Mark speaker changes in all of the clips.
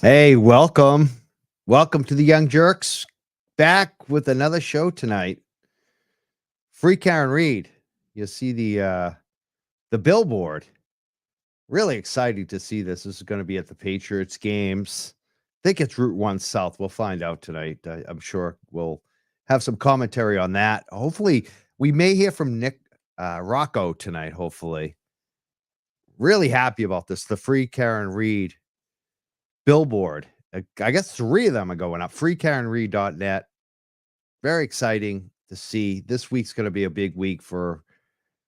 Speaker 1: Hey, welcome. Welcome to the Young Jerks. Back with another show tonight. Free Karen Reed. You'll see the billboard. Really excited to see this. This is going to be at the Patriots games. I think it's Route 1 South. We'll find out tonight. I'm sure we'll have some commentary on that. Hopefully, we may hear from Nick Rocco tonight, hopefully. Really happy about this. The Free Karen Reed billboard. I guess 3 of them are going up. freekarenreed.net. Very exciting to see. This week's going to be a big week for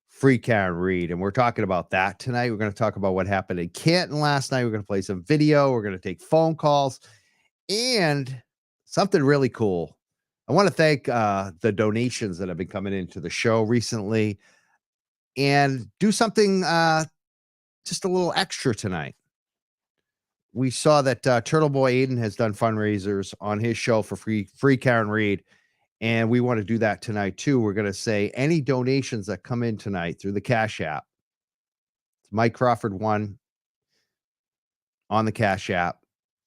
Speaker 1: Free Karen Reed, and we're talking about that tonight. We're going to talk about what happened in Canton last night. We're going to play some video. We're going to take phone calls and something really cool. I want to thank the donations that have been coming into the show recently and do something just a little extra tonight. We saw that Turtle Boy Aiden has done fundraisers on his show for Free Karen Reed, and we want to do that tonight too. We're going to say any donations that come in tonight through the Cash App. It's Mike Crawford 1 on the Cash App.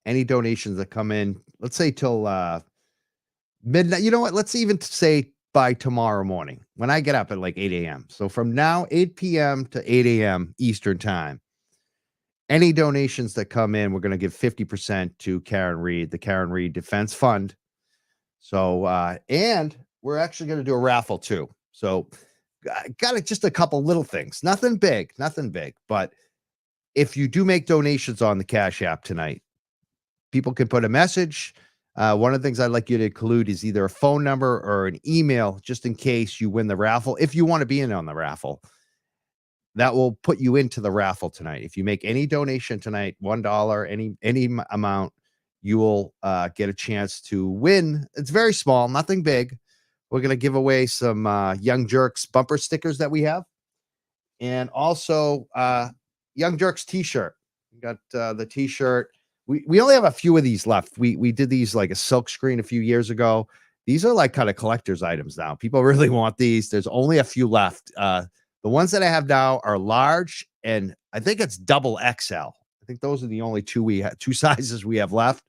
Speaker 1: Any donations that come in, let's say till midnight. You know what? Let's even say by tomorrow morning when I get up at like 8 a.m. So from now, 8 p.m. to 8 a.m. Eastern time. Any donations that come in, we're going to give 50% to Karen Reed, the Karen Reed Defense Fund. So, and we're actually going to do a raffle too. So, got it. Just a couple little things, nothing big. But if you do make donations on the Cash App tonight, people can put a message. One of the things I'd like you to include is either a phone number or an email, just in case you win the raffle. If you want to be in on the raffle, that will put you into the raffle tonight. If you make any donation tonight, $1, any amount, you will get a chance to win. It's very small, nothing big. We're going to give away some Young Jerks bumper stickers that we have, and also Young Jerks T-shirt. We got the T-shirt. We only have a few of these left. We did these like a silk screen a few years ago. These are like kind of collector's items now. People really want these. There's only a few left. The ones that I have now are large, and I think it's double XL. I think those are the only two sizes we have left.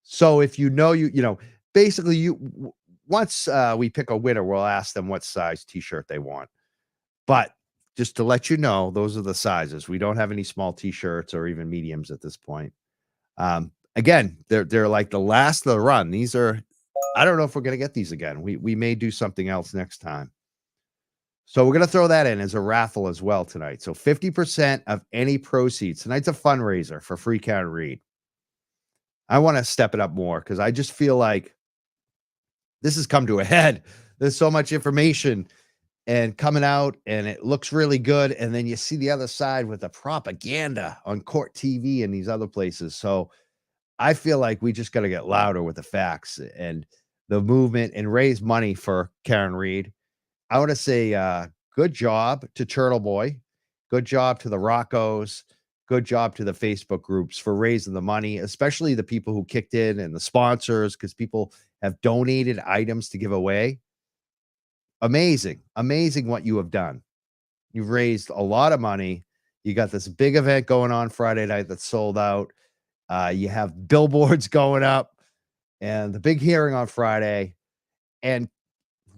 Speaker 1: So if you know, basically once we pick a winner, we'll ask them what size T-shirt they want. But just to let you know, those are the sizes. We don't have any small T-shirts or even mediums at this point. Again, they're like the last of the run. These are, I don't know if we're gonna get these again. We may do something else next time. So we're going to throw that in as a raffle as well tonight. So 50% of any proceeds. Tonight's a fundraiser for Free Karen Reed. I want to step it up more because I just feel like this has come to a head. There's so much information and coming out, and it looks really good. And then you see the other side with the propaganda on Court TV and these other places. So I feel like we just got to get louder with the facts and the movement and raise money for Karen Reed. I want to say good job to Turtle Boy. Good job to the Roccos. Good job to the Facebook groups for raising the money, especially the people who kicked in and the sponsors, because people have donated items to give away. Amazing what you have done. You've raised a lot of money. You got this big event going on Friday night that's sold out. You have billboards going up and the big hearing on Friday. And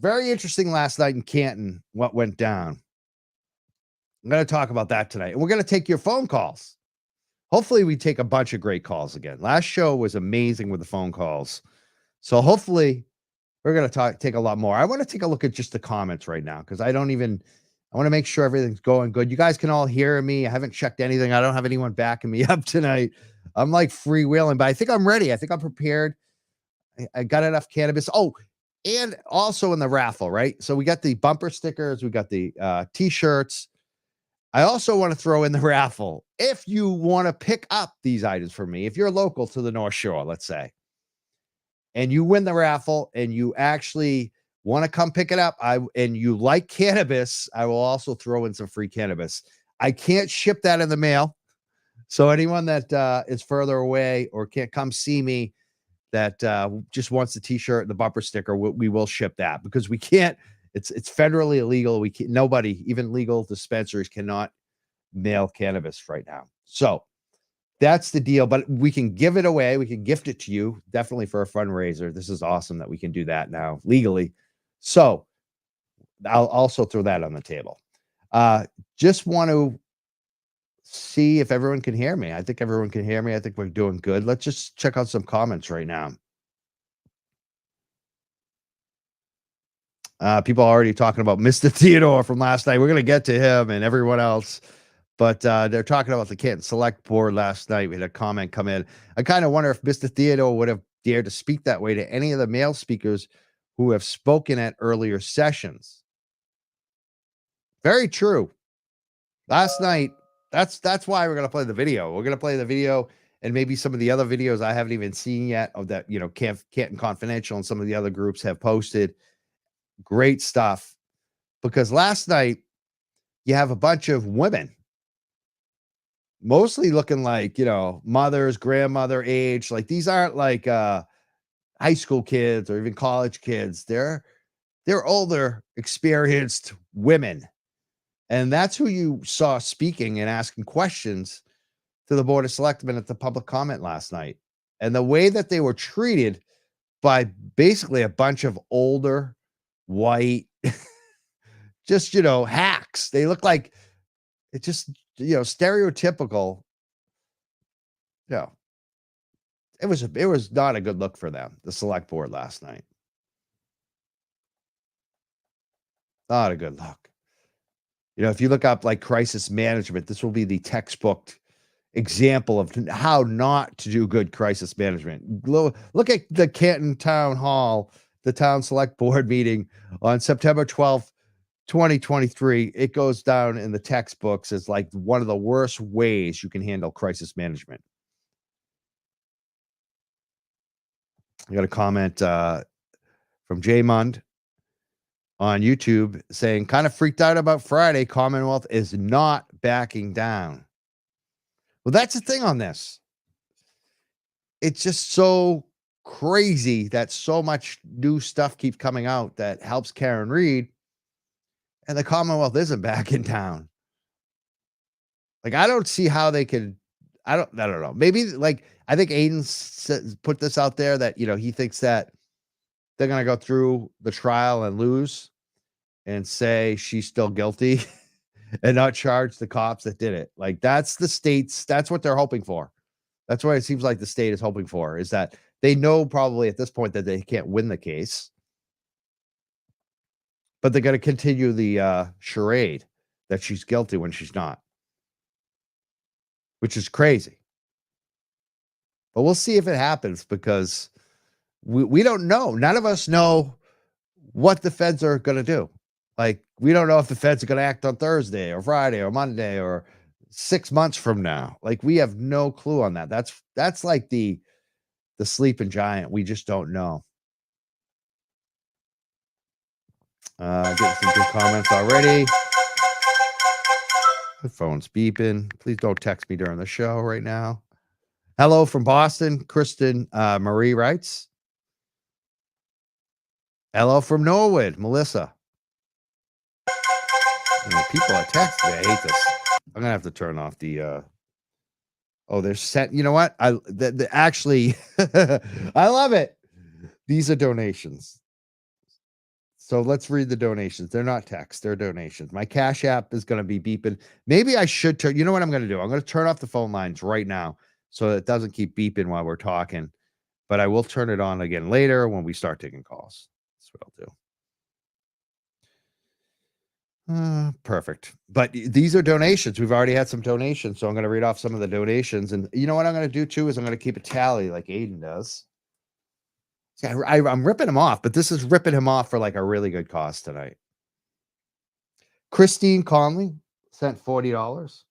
Speaker 1: very interesting last night in Canton, what went down. I'm going to talk about that tonight. And we're going to take your phone calls. Hopefully, we take a bunch of great calls again. Last show was amazing with the phone calls. So hopefully, we're going to take a lot more. I want to take a look at just the comments right now because I want to make sure everything's going good. You guys can all hear me. I haven't checked anything. I don't have anyone backing me up tonight. I'm like freewheeling, but I think I'm ready. I think I'm prepared. I got enough cannabis. Oh, and also in the raffle, right? So we got the bumper stickers, we got the T-shirts. I also want to throw in the raffle. If you want to pick up these items for me, if you're local to the North Shore, let's say, and you win the raffle and you actually want to come pick it up, and you like cannabis, I will also throw in some free cannabis. I can't ship that in the mail. So anyone that is further away or can't come see me, that just wants the T-shirt and the bumper sticker, we will ship that because we can't. It's federally illegal. We can't. Nobody, even legal dispensaries, cannot mail cannabis right now. So that's the deal. But we can give it away. We can gift it to you, definitely for a fundraiser. This is awesome that we can do that now legally. So I'll also throw that on the table. Just want to see if everyone can hear me. I think everyone can hear me. I think we're doing good. Let's just check out some comments right now. People are already talking about Mr. Theodore from last night. We're going to get to him and everyone else. But they're talking about the Canton Select Board last night. We had a comment come in. I kind of wonder if Mr. Theodore would have dared to speak that way to any of the male speakers who have spoken at earlier sessions. Very true. Last night, that's why we're going to play the video. We're going to play the video and maybe some of the other videos I haven't even seen yet of that, Canton Confidential and some of the other groups have posted. Great stuff. Because last night, you have a bunch of women mostly looking like, mothers, grandmother age. Like these aren't like high school kids or even college kids. They're older, experienced women. And that's who you saw speaking and asking questions to the Board of Selectmen at the public comment last night. And the way that they were treated by basically a bunch of older, white, just, hacks. They look like it's just, stereotypical. It was not a good look for them, the select board last night. Not a good look. If you look up like crisis management, this will be the textbook example of how not to do good crisis management. Look at the Canton Town Hall, the Town Select Board meeting on September 12th, 2023. It goes down in the textbooks as like one of the worst ways you can handle crisis management. I got a comment from Jay Mund on YouTube saying, kind of freaked out about Friday. Commonwealth is not backing down. Well, that's the thing on this. It's just so crazy that so much new stuff keeps coming out that helps Karen Reed, and the Commonwealth isn't backing down. Like, I don't see how they could. I don't know. Maybe like I think Aiden put this out there that he thinks that they're going to go through the trial and lose and say she's still guilty and not charge the cops that did it. Like that's what they're hoping for. That's what it seems like the state is hoping for, is that they know probably at this point that they can't win the case, but they're going to continue the charade that she's guilty when she's not, which is crazy. But we'll see if it happens because we don't know. None of us know what the feds are going to do. Like, we don't know if the feds are going to act on Thursday or Friday or Monday or 6 months from now. Like, we have no clue on that. That's like the sleeping giant. We just don't know. Getting some good comments already. The phone's beeping. Please don't text me during the show right now. Hello from Boston. Kristen Marie writes. Hello from Norwood, Melissa. People are texting me. I hate this. I'm gonna have to turn off the. They're sent. You know what? Actually, I love it. These are donations. So let's read the donations. They're not text. They're donations. My Cash App is going to be beeping. Maybe I should turn. You know what I'm going to do? I'm going to turn off the phone lines right now so it doesn't keep beeping while we're talking. But I will turn it on again later when we start taking calls. That's what I'll do. Perfect. But these are donations. We've already had some donations, so I'm going to read off some of the donations. And you know what I'm going to do too is I'm going to keep a tally like Aiden does. I'm ripping him off, but this is ripping him off for like a really good cause tonight. Christine Conley sent $40.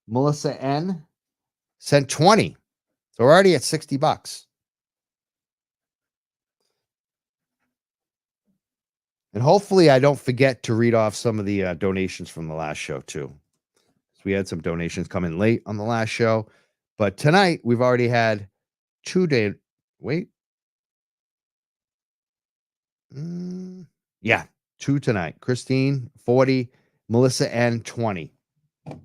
Speaker 1: Melissa N sent 20. So we're already at $60. And hopefully I don't forget to read off some of the donations from the last show too. So we had some donations come in late on the last show, but tonight we've already had 2 days. Wait. Yeah, 2 tonight. Christine, 40. Melissa N, 20. So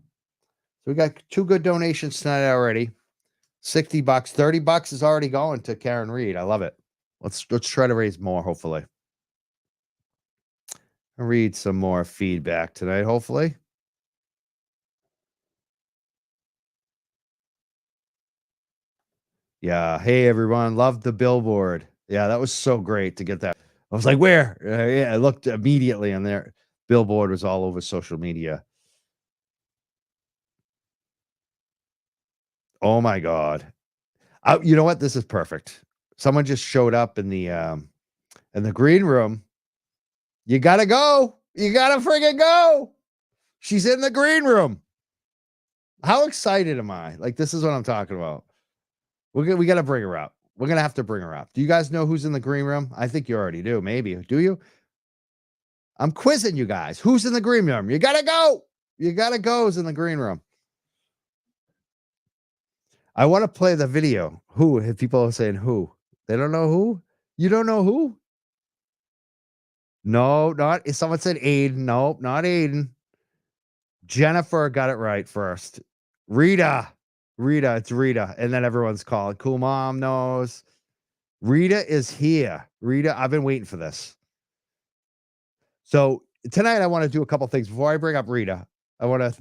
Speaker 1: we got 2 good donations tonight already. $60, $30 is already going to Karen Reed. I love it. Let's try to raise more, hopefully. I'll read some more feedback tonight, hopefully. Yeah. Hey, everyone. Love the billboard. Yeah, that was so great to get that. I was like, where? Yeah, I looked immediately and there. Billboard was all over social media. Oh my God. You know what? This is perfect. Someone just showed up in the green room. You gotta go. You gotta friggin' go. She's in the green room. How excited am I? Like, this is what I'm talking about. We gotta bring her up. We're gonna have to bring her up. Do you guys know who's in the green room? I think you already do. Maybe. Do you? I'm quizzing you guys. Who's in the green room? You gotta go. You gotta go. Who's in the green room? I want to play the video. Who? If people are saying who, they don't know who. You don't know who? No, not. If someone said Aiden. Nope, not Aiden. Jennifer got it right first. Rita. It's Rita. And then everyone's calling. Cool mom knows. Rita is here. Rita, I've been waiting for this. So tonight I want to do a couple things before I bring up Rita. Rita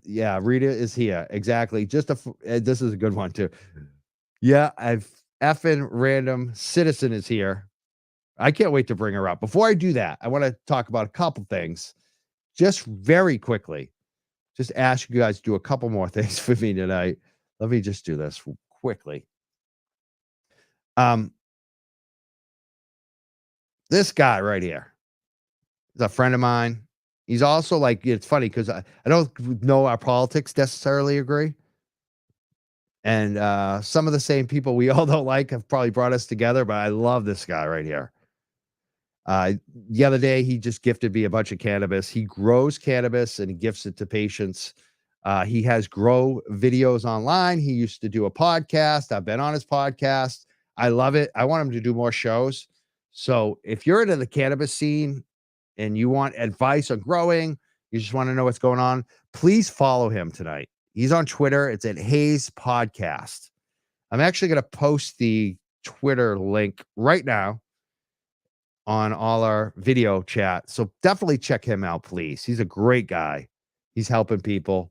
Speaker 1: is here. Exactly. This is a good one too. Yeah, I've effing random citizen is here. I can't wait to bring her up. Before I do that, I want to talk about a couple things just very quickly. Just ask you guys to do a couple more things for me tonight. Let me just do this quickly. This guy right here is a friend of mine. He's also like, it's funny because I don't know our politics necessarily agree. And some of the same people we all don't like have probably brought us together, but I love this guy right here. The other day, he just gifted me a bunch of cannabis. He grows cannabis and he gifts it to patients. He has grow videos online. He used to do a podcast. I've been on his podcast. I love it. I want him to do more shows. So if you're into the cannabis scene and you want advice on growing, you just want to know what's going on, please follow him tonight. He's on Twitter. It's at Hayes Podcast. I'm actually going to post the Twitter link right now on all our video chat. So definitely check him out, please. He's a great guy. He's helping people.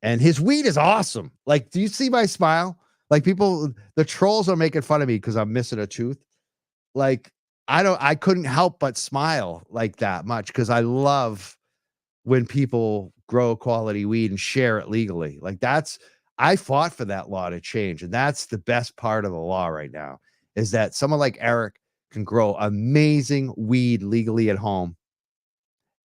Speaker 1: And his weed is awesome. Like, do you see my smile? Like, the trolls are making fun of me because I'm missing a tooth. Like, I couldn't help but smile like that much because I love when people grow quality weed and share it legally. Like, I fought for that law to change. And that's the best part of the law right now is that someone like Eric can grow amazing weed legally at home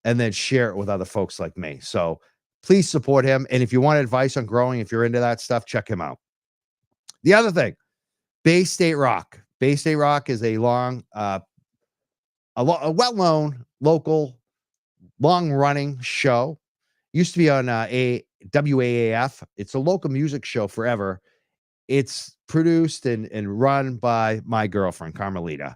Speaker 1: and then share it with other folks like me. So please support him. And if you want advice on growing, if you're into that stuff, check him out. The other thing, Bay State Rock. Bay State Rock is a well-known local, long-running show. Used to be on WAAF. It's a local music show forever. It's produced and run by my girlfriend, Carmelita.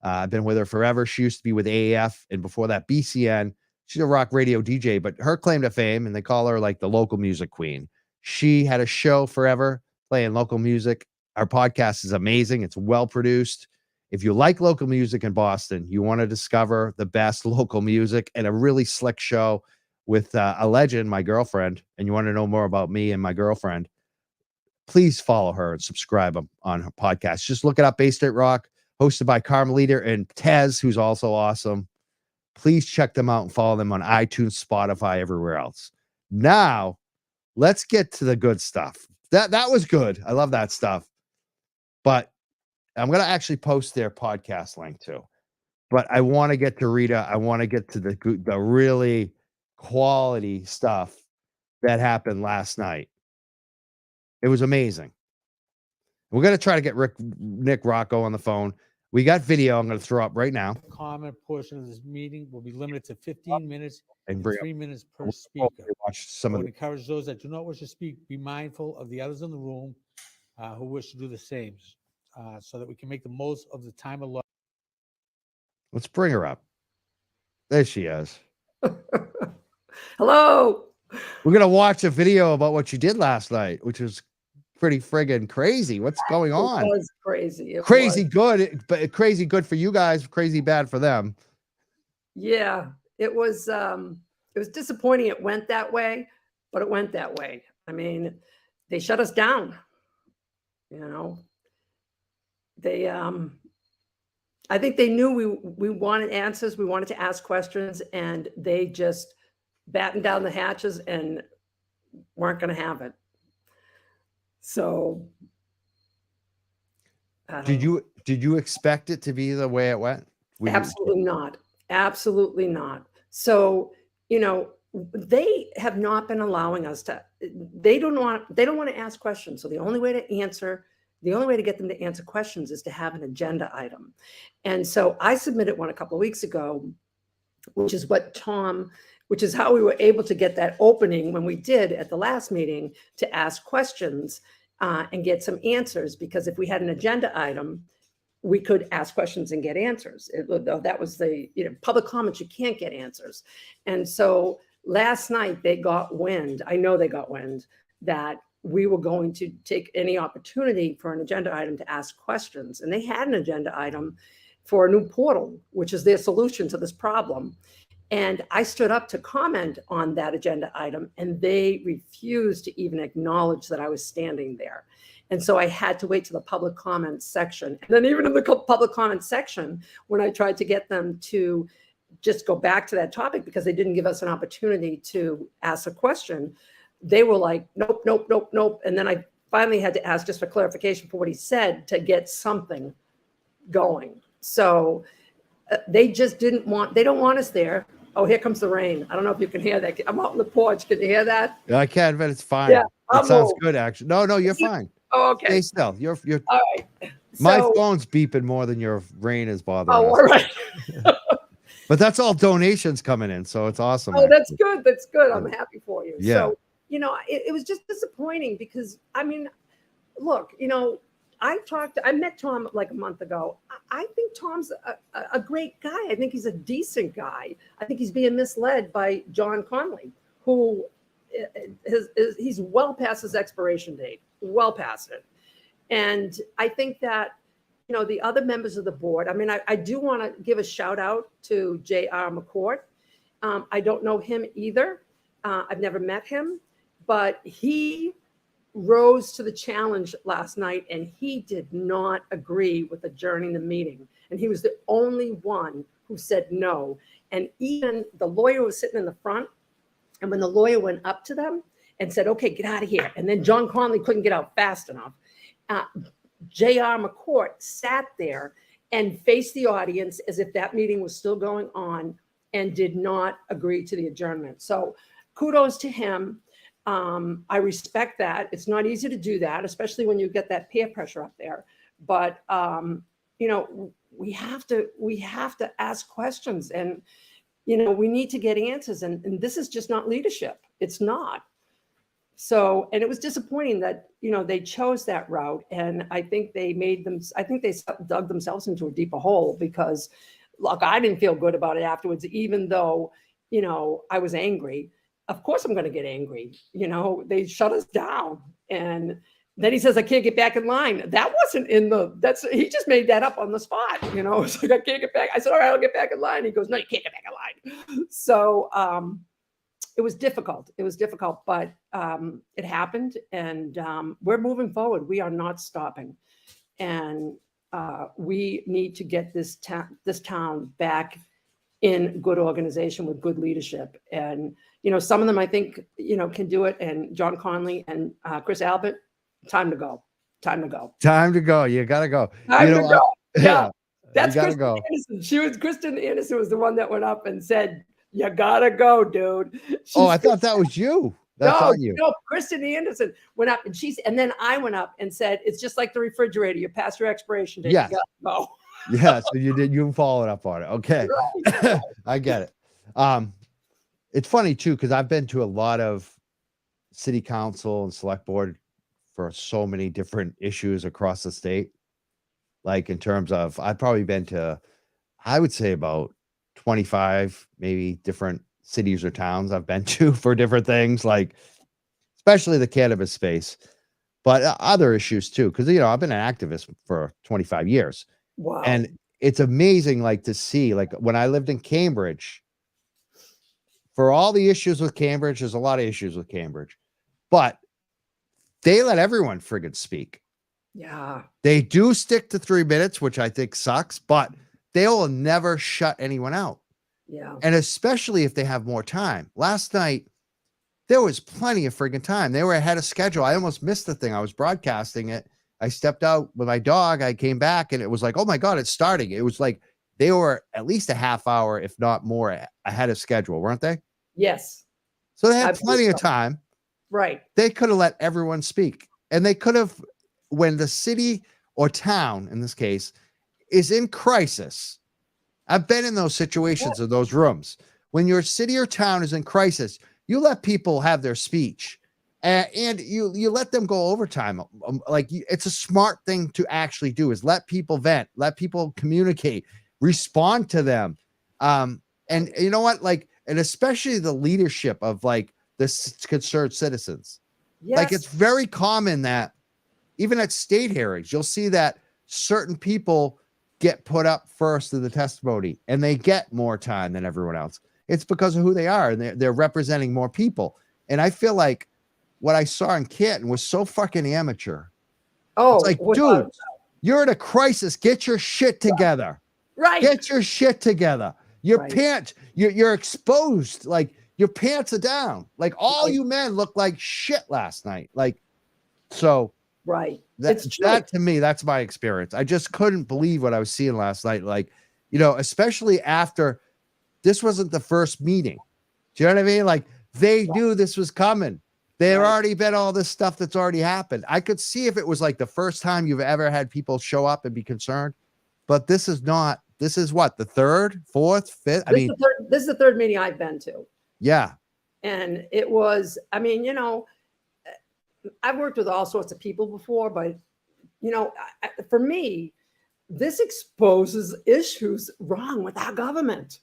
Speaker 1: I've been with her forever. She used to be with AAF, and before that, BCN. She's a rock radio DJ, but her claim to fame, and they call her like the local music queen. She had a show forever playing local music. Our podcast is amazing. It's well produced. If you like local music in Boston, you want to discover the best local music and a really slick show with a legend, my girlfriend, and you want to know more about me and my girlfriend, please follow her and subscribe on her podcast. Just look it up, Bay State Rock, hosted by Carmelita and Tez, who's also awesome. Please check them out and follow them on iTunes, Spotify, everywhere else. Now, let's get to the good stuff. That was good. I love that stuff. But I'm going to actually post their podcast link too. But I want to get to Rita. I want to get to the really quality stuff that happened last night. It was amazing. We're going to try to get Nick Rocco on the phone. We got video I'm going to throw up right now.
Speaker 2: The comment portion of this meeting will be limited to 15 minutes and
Speaker 1: bring
Speaker 2: 3 minutes per speaker.
Speaker 1: Watch
Speaker 2: I
Speaker 1: some of
Speaker 2: would encourage those that do not wish to speak, be mindful of the others in the room who wish to do the same, so that we can make the most of the time allotted.
Speaker 1: Let's bring her up. There she is.
Speaker 3: Hello.
Speaker 1: We're gonna watch a video about what you did last night, which was pretty friggin' crazy. What's going
Speaker 3: It
Speaker 1: on?
Speaker 3: was crazy. It
Speaker 1: Crazy
Speaker 3: was.
Speaker 1: good, but crazy good for you guys, crazy bad for them.
Speaker 3: Yeah, it was disappointing it went that way, but it went that way. I mean, they shut us down. You know, they I think they knew we wanted answers, we wanted to ask questions, and they just battened down the hatches and weren't going to have it. So
Speaker 1: Did you expect it to be the way it went?
Speaker 3: absolutely not. Absolutely not. So, you know, they have not been allowing us to, they don't want to ask questions. So the only way to get them to answer questions is to have an agenda item. And so I submitted one a couple of weeks ago, which is how we were able to get that opening when we did at the last meeting to ask questions and get some answers. Because if we had an agenda item, we could ask questions and get answers. That was the, public comments, you can't get answers. And so last night they got wind, I know they got wind, that we were going to take any opportunity for an agenda item to ask questions. And they had an agenda item for a new portal, which is their solution to this problem. And I stood up to comment on that agenda item, and they refused to even acknowledge that I was standing there. And so I had to wait to the public comments section. And then even in the public comments section, when I tried to get them to just go back to that topic because they didn't give us an opportunity to ask a question, they were like, nope, nope, nope, nope. And then I finally had to ask just for clarification for what he said to get something going. So they just they don't want us there. Oh, here comes the rain. I don't know if you can hear that. I'm out on the porch. Can you hear that?
Speaker 1: I can, but it's fine.
Speaker 3: Yeah,
Speaker 1: it sounds good, actually. No, you're fine.
Speaker 3: Oh, okay.
Speaker 1: Stay still. You're
Speaker 3: all right.
Speaker 1: My phone's beeping more than your rain is bothering us.
Speaker 3: All right.
Speaker 1: But that's all donations coming in, so it's awesome.
Speaker 3: Oh, that's good. That's good. I'm happy for you.
Speaker 1: Yeah.
Speaker 3: So, it was just disappointing because, I mean, look, I met Tom like a month ago. I think Tom's a great guy. I think he's a decent guy. I think he's being misled by John Connolly, who he's well past his expiration date, well past it. And I think that, the other members of the board, I mean, I do want to give a shout out to J.R. McCourt. I don't know him either. I've never met him, but he rose to the challenge last night, and he did not agree with adjourning the meeting. And he was the only one who said no. And even the lawyer was sitting in the front. And when the lawyer went up to them and said, okay, get out of here. And then John Connolly couldn't get out fast enough. J.R. McCourt sat there and faced the audience as if that meeting was still going on and did not agree to the adjournment. So kudos to him. I respect that. It's not easy to do that, especially when you get that peer pressure up there. But we have to ask questions, and we need to get answers. And this is just not leadership. It's not. So, and it was disappointing that they chose that route, and I think they dug themselves into a deeper hole because, look, I didn't feel good about it afterwards, even though I was angry. Of course I'm going to get angry. They shut us down. And then he says, I can't get back in line. That wasn't he just made that up on the spot. It's like, I can't get back. I said, all right, I'll get back in line. He goes, no, you can't get back in line. So it was difficult. But it happened. And we're moving forward. We are not stopping. And we need to get this town back in good organization with good leadership. And, some of them I think, can do it. And John Connolly and Chris Albert, time to go. You
Speaker 1: gotta go.
Speaker 3: Yeah. That's
Speaker 1: Kristen
Speaker 3: Anderson. Kristen Anderson was the one that went up and said, you gotta go, dude.
Speaker 1: I thought that was you. That's on you.
Speaker 3: No, Kristen Anderson went up and then I went up and said, it's just like the refrigerator. You pass your expiration date.
Speaker 1: Yes.
Speaker 3: You gotta go.
Speaker 1: Yeah, so you followed up on it. Okay. Right. I get it. It's funny too, because I've been to a lot of city council and select board for so many different issues across the state. Like in terms of, I've probably been to, I would say about 25, maybe different cities or towns I've been to for different things, like especially the cannabis space, but other issues too. Because I've been an activist for 25 years,
Speaker 3: Wow.
Speaker 1: and it's amazing, like to see, like when I lived in Cambridge. For all the issues with Cambridge, there's a lot of issues with Cambridge, but they let everyone friggin' speak.
Speaker 3: Yeah.
Speaker 1: They do stick to 3 minutes, which I think sucks, but they'll never shut anyone out.
Speaker 3: Yeah.
Speaker 1: And especially if they have more time. Last night, there was plenty of friggin' time. They were ahead of schedule. I almost missed the thing. I was broadcasting it. I stepped out with my dog. I came back and it was like, oh my God, it's starting. It was like they were at least a half hour, if not more, ahead of schedule, weren't they?
Speaker 3: Yes.
Speaker 1: So they
Speaker 3: I
Speaker 1: had plenty
Speaker 3: believe
Speaker 1: of
Speaker 3: so.
Speaker 1: time.
Speaker 3: Right.
Speaker 1: They could have let everyone speak. And they could have, when the city or town, in this case, is in crisis. I've been in those situations in those rooms. When your city or town is in crisis, you let people have their speech. And you let them go overtime. It's a smart thing to actually do, is let people vent, let people communicate, respond to them. And you know what? And especially the leadership of like the concerned citizens.
Speaker 3: Yes.
Speaker 1: Like it's very common that even at state hearings, you'll see that certain people get put up first in the testimony and they get more time than everyone else. It's because of who they are, and they're representing more people. And I feel like what I saw in Canton was so fucking amateur.
Speaker 3: Oh,
Speaker 1: It's like, dude, you're in a crisis. Get your shit together.
Speaker 3: Right.
Speaker 1: Get your shit together. Your
Speaker 3: Right.
Speaker 1: pants, you're exposed. Like your pants are down. Like all you men look like shit last night. Like, so
Speaker 3: right.
Speaker 1: that to me, that's my experience. I just couldn't believe what I was seeing last night. Like, especially after this wasn't the first meeting. Do you know what I mean? Like they knew this was coming. There already been all this stuff that's already happened. I could see if it was like the first time you've ever had people show up and be concerned, but this is not. This is what, the third, fourth, fifth?
Speaker 3: This is the third meeting I've been to.
Speaker 1: Yeah.
Speaker 3: And it was, I've worked with all sorts of people before, but for me, this exposes issues wrong with our government.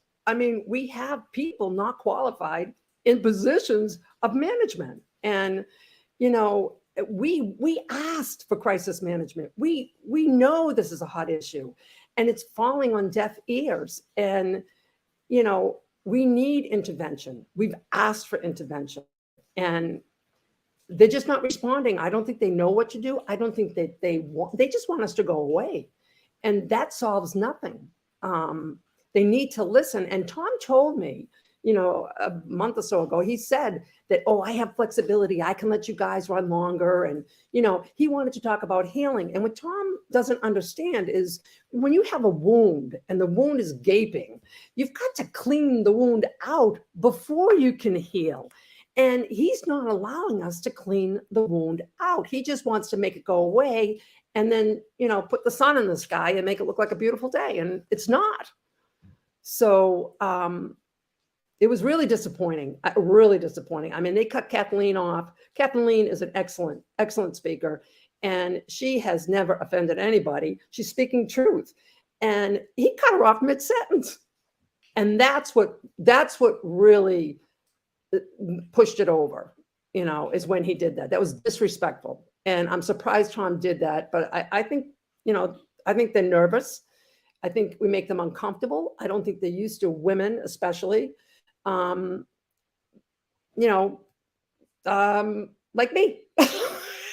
Speaker 3: We have people not qualified in positions of management. And, we asked for crisis management. We know this is a hot issue and it's falling on deaf ears. And, we need intervention. We've asked for intervention and they're just not responding. I don't think they know what to do. I don't think that they just want us to go away. And that solves nothing. They need to listen. And Tom told me, a month or so ago, he said that, I have flexibility. I can let you guys run longer. And, he wanted to talk about healing. And what Tom doesn't understand is when you have a wound and the wound is gaping, you've got to clean the wound out before you can heal. And he's not allowing us to clean the wound out. He just wants to make it go away and then, put the sun in the sky and make it look like a beautiful day. And it's not. So, it was really disappointing, really disappointing. They cut Kathleen off. Kathleen is an excellent, excellent speaker, and she has never offended anybody. She's speaking truth. And he cut her off mid-sentence. And that's what really pushed it over, is when he did that. That was disrespectful. And I'm surprised Tom did that. But I think, I think they're nervous. I think we make them uncomfortable. I don't think they're used to women, especially. Like me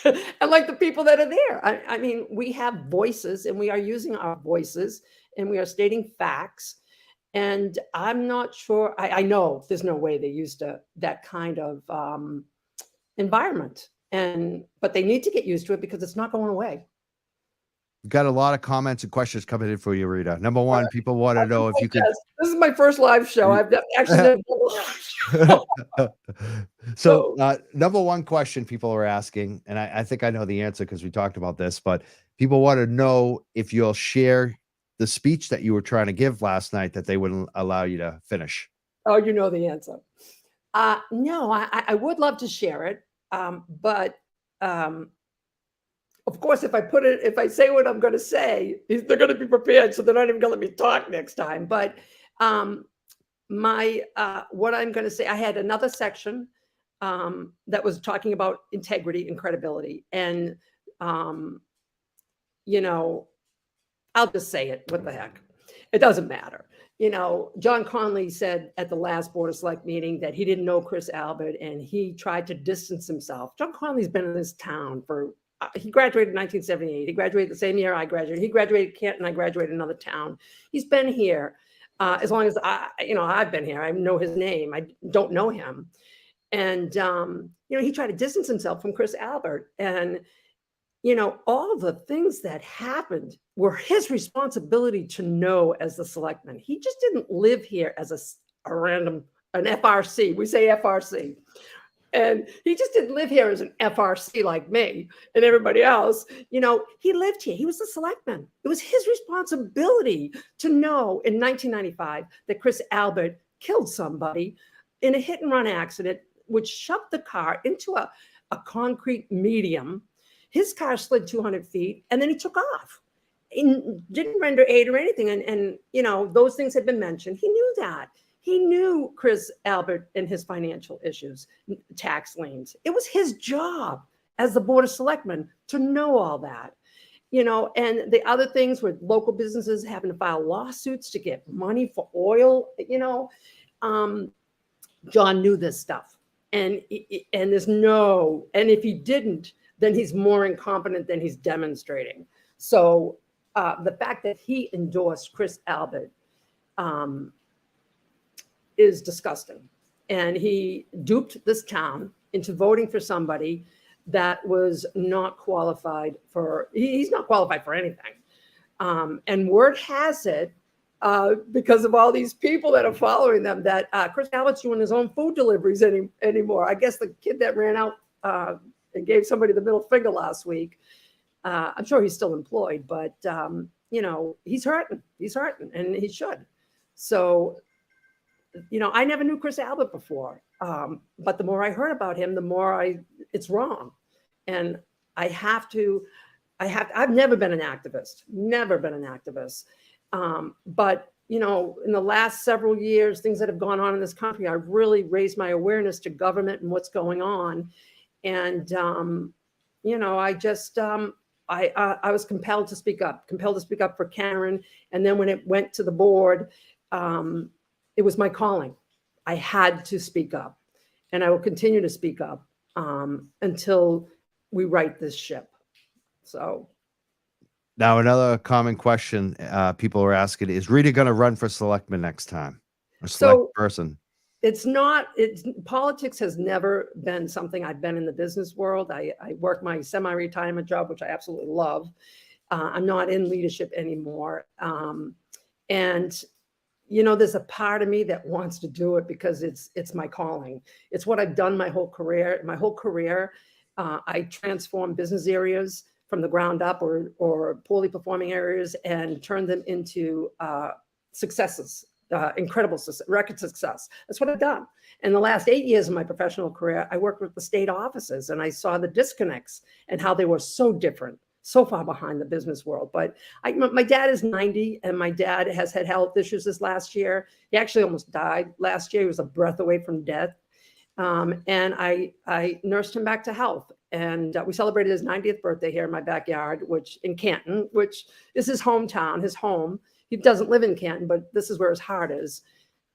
Speaker 3: and like the people that are there. We have voices and we are using our voices and we are stating facts. And I'm not sure, I know there's no way they're used to that kind of environment. But they need to get used to it because it's not going away.
Speaker 1: Got a lot of comments and questions coming in for you, Rita. Number one, people want to know if you could.
Speaker 3: This is my first live show. I've actually done a live show.
Speaker 1: So, number one question people are asking, and I think I know the answer because we talked about this, but people want to know if you'll share the speech that you were trying to give last night that they wouldn't allow you to finish.
Speaker 3: Oh, you know the answer. No, I would love to share it, but. Of course, if I say what I'm going to say, they're going to be prepared, so they're not even going to let me talk next time. But what I'm going to say, I had another section that was talking about integrity and credibility. And, you know, I'll just say it. What the heck? It doesn't matter. You know, John Connolly said at the last Board of Select meeting that he didn't know Chris Albert and he tried to distance himself. John Connolly's been in this town for, he graduated in 1978. He graduated the same year I graduated. He graduated Canton. I graduated another town. He's been here as long as I've been here. I know his name. I don't know him. And, he tried to distance himself from Chris Albert. And, all the things that happened were his responsibility to know as the selectman. He just didn't live here as an FRC. We say FRC. And he just didn't live here as an FRC like me and everybody else. He lived here. He was the selectman. It was his responsibility to know in 1995 that Chris Albert killed somebody in a hit and run accident, which shoved the car into a concrete medium. His car slid 200 feet and then he took off. He didn't render aid or anything. And those things had been mentioned. He knew that. He knew Chris Albert and his financial issues, tax liens. It was his job as the Board of Selectmen to know all that. And the other things were local businesses having to file lawsuits to get money for oil. John knew this stuff. And if he didn't, then he's more incompetent than he's demonstrating. So the fact that he endorsed Chris Albert is disgusting. And he duped this town into voting for somebody that was not qualified he's not qualified for anything. And word has it, because of all these people that are following them, that Chris Albert's doing his own food deliveries anymore. I guess the kid that ran out and gave somebody the middle finger last week, I'm sure he's still employed, but he's hurting. He's hurting, and he should. So, I never knew Chris Albert before, but the more I heard about him, the more it's wrong. And I've never been an activist, but, in the last several years, things that have gone on in this country, I've really raised my awareness to government and what's going on. And, I just, I was compelled to speak up for Karen. And then when it went to the board, it was my calling. I had to speak up, and I will continue to speak up until we right this ship. So.
Speaker 1: Now, another common question people are asking, is Rita going to run for selectman next time? Or select person?
Speaker 3: Politics has never been something. I've been in the business world. I work my semi-retirement job, which I absolutely love. I'm not in leadership anymore. And there's a part of me that wants to do it because it's my calling. It's what I've done my whole career. I transform business areas from the ground up or poorly performing areas and turn them into successes. Incredible record success. That's what I've done. In the last 8 years of my professional career, I worked with the state offices and I saw the disconnects and how they were so different, so far behind the business world. But my dad is 90 and my dad has had health issues this last year. He actually almost died last year. He was a breath away from death. And I nursed him back to health. And we celebrated his 90th birthday here in my backyard, in Canton, which is his hometown, his home. He doesn't live in Canton, but this is where his heart is.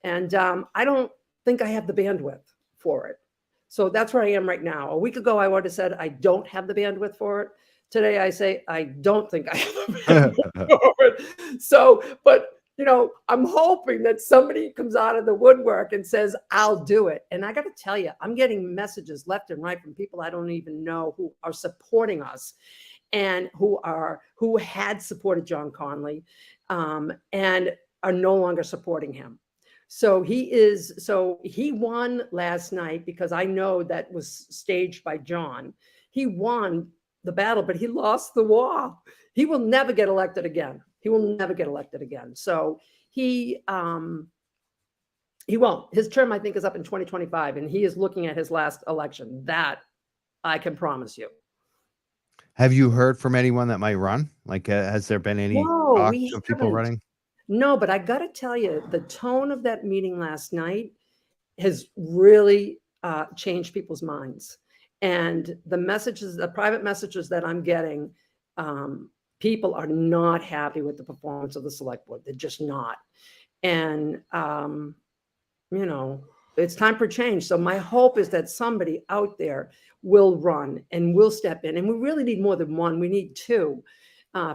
Speaker 3: And I don't think I have the bandwidth for it. So that's where I am right now. A week ago, I would have said I don't have the bandwidth for it. Today, I say I don't think I have the bandwidth for it. So, but I'm hoping that somebody comes out of the woodwork and says, I'll do it. And I got to tell you, I'm getting messages left and right from people I don't even know who are supporting us and who had supported John Connolly and are no longer supporting him. So he won last night because I know that was staged by John. He won the battle, but he lost the war. He will never get elected again. So he won't. His term, I think, is up in 2025, and he is looking at his last election. That I can promise you.
Speaker 1: Have you heard from anyone that might run? Like, has there been any talk of people running?
Speaker 3: No, but I got to tell you, the tone of that meeting last night has really changed people's minds. And the messages, the private messages that I'm getting, people are not happy with the performance of the select board. They're just not. And, you know, it's time for change. So my hope is that somebody out there will run and will step in. And we really need more than one. We need two.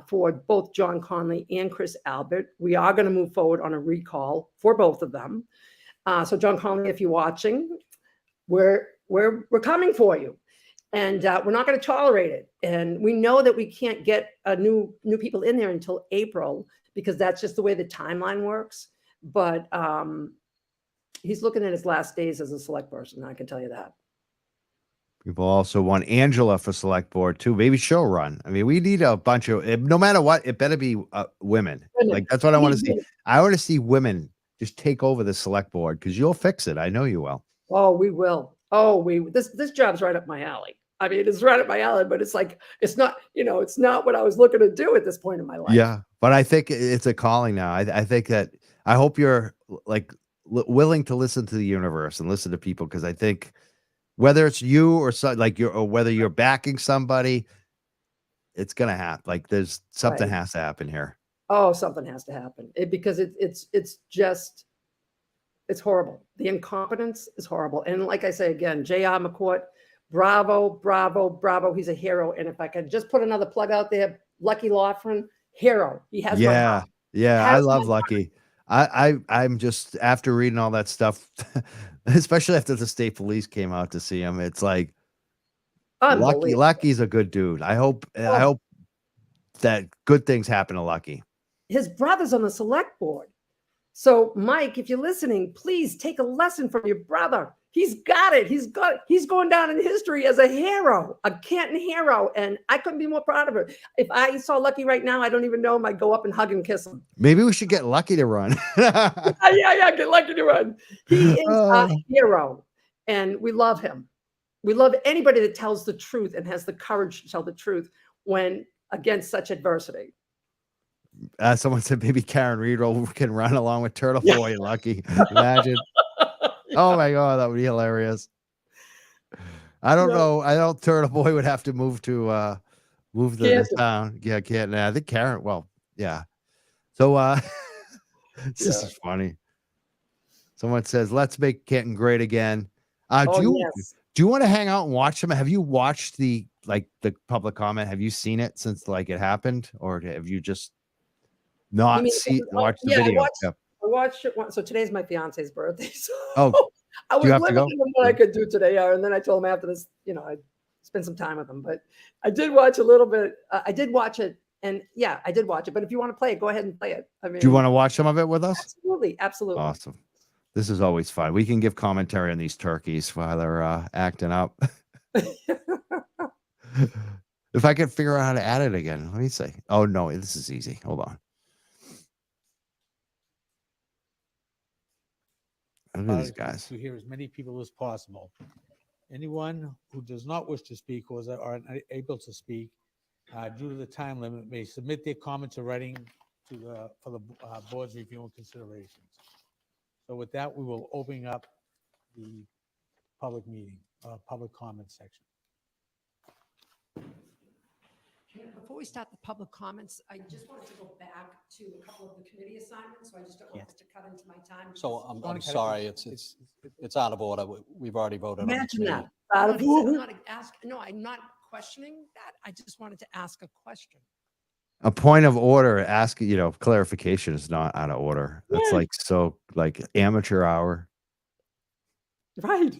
Speaker 3: For both John Connolly and Chris Albert. We are going to move forward on a recall for both of them. So John Connolly, if you're watching, we're coming for you, and we're not going to tolerate it. And we know that we can't get new people in there until April because that's just the way the timeline works. But he's looking at his last days as a select person. I can tell you that.
Speaker 1: People also want Angela for select board too. Maybe she'll run. I mean, we need a bunch of, no matter what, it better be women. Like, that's what I want to see. I want to see women just take over the select board because you'll fix it. I know you will.
Speaker 3: Oh, we will. Oh, this job's right up my alley. I mean, it's right up my alley, but it's like, it's not, it's not what I was looking to do at this point in my life.
Speaker 1: Yeah. But I think it's a calling now. I think that, I hope you're like willing to listen to the universe and listen to people. Cause I think, whether it's you or or whether you're backing somebody, it's gonna happen. Like, there's something has to happen here.
Speaker 3: Oh, something has to happen because it's just, it's horrible. The incompetence is horrible. And like I say again, J.R. McCourt, bravo, bravo, bravo. He's a hero. And if I could just put another plug out there, Lucky Laughrin, hero. He has my heart.
Speaker 1: Yeah. I love Lucky. I'm just, after reading all that stuff, especially after the state police came out to see him, it's like, Lucky's a good dude. I hope that good things happen to Lucky.
Speaker 3: His brother's on the select board. So Mike, if you're listening, please take a lesson from your brother. He's got it. He's going down in history as a hero, a Canton hero. And I couldn't be more proud of her. If I saw Lucky right now, I don't even know him. I'd go up and hug and kiss him.
Speaker 1: Maybe we should get Lucky to run.
Speaker 3: Yeah, get Lucky to run. He is a hero. And we love him. We love anybody that tells the truth and has the courage to tell the truth when against such adversity.
Speaker 1: Someone said maybe Karen Reed can run along with Turtle Boy and Lucky. Imagine. Oh my God, that would be hilarious. I don't know. I know Turtle Boy would have to move to the town. Yeah, Canton. I think Karen. Well, yeah. So this is funny. Someone says, "Let's make Canton great again." Do you want to hang out and watch them? Have you watched the public comment? Have you seen it since it happened, or have you just not watch the video?
Speaker 3: I watched it once. So today's my fiance's birthday. So I was limited on what I could do today. And then I told him after this, I'd spend some time with him. But I did watch a little bit. I did watch it. And yeah, I did watch it. But if you want to play it, go ahead and play it. I mean,
Speaker 1: do you want to watch some of it with us?
Speaker 3: Absolutely. Absolutely.
Speaker 1: Awesome. This is always fun. We can give commentary on these turkeys while they're acting up. If I could figure out how to add it again, let me see. Oh, no, this is easy. Hold on. Look at these guys.
Speaker 2: To hear as many people as possible. Anyone who does not wish to speak or are unable to speak due to the time limit may submit their comments in writing for the board's review and considerations. So with that, we will open up the public meeting, public comment section.
Speaker 3: Before we start the public comments, I just wanted to go back to a couple of the committee assignments, so I just don't want this to cut into my time.
Speaker 4: So I'm sorry, it's out of order. We've already voted on it.
Speaker 3: Imagine that. I'm not questioning that. I just wanted to ask a question.
Speaker 1: A point of order, ask, clarification is not out of order. That's amateur hour.
Speaker 3: Right.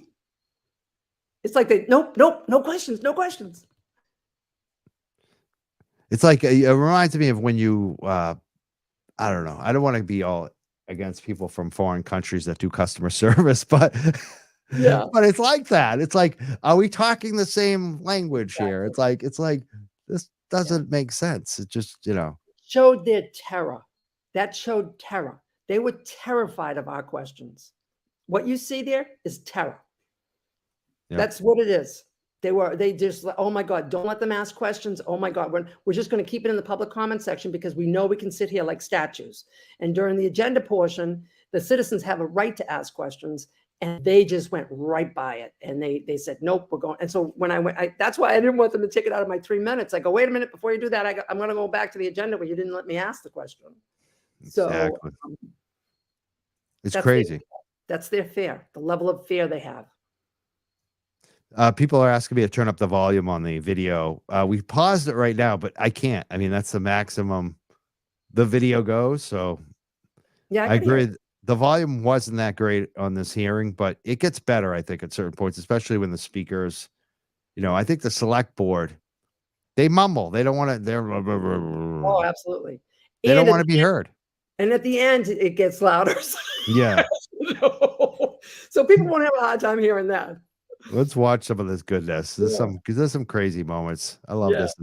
Speaker 3: It's like no questions, no questions.
Speaker 1: It's like, it reminds me of when you, I don't know. I don't want to be all against people from foreign countries that do customer service, but but it's like that. It's like, are we talking the same language here? It's like, this doesn't make sense. It just,
Speaker 3: showed their terror. That showed terror. They were terrified of our questions. What you see there is terror. Yep. That's what it is. They just, oh my God, don't let them ask questions. Oh my God, we're just going to keep it in the public comment section because we know we can sit here like statues. And during the agenda portion, the citizens have a right to ask questions, and they just went right by it. And they said, nope, we're going. And so when I went, that's why I didn't want them to take it out of my 3 minutes. I go, wait a minute, before you do that, I'm going to go back to the agenda where you didn't let me ask the question. So
Speaker 1: Exactly. It's
Speaker 3: that's
Speaker 1: crazy.
Speaker 3: that's their fear, the level of fear they have.
Speaker 1: People are asking me to turn up the volume on the video. We paused it right now, but I can't. I mean, that's the maximum the video goes. So
Speaker 3: Yeah,
Speaker 1: I
Speaker 3: can hear
Speaker 1: agree. The volume wasn't that great on this hearing, but it gets better, I think, at certain points, especially when the speakers, I think the select board, they mumble. They don't want to,
Speaker 3: Oh, absolutely.
Speaker 1: they don't
Speaker 3: And
Speaker 1: want to be heard.
Speaker 3: and at the end, it gets louder.
Speaker 1: Yeah.
Speaker 3: So people won't have a hard time hearing that.
Speaker 1: Let's watch some of this goodness.
Speaker 3: Yeah.
Speaker 1: There's some crazy moments. I love
Speaker 3: Yeah.
Speaker 1: this.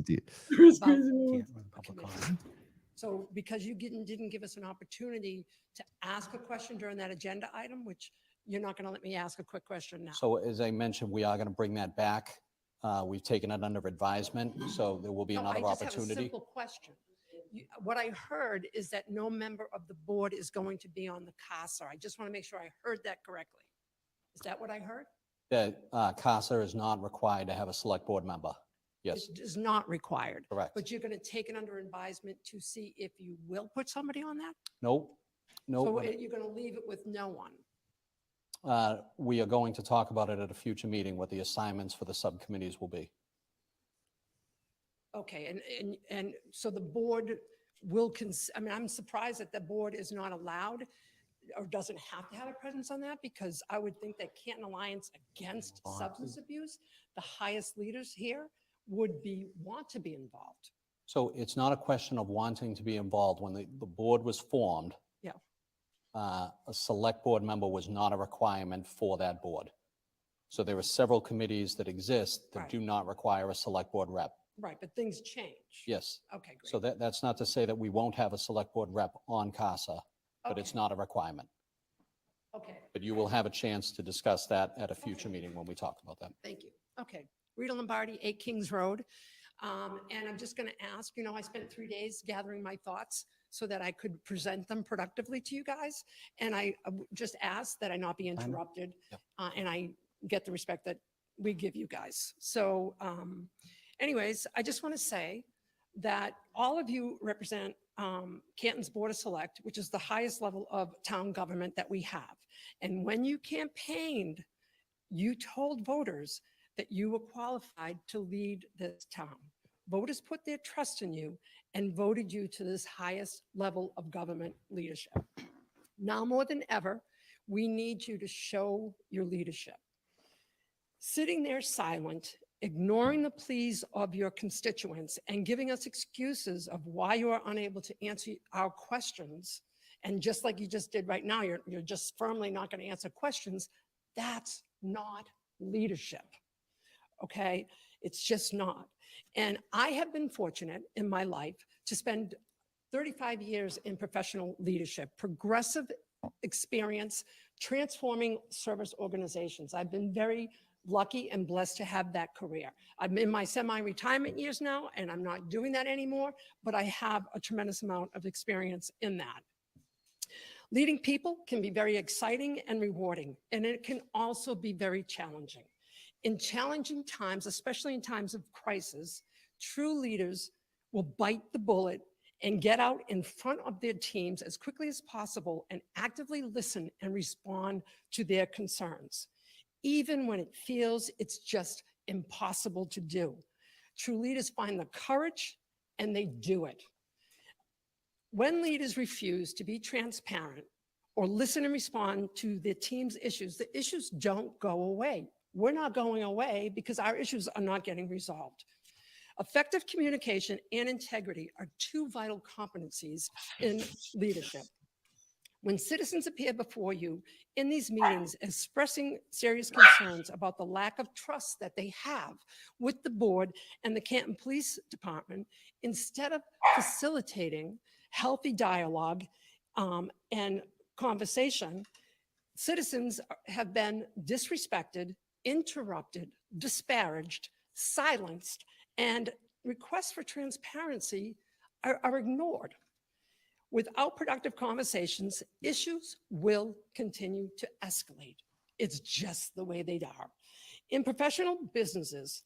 Speaker 3: There's
Speaker 5: About-
Speaker 3: crazy moments.
Speaker 4: Public comment.
Speaker 5: So because you didn't give us an opportunity to ask a question during that agenda item, which you're not going to let me ask a quick question now.
Speaker 4: So as I mentioned, we are going to bring that back. We've taken it under advisement, so there will be
Speaker 5: No,
Speaker 4: another
Speaker 5: I just have a
Speaker 4: opportunity.
Speaker 5: simple question. What I heard is that no member of the board is going to be on the CASA. I just want to make sure I heard that correctly. Is that what I heard?
Speaker 4: That CASA is not required to have a select board member. Yes,
Speaker 5: It is not required.
Speaker 4: correct.
Speaker 5: But you're going to take it under advisement to see if you will put somebody on that?
Speaker 4: Nope,
Speaker 5: So
Speaker 4: nope.
Speaker 5: you're going to leave it with no one?
Speaker 4: We are going to talk about it at a future meeting, what the assignments for the subcommittees will be.
Speaker 5: Okay, and so the board will, I mean, I'm surprised that the board is not allowed or doesn't have to have a presence on that, because I would think that Canton Alliance Against Substance Abuse, the highest leaders here would want to be involved.
Speaker 4: So it's not a question of wanting to be involved. When the board was formed,
Speaker 5: Yeah.
Speaker 4: A select board member was not a requirement for that board. So there are several committees that exist that
Speaker 5: Right.
Speaker 4: do not require a select board rep.
Speaker 5: Right, but things change.
Speaker 4: Yes.
Speaker 5: Okay, great.
Speaker 4: So that's not to say that we won't have a select board rep on CASA, but it's
Speaker 5: Okay.
Speaker 4: not a requirement.
Speaker 5: Okay,
Speaker 4: But you will have a chance to discuss that at a future meeting when we talk about that.
Speaker 5: thank you. Okay, Rita Lombardi, 8 Kings Road. And I'm just going to ask, I spent 3 days gathering my thoughts so that I could present them productively to you guys. And I just ask that I not be interrupted.
Speaker 4: Yep.
Speaker 5: And I get the respect that we give you guys. So anyways, I just want to say that all of you represent Canton's Board of Select, which is the highest level of town government that we have. And when you campaigned, you told voters that you were qualified to lead this town. Voters put their trust in you and voted you to this highest level of government leadership. Now more than ever, we need you to show your leadership. Sitting there silent, ignoring the pleas of your constituents and giving us excuses of why you are unable to answer our questions, and just like you just did right now, you're just firmly not going to answer questions, that's not leadership. Okay? It's just not. And I have been fortunate in my life to spend 35 years in professional leadership, progressive experience, transforming service organizations. I've been very lucky and blessed to have that career. I'm in my semi-retirement years now, and I'm not doing that anymore, but I have a tremendous amount of experience in that. Leading people can be very exciting and rewarding, and it can also be very challenging. In challenging times, especially in times of crisis, true leaders will bite the bullet and get out in front of their teams as quickly as possible and actively listen and respond to their concerns, even when it feels it's just impossible to do. True leaders find the courage and they do it. When leaders refuse to be transparent or listen and respond to their team's issues, the issues don't go away. We're not going away because our issues are not getting resolved. Effective communication and integrity are two vital competencies in leadership. When citizens appear before you in these meetings expressing serious concerns about the lack of trust that they have with the board and the Canton Police Department, instead of facilitating healthy dialogue and conversation, citizens have been disrespected, interrupted, disparaged, silenced, and requests for transparency are ignored. Without productive conversations, issues will continue to escalate. It's just the way they are. In professional businesses,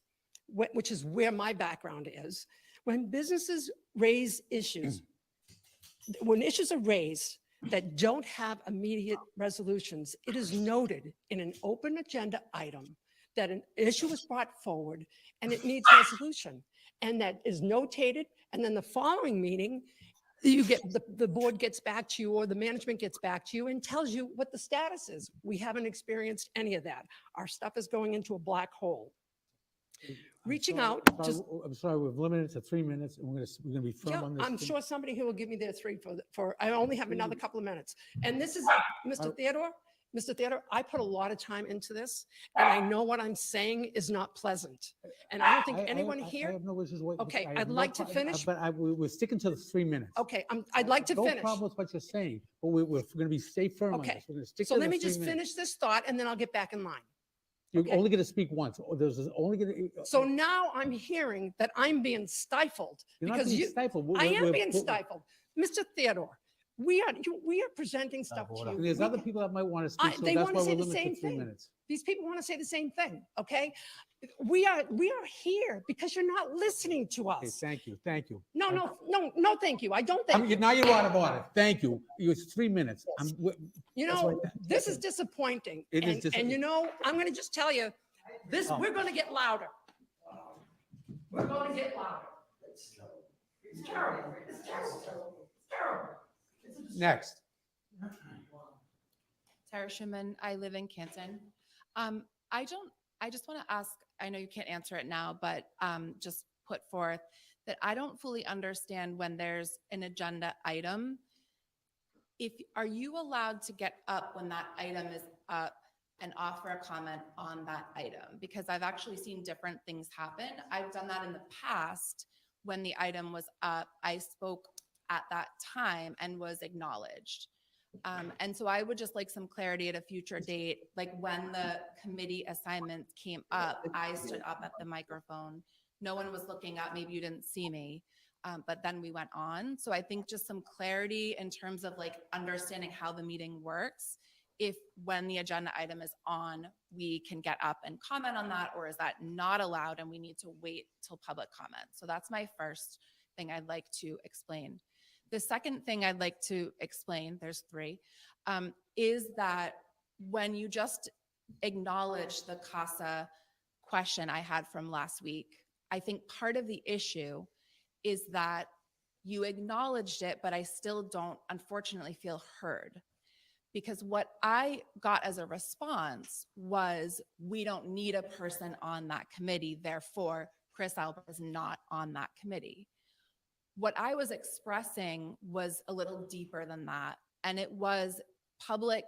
Speaker 5: which is where my background is, when businesses raise issues, when issues are raised that don't have immediate resolutions, it is noted in an open agenda item that an issue was brought forward and it needs resolution. And that is notated, and then the following meeting, you get the board gets back to you or the management gets back to you and tells you what the status is. We haven't experienced any of that. Our stuff is going into a black hole. Reaching out, just
Speaker 2: I'm sorry, we've limited to 3 minutes, and we're gonna be firm
Speaker 5: yeah,
Speaker 2: on this.
Speaker 5: I'm sure somebody here will give me their three for I only have another couple of minutes. And this is Mr. Theodore. Mr. Theodore, I put a lot of time into this, and I know what I'm saying is not pleasant. And I don't think anyone
Speaker 2: I
Speaker 5: here.
Speaker 2: have no issues with.
Speaker 5: Okay,
Speaker 2: I have
Speaker 5: I'd
Speaker 2: no
Speaker 5: like to
Speaker 2: problem,
Speaker 5: finish.
Speaker 2: But we're sticking to the 3 minutes.
Speaker 5: Okay, I'd like to
Speaker 2: No
Speaker 5: finish.
Speaker 2: problem with what you're saying, but we're gonna be stay firm on
Speaker 5: Okay,
Speaker 2: this. We're gonna stick
Speaker 5: So
Speaker 2: to
Speaker 5: let
Speaker 2: the
Speaker 5: me
Speaker 2: 3
Speaker 5: just
Speaker 2: minutes.
Speaker 5: finish this thought, and then I'll get back in line.
Speaker 2: You're
Speaker 5: okay.
Speaker 2: only gonna speak once. There's only gonna.
Speaker 5: So now I'm hearing that I'm being stifled
Speaker 2: You're not
Speaker 5: because
Speaker 2: being
Speaker 5: you.
Speaker 2: stifled.
Speaker 5: I am being stifled. Mr. Theodore, we are presenting stuff to you.
Speaker 2: And there's
Speaker 5: We
Speaker 2: other
Speaker 5: can-
Speaker 2: people that might want to speak, so
Speaker 5: they
Speaker 2: that's
Speaker 5: wanna
Speaker 2: why
Speaker 5: say
Speaker 2: we're
Speaker 5: the
Speaker 2: limited
Speaker 5: same
Speaker 2: to 3
Speaker 5: thing.
Speaker 2: minutes.
Speaker 5: These people want to say the same thing, okay? We are here because you're not listening to
Speaker 2: Okay,
Speaker 5: us.
Speaker 2: thank you, thank you.
Speaker 5: No, thank you. I don't
Speaker 2: I
Speaker 5: think,
Speaker 2: mean, now you're out of order. Thank you. It's 3 minutes.
Speaker 5: Yes.
Speaker 2: That's
Speaker 5: this is disappointing.
Speaker 2: It is
Speaker 5: And I'm going to just tell you, we're going to get louder. We're going to get louder. It's terrible. It's terrible. It's terrible.
Speaker 2: Next.
Speaker 6: Tara Schumann, I live in Canton. I just want to ask, I know you can't answer it now, but just put forth that I don't fully understand when there's an agenda item. Are you allowed to get up when that item is up and offer a comment on that item? Because I've actually seen different things happen. I've done that in the past when the item was up. I spoke at that time and was acknowledged. And so I would just like some clarity at a future date, like when the committee assignments came up, I stood up at the microphone. No one was looking up. Maybe you didn't see me, but then we went on. So I think just some clarity in terms of like understanding how the meeting works. If when the agenda item is on, we can get up and comment on that, or is that not allowed and we need to wait till public comment? So that's my first thing I'd like to explain. The second thing I'd like to explain, there's three, is that when you just acknowledge the CASA question I had from last week, I think part of the issue is that you acknowledged it, but I still don't, unfortunately, feel heard. Because what I got as a response was, we don't need a person on that committee, therefore Chris Albert is not on that committee. What I was expressing was a little deeper than that. And it was public,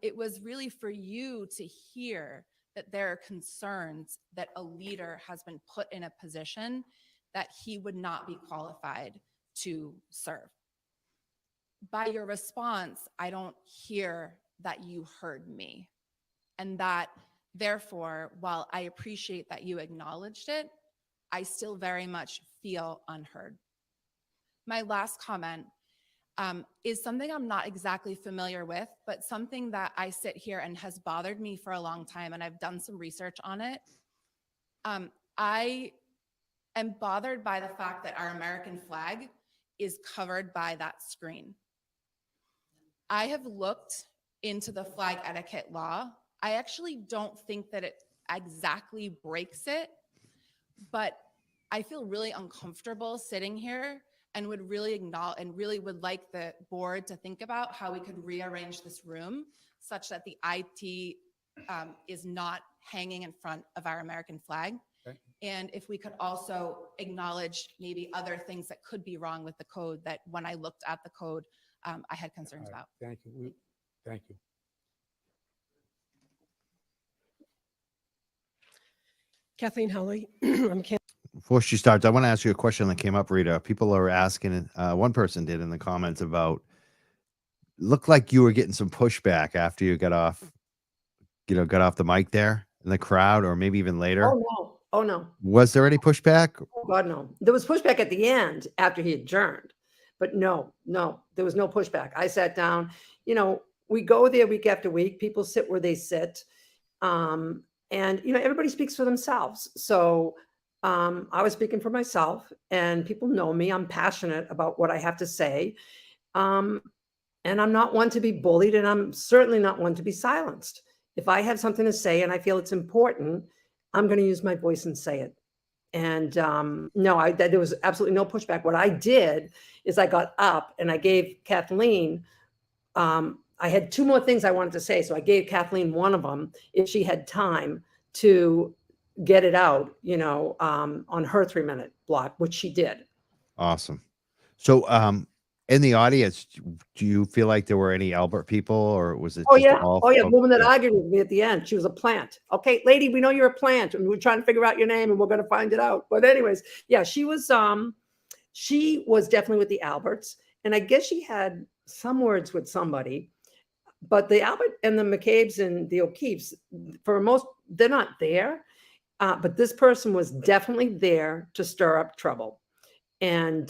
Speaker 6: it was really for you to hear that there are concerns that a leader has been put in a position that he would not be qualified to serve. By your response, I don't hear that you heard me. And that, therefore, while I appreciate that you acknowledged it, I still very much feel unheard. My last comment is something I'm not exactly familiar with, but something that I sit here and has bothered me for a long time, and I've done some research on it. I am bothered by the fact that our American flag is covered by that screen. I have looked into the flag etiquette law. I actually don't think that it exactly breaks it, but I feel really uncomfortable sitting here and would really acknowledge and really would like the board to think about how we could rearrange this room such that the IT is not hanging in front of our American flag.
Speaker 2: Okay.
Speaker 6: And if we could also acknowledge maybe other things that could be wrong with the code that when I looked at the code, I had concerns
Speaker 2: All right,
Speaker 6: about.
Speaker 2: thank you. Thank you.
Speaker 7: Kathleen Howley. I'm
Speaker 1: Before she starts, I want to ask you a question that came up, Rita. People are asking, one person did in the comments about, looked like you were getting some pushback after you got off the mic there. in the crowd, or maybe even later?
Speaker 3: Oh, no. Oh, no.
Speaker 1: Was there any pushback?
Speaker 3: Oh, God, no. There was pushback at the end after he adjourned, but no, there was no pushback. I sat down, we go there week after week. People sit where they sit. And, everybody speaks for themselves. So I was speaking for myself, and people know me. I'm passionate about what I have to say. And I'm not one to be bullied, and I'm certainly not one to be silenced. If I have something to say and I feel it's important, I'm going to use my voice and say it. And no, there was absolutely no pushback. What I did is I got up and I gave Kathleen, I had 2 more things I wanted to say. So I gave Kathleen one of them if she had time to get it out, on her 3-minute block, which she did.
Speaker 1: Awesome. So, in the audience, do you feel like there were any Albert people, or was it
Speaker 3: Oh
Speaker 1: just
Speaker 3: yeah.
Speaker 1: all
Speaker 3: Oh yeah. The
Speaker 1: folks
Speaker 3: woman that
Speaker 1: that-
Speaker 3: argued with me at the end, she was a plant. Okay, lady, we know you're a plant, and we're trying to figure out your name, and we're going to find it out. But anyways, yeah, she was definitely with the Alberts, and I guess she had some words with somebody. But the Albert and the McCabe's and the O'Keefe's, they're not there. But this person was definitely there to stir up trouble. And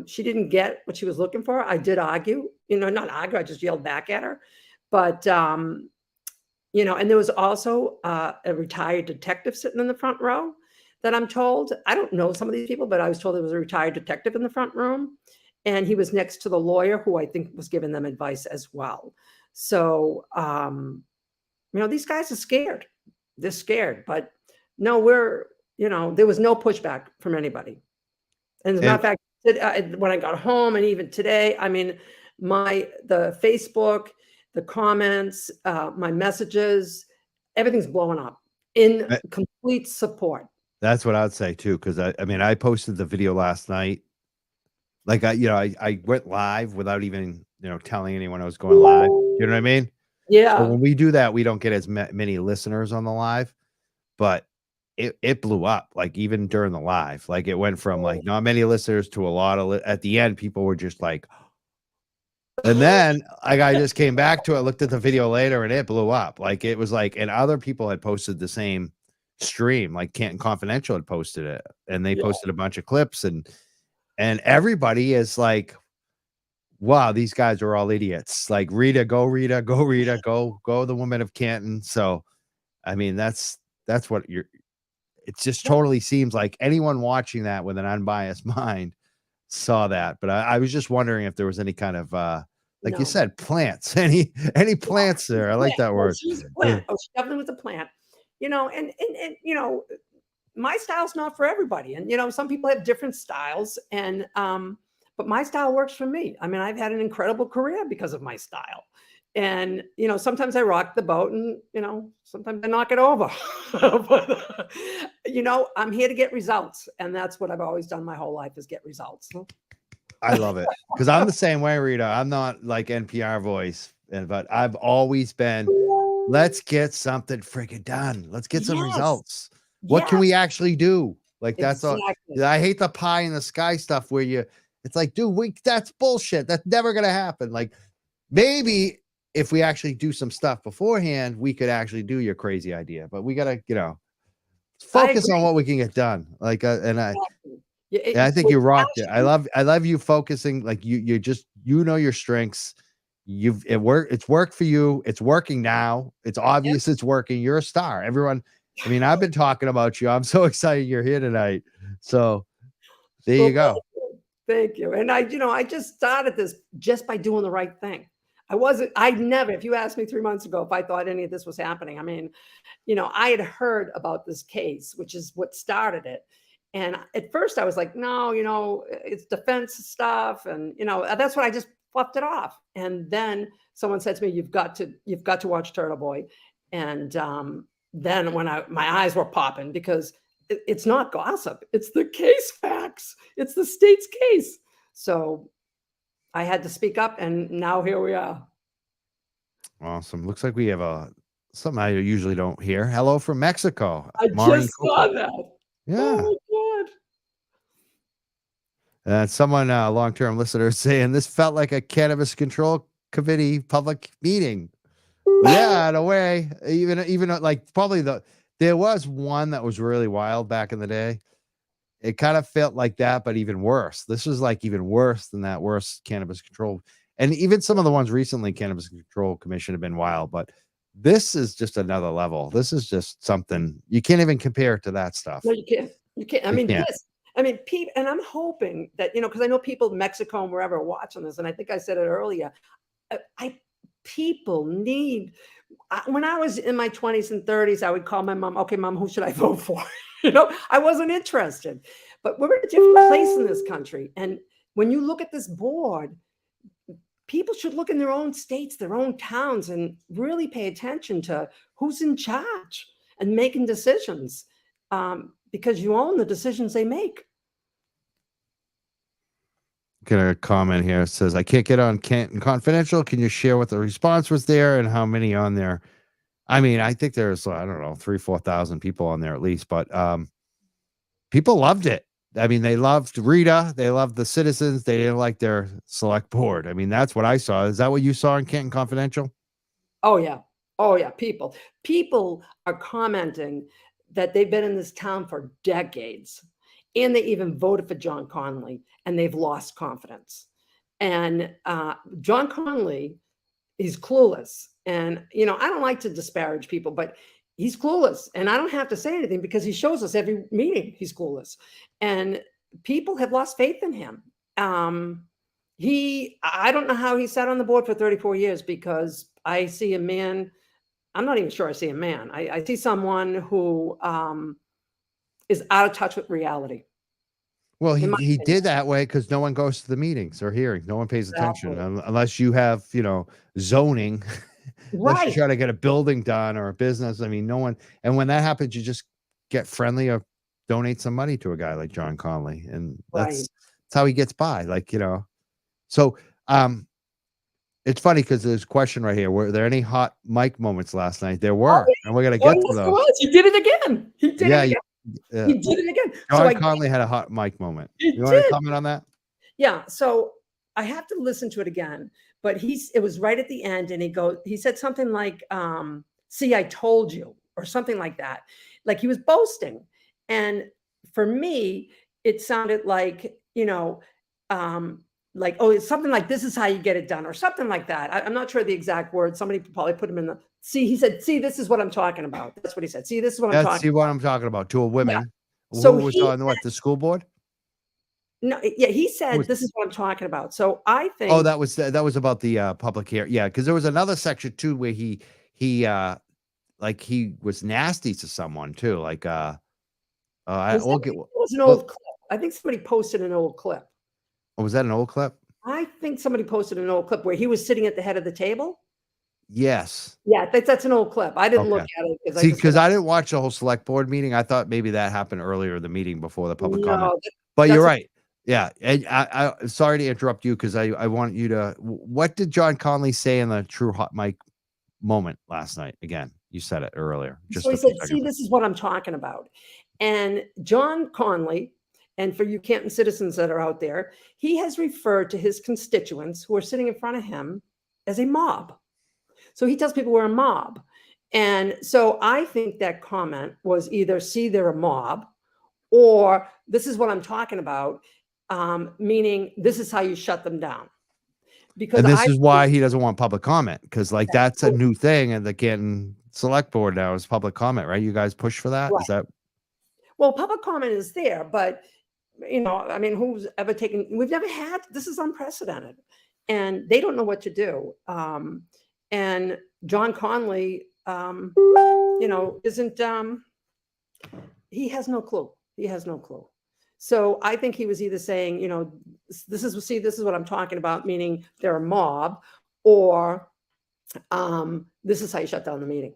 Speaker 3: she didn't get what she was looking for. I did argue, not argue, I just yelled back at her. But, and there was also a retired detective sitting in the front row that I'm told. I don't know some of these people, but I was told there was a retired detective in the front room. And he was next to the lawyer who I think was giving them advice as well. So, these guys are scared. They're scared. But no, there was no pushback from anybody. And as a matter of fact, when I got home and even today, I mean, the Facebook, the comments, my messages, everything's blowing up in complete support.
Speaker 1: That's what I'd say too, because I posted the video last night. Like I went live without even telling anyone I was going live. You know what I mean?
Speaker 3: Yeah.
Speaker 1: So when we do that, we don't get as many listeners on the live, but it blew up, like even during the live. Like it went from like not many listeners to a lot of at the end, people were just like, and then I just came back to it, looked at the video later, and it blew up. Like it was like, and other people had posted the same stream, like Canton Confidential had posted it, and they posted a bunch of clips, and everybody is like, wow, these guys are all idiots. Like Rita, go Rita, go Rita, go the woman of Canton. So I mean, that's what it just totally seems like anyone watching that with an unbiased mind saw that. But I was just wondering if there was any kind of like you said, plants, any plants there. I like that word.
Speaker 3: She's a plant. Oh, she definitely was a plant. And my style's not for everybody. And some people have different styles. And but my style works for me. I mean, I've had an incredible career because of my style. And, sometimes I rock the boat and, sometimes I knock it over. But, I'm here to get results. And that's what I've always done my whole life is get results.
Speaker 1: I love it because I'm the same way, Rita. I'm not like NPR voice, but I've always been, let's get something freaking done. Let's get some results. What can we actually do? Like, that's all. I hate the pie in the sky stuff where it's like, dude, that's bullshit. That's never going to happen. Like, maybe if we actually do some stuff beforehand, we could actually do your crazy idea, but we got to, focus on what we can get done. Like, I think you rocked it. I love you focusing. Like you just, your strengths. It's worked for you. It's working now. It's obvious it's working. You're a star. Everyone. I mean, I've been talking about you. I'm so excited you're here tonight. So there you go.
Speaker 3: Thank you. And I just started this just by doing the right thing. I never, if you asked me 3 months ago, if I thought any of this was happening, I mean, I had heard about this case, which is what started it. And at first I was like, no, it's defense stuff. And, that's what I just fluffed it off. And then someone said to me, you've got to watch Turtle Boy. And then when my eyes were popping because it's not gossip. It's the case facts. It's the state's case. So I had to speak up, and now here we are.
Speaker 1: Awesome. Looks like we have something I usually don't hear. Hello from Mexico.
Speaker 3: I just saw that.
Speaker 1: Yeah.
Speaker 3: Oh my God.
Speaker 1: And someone, long-term listener, saying this felt like a cannabis control committee public meeting. Yeah, in a way, even like probably There was one that was really wild back in the day. It kind of felt like that, but even worse. This was like even worse than that, worse cannabis control. And even some of the ones recently, Cannabis Control Commission have been wild, but this is just another level. This is just something you can't even compare it to that stuff.
Speaker 3: No, you can't. You can't. I
Speaker 1: You
Speaker 3: mean,
Speaker 1: can't.
Speaker 3: people, and I'm hoping that, because I know people in Mexico and wherever are watching this, and I think I said it earlier. People need. When I was in my 20s and 30s, I would call my mom. Okay, mom, who should I vote for? I wasn't interested. But we're in a different place in this country, and when you look at this board, people should look in their own states, their own towns, and really pay attention to who's in charge and making decisions, because you own the decisions they make.
Speaker 1: Get a comment here. It says, I can't get on Canton Confidential. Can you share what the response was there and how many on there? I mean, I think there's, I don't know, 3,000-4,000 people on there at least, but people loved it. I mean, they loved Rita. They loved the citizens. They didn't like their select board. I mean, that's what I saw. Is that what you saw in Canton Confidential?
Speaker 3: Oh, yeah. Oh, yeah. People are commenting that they've been in this town for decades, and they even voted for John Connolly, and they've lost confidence. And John Connolly is clueless. And, I don't like to disparage people, but he's clueless. And I don't have to say anything because he shows us every meeting he's clueless. And people have lost faith in him. I don't know how he sat on the board for 34 years, because I see a man. I'm not even sure I see a man. I see someone who is out of touch with reality.
Speaker 1: Well,
Speaker 3: In my
Speaker 1: he
Speaker 3: opinion.
Speaker 1: did that way because no one goes to the meetings or hearings. No one pays attention unless you have, zoning. Unless you
Speaker 3: Right.
Speaker 1: try to get a building done or a business. I mean, no one. And when that happens, you just get friendly or donate some money to a guy like John Connolly, and that's how he gets by. So it's funny because there's a question right here. Were there any hot mic moments last night? There were, and we're gonna get to
Speaker 3: Yes, there
Speaker 1: those.
Speaker 3: was. He did it again. He did it again.
Speaker 1: Yeah.
Speaker 3: He did it again.
Speaker 1: John Connolly had a hot mic moment. You want to comment on that?
Speaker 3: Yeah. So I have to listen to it again, but it was right at the end, and he said something like, see, I told you, or something like that. Like he was boasting. And for me, it sounded like, like, oh, it's something like, this is how you get it done, or something like that. I'm not sure the exact words. Somebody probably put him in he said, see, this is what I'm talking about. That's what he said. See, this is what I'm talking
Speaker 1: See what I'm talking about to a woman.
Speaker 3: Yeah. So
Speaker 1: who was on the school board?
Speaker 3: No, yeah, he said, this is what I'm talking about. So I think.
Speaker 1: Oh, that was about the public hearing. Yeah, because there was another section too where he like he was nasty to someone too. Like
Speaker 3: it was an old clip. I think somebody posted an old clip.
Speaker 1: Oh, was that an old clip?
Speaker 3: I think somebody posted an old clip where he was sitting at the head of the table.
Speaker 1: Yes.
Speaker 3: Yeah, that's an old clip. I didn't look at it
Speaker 1: because I didn't watch the whole select board meeting. I thought maybe that happened earlier in the meeting before the public comment. But you're right. Yeah, and I'm sorry to interrupt you because I want you to. What did John Connolly say in the true hot mic moment last night? Again, you said it earlier.
Speaker 3: So he said, see, this is what I'm talking about. And John Connolly, and for you Canton citizens that are out there, he has referred to his constituents who are sitting in front of him as a mob. So he tells people we're a mob. And so I think that comment was either, see, they're a mob, or this is what I'm talking about, meaning this is how you shut them down. Because
Speaker 1: this is why he doesn't want public comment, because that's a new thing, and the Canton Select Board now is public comment, right? You guys push for that? Right. Is that?
Speaker 3: Well, public comment is there, but I mean, who's ever taken? We've never had. This is unprecedented, and they don't know what to do. And John Connolly, isn't. He has no clue. He has no clue. So I think he was either saying, this is what I'm talking about, meaning they're a mob, or this is how you shut down the meeting.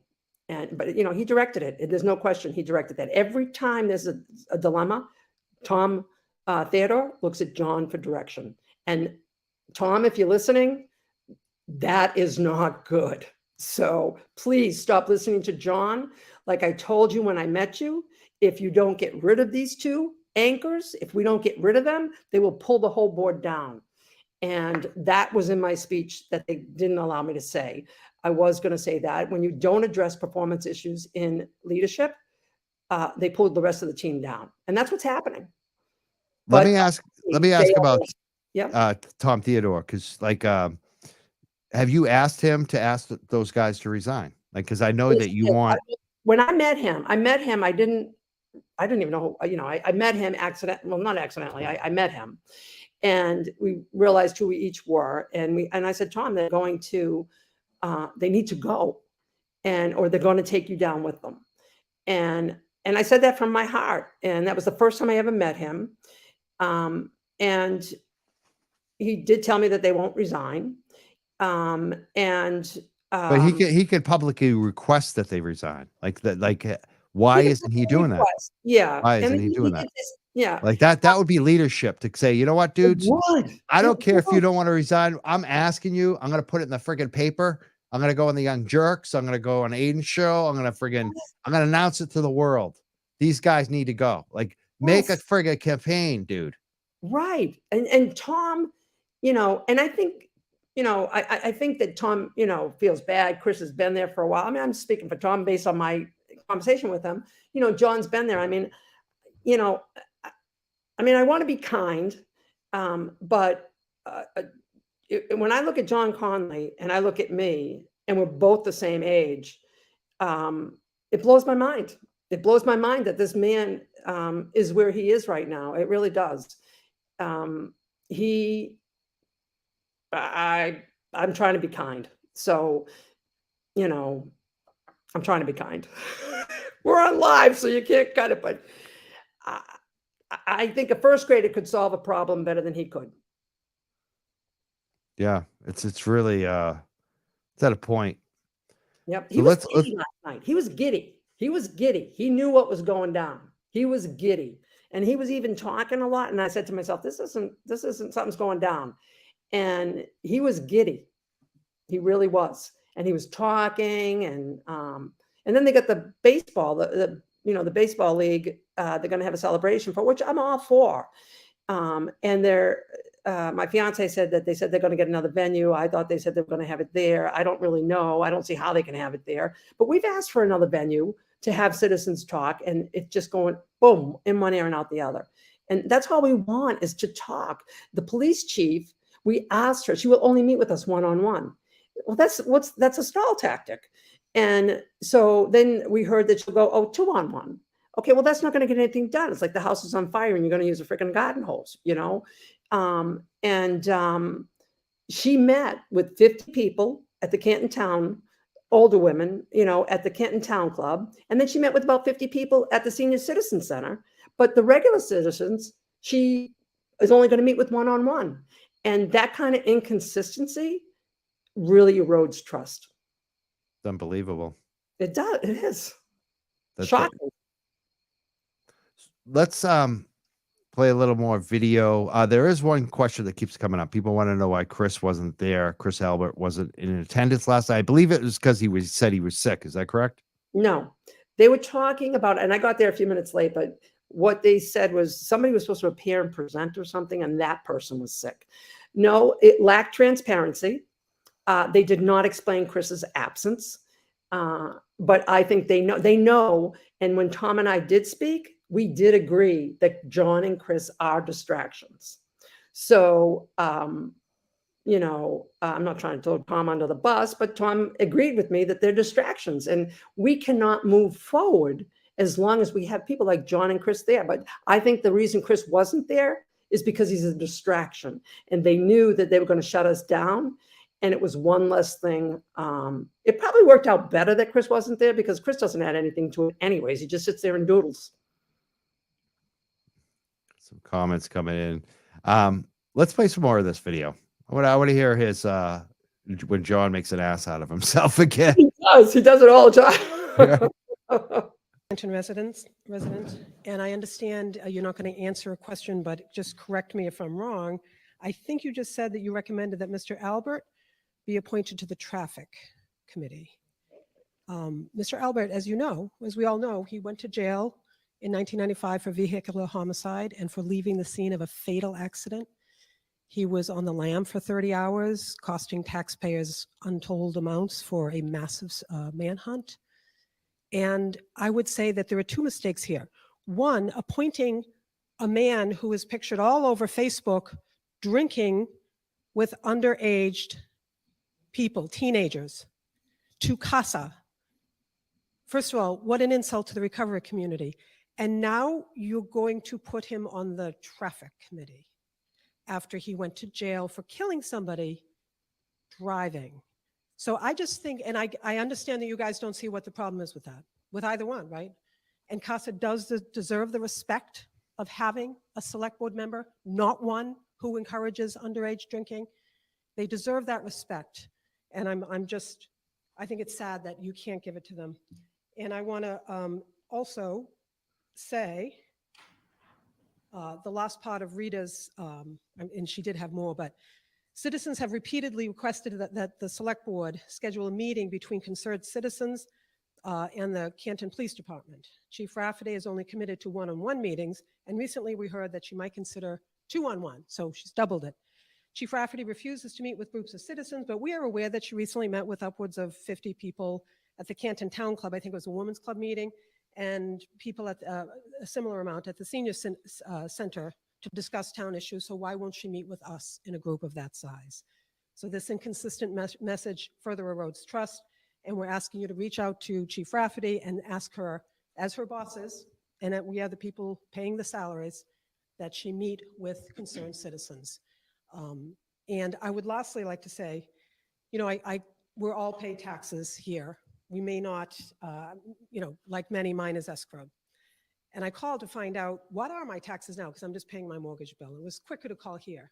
Speaker 3: But he directed it. There's no question he directed that. Every time there's a dilemma, Tom Theodore looks at John for direction. And Tom, if you're listening, that is not good. So please stop listening to John. Like I told you when I met you, if you don't get rid of these two anchors, if we don't get rid of them, they will pull the whole board down. And that was in my speech that they didn't allow me to say. I was going to say that when you don't address performance issues in leadership, they pulled the rest of the team down. And that's what's happening.
Speaker 1: Let
Speaker 3: But
Speaker 1: me ask
Speaker 3: they
Speaker 1: about
Speaker 3: all- yeah.
Speaker 1: Tom Theodore, because like have you asked him to ask those guys to resign? Like, because I know
Speaker 3: Yes,
Speaker 1: that you
Speaker 3: yes.
Speaker 1: want.
Speaker 3: When I met him, I didn't even know, you know, I met him well, not accidentally. I met him and we realized who we each were. And I said, Tom, they're going to, they need to go or they're going to take you down with them. And I said that from my heart. And that was the first time I ever met him. And he did tell me that they won't resign.
Speaker 1: But he could publicly request that they resign. Like that. Like, why
Speaker 3: he could
Speaker 1: isn't he doing that?
Speaker 3: request. Yeah.
Speaker 1: Why
Speaker 3: And
Speaker 1: isn't he doing that?
Speaker 3: could just- yeah.
Speaker 1: Like that would be leadership to say, you know what, dudes?
Speaker 3: Would.
Speaker 1: I don't
Speaker 3: It
Speaker 1: care if you
Speaker 3: would.
Speaker 1: don't want to resign. I'm asking you. I'm gonna put it in the friggin' paper. I'm gonna go on the Young Jerks. I'm gonna go on Aiden's show. I'm gonna announce it to the world. These guys need to go. Like, make a
Speaker 3: Yes.
Speaker 1: friggin' campaign, dude.
Speaker 3: Right. And Tom, you know, and I think, you know, I think that Tom, you know, feels bad. Chris has been there for a while. I mean, I'm speaking for Tom based on my conversation with him. You know, John's been there. I mean, you know, I want to be kind, but when I look at John Connolly and I look at me, and we're both the same age, it blows my mind. It blows my mind that this man is where he is right now. It really does. I'm trying to be kind. So, you know, I'm trying to be kind. We're on live, so you can't cut it, but I think a first grader could solve a problem better than he could.
Speaker 1: Yeah, it's really it's at a point.
Speaker 3: Yep.
Speaker 1: So
Speaker 3: He was
Speaker 1: let's
Speaker 3: giddy last night. He was giddy. He was giddy. He knew what was going down. He was giddy. And he was even talking a lot. And I said to myself, this isn't something's going down. And he was giddy. He really was. And he was talking and then they got the baseball, the baseball league, they're going to have a celebration for, which I'm all for. And my fiance said that they said they're going to get another venue. I thought they said they're going to have it there. I don't really know. I don't see how they can have it there, but we've asked for another venue to have citizens talk, and it's just going boom in one ear and out the other. And that's all we want, is to talk. The police chief, we asked her, she will only meet with us one-on-one. Well, that's a stall tactic. And so then we heard that she'll go, two-on-one. Okay, well, that's not going to get anything done. It's like the house is on fire and you're going to use a freaking garden hose, you know? She met with 50 people at the Canton Town, older women, you know, at the Canton Town Club. And then she met with about 50 people at the Senior Citizen Center. But the regular citizens, she is only going to meet with one-on-one. And that kind of inconsistency really erodes trust.
Speaker 1: It's unbelievable.
Speaker 3: It does. It is.
Speaker 1: That's
Speaker 3: Shocking.
Speaker 1: Let's play a little more video. There is one question that keeps coming up. People want to know why Chris wasn't there. Chris Albert wasn't in attendance last night. I believe it was because he said he was sick. Is that correct?
Speaker 3: No, they were talking about, and I got there a few minutes late, but what they said was somebody was supposed to appear and present or something, and that person was sick. No, it lacked transparency. They did not explain Chris's absence, but I think they know. And when Tom and I did speak, we did agree that John and Chris are distractions. So, you know, I'm not trying to throw Tom under the bus, but Tom agreed with me that they're distractions, and we cannot move forward as long as we have people like John and Chris there. But I think the reason Chris wasn't there is because he's a distraction, and they knew that they were going to shut us down. And it was one less thing. It probably worked out better that Chris wasn't there, because Chris doesn't add anything to it anyways. He just sits there and doodles.
Speaker 1: Some comments coming in. Let's play some more of this video. I want to hear his when John makes an ass out of himself again.
Speaker 3: He does it all the time.
Speaker 7: Canton resident, and I understand you're not going to answer a question, but just correct me if I'm wrong. I think you just said that you recommended that Mr. Albert be appointed to the traffic committee. Mr. Albert, as you know, as we all know, he went to jail in 1995 for vehicular homicide and for leaving the scene of a fatal accident. He was on the lam for 30 hours, costing taxpayers untold amounts for a massive manhunt. And I would say that there are two mistakes here. One, appointing a man who is pictured all over Facebook drinking with underaged people, teenagers, to CASA. First of all, what an insult to the recovery community. And now you're going to put him on the traffic committee after he went to jail for killing somebody driving. So I just think, and I understand that you guys don't see what the problem is with that, with either one, right? And CASA does deserve the respect of having a select board member, not one who encourages underage drinking. They deserve that respect. And I think it's sad that you can't give it to them. And I want to also say the last part of Rita's, and she did have more, but citizens have repeatedly requested that the select board schedule a meeting between concerned citizens and the Canton Police Department. Chief Rafferty is only committed to one-on-one meetings, and recently we heard that she might consider two-on-one, so she's doubled it. Chief Rafferty refuses to meet with groups of citizens, but we are aware that she recently met with upwards of 50 people at the Canton Town Club. I think it was a women's club meeting, and people at a similar amount at the senior center to discuss town issues. So why won't she meet with us in a group of that size? So this inconsistent message further erodes trust. And we're asking you to reach out to Chief Rafferty and ask her, as her bosses, and that we are the people paying the salaries, that she meet with concerned citizens. And I would lastly like to say, you know, we're all paid taxes here. We may not, you know, like many, mine is escrowed. And I called to find out, what are my taxes now? Because I'm just paying my mortgage bill. It was quicker to call here.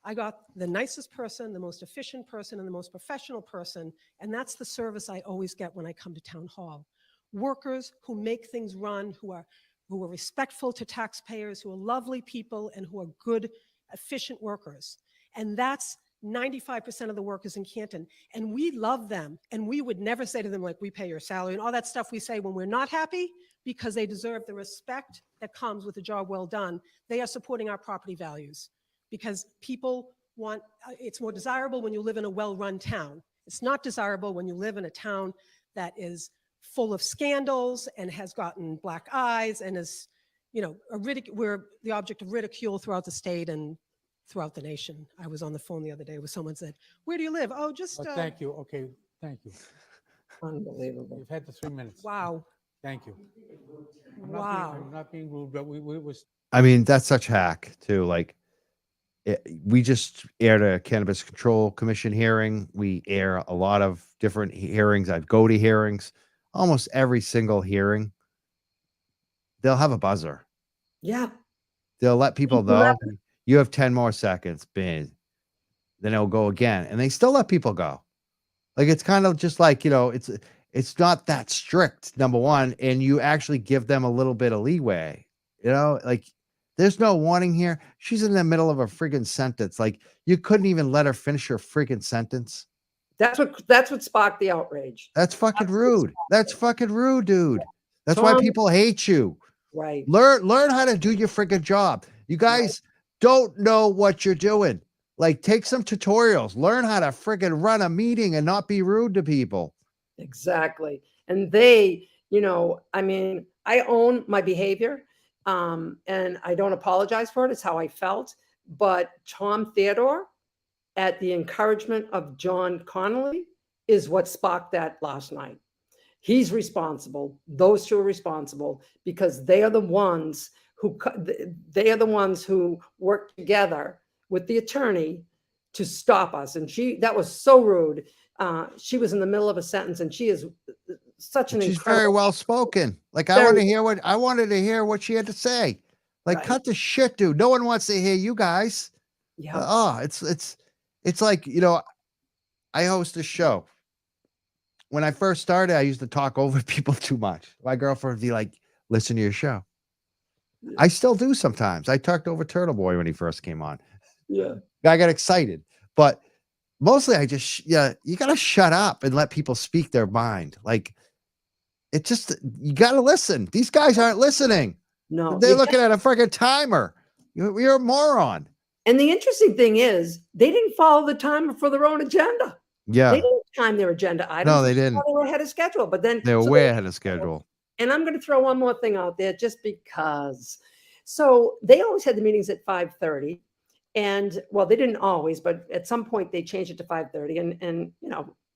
Speaker 7: I got the nicest person, the most efficient person, and the most professional person, and that's the service I always get when I come to town hall. Workers who make things run, who are respectful to taxpayers, who are lovely people, and who are good, efficient workers. And that's 95% of the workers in Canton. And we love them. And we would never say to them, like, we pay your salary and all that stuff we say when we're not happy, because they deserve the respect that comes with a job well done. They are supporting our property values, because people want, it's more desirable when you live in a well-run town. It's not desirable when you live in a town that is full of scandals and has gotten black eyes and is, you know, we're the object of ridicule throughout the state and throughout the nation. I was on the phone the other day with someone said, where do you live? Oh, just.
Speaker 2: Thank you. Okay, thank you.
Speaker 3: Unbelievable.
Speaker 2: You've had the 3 minutes.
Speaker 7: Wow.
Speaker 2: Thank you.
Speaker 7: Wow.
Speaker 2: I'm not being rude, but we was.
Speaker 1: I mean, that's such hack too. Like, we just aired a Cannabis Control Commission hearing. We air a lot of different hearings. I go to hearings. Almost every single hearing, they'll have a buzzer.
Speaker 3: Yeah.
Speaker 1: They'll let people know you have 10 more seconds. Bing. Then it'll go again, and they still let people go. Like, it's kind of just like, you know, it's not that strict, number one, and you actually give them a little bit of leeway. You know, like, there's no warning here. She's in the middle of a friggin' sentence. Like, you couldn't even let her finish her friggin' sentence.
Speaker 3: That's what sparked the outrage.
Speaker 1: That's fucking rude. That's fucking rude, dude. That's why
Speaker 3: Tom-
Speaker 1: people hate you.
Speaker 3: Right.
Speaker 1: Learn how to do your friggin' job. You guys don't know what you're doing. Like, take some tutorials. Learn how to friggin' run a meeting and not be rude to people.
Speaker 3: Exactly. And they, you know, I mean, I own my behavior, and I don't apologize for it. It's how I felt. But Tom Theodore, at the encouragement of John Connolly, is what sparked that last night. He's responsible. Those two are responsible, because they are the ones who work together with the attorney to stop us. And that was so rude. She was in the middle of a sentence, and she is such an
Speaker 1: She's
Speaker 3: incredible.
Speaker 1: very well spoken. Like, I wanted to hear what she had to say. Like,
Speaker 3: Right.
Speaker 1: cut the shit, dude. No one wants to hear you guys.
Speaker 3: Yeah.
Speaker 1: It's like, you know, I host a show. When I first started, I used to talk over people too much. My girlfriend would be like, listen to your show. I still do sometimes. I talked over Turtle Boy when he first came on.
Speaker 3: Yeah.
Speaker 1: I got excited, but mostly I just, you got to shut up and let people speak their mind. Like, you got to listen. These guys aren't listening.
Speaker 3: No.
Speaker 1: They're looking at a freaking timer. You're a moron.
Speaker 3: And the interesting thing is, they didn't follow the timer for their own agenda.
Speaker 1: Yeah.
Speaker 3: They didn't time their agenda items.
Speaker 1: No, they
Speaker 3: because
Speaker 1: didn't.
Speaker 3: They were ahead of schedule, but then.
Speaker 1: They were
Speaker 3: so
Speaker 1: way ahead of schedule.
Speaker 3: And I'm going to throw one more thing out there just because. So they always had the meetings at 5:30. And well, they didn't always, but at some point they changed it to 5:30. And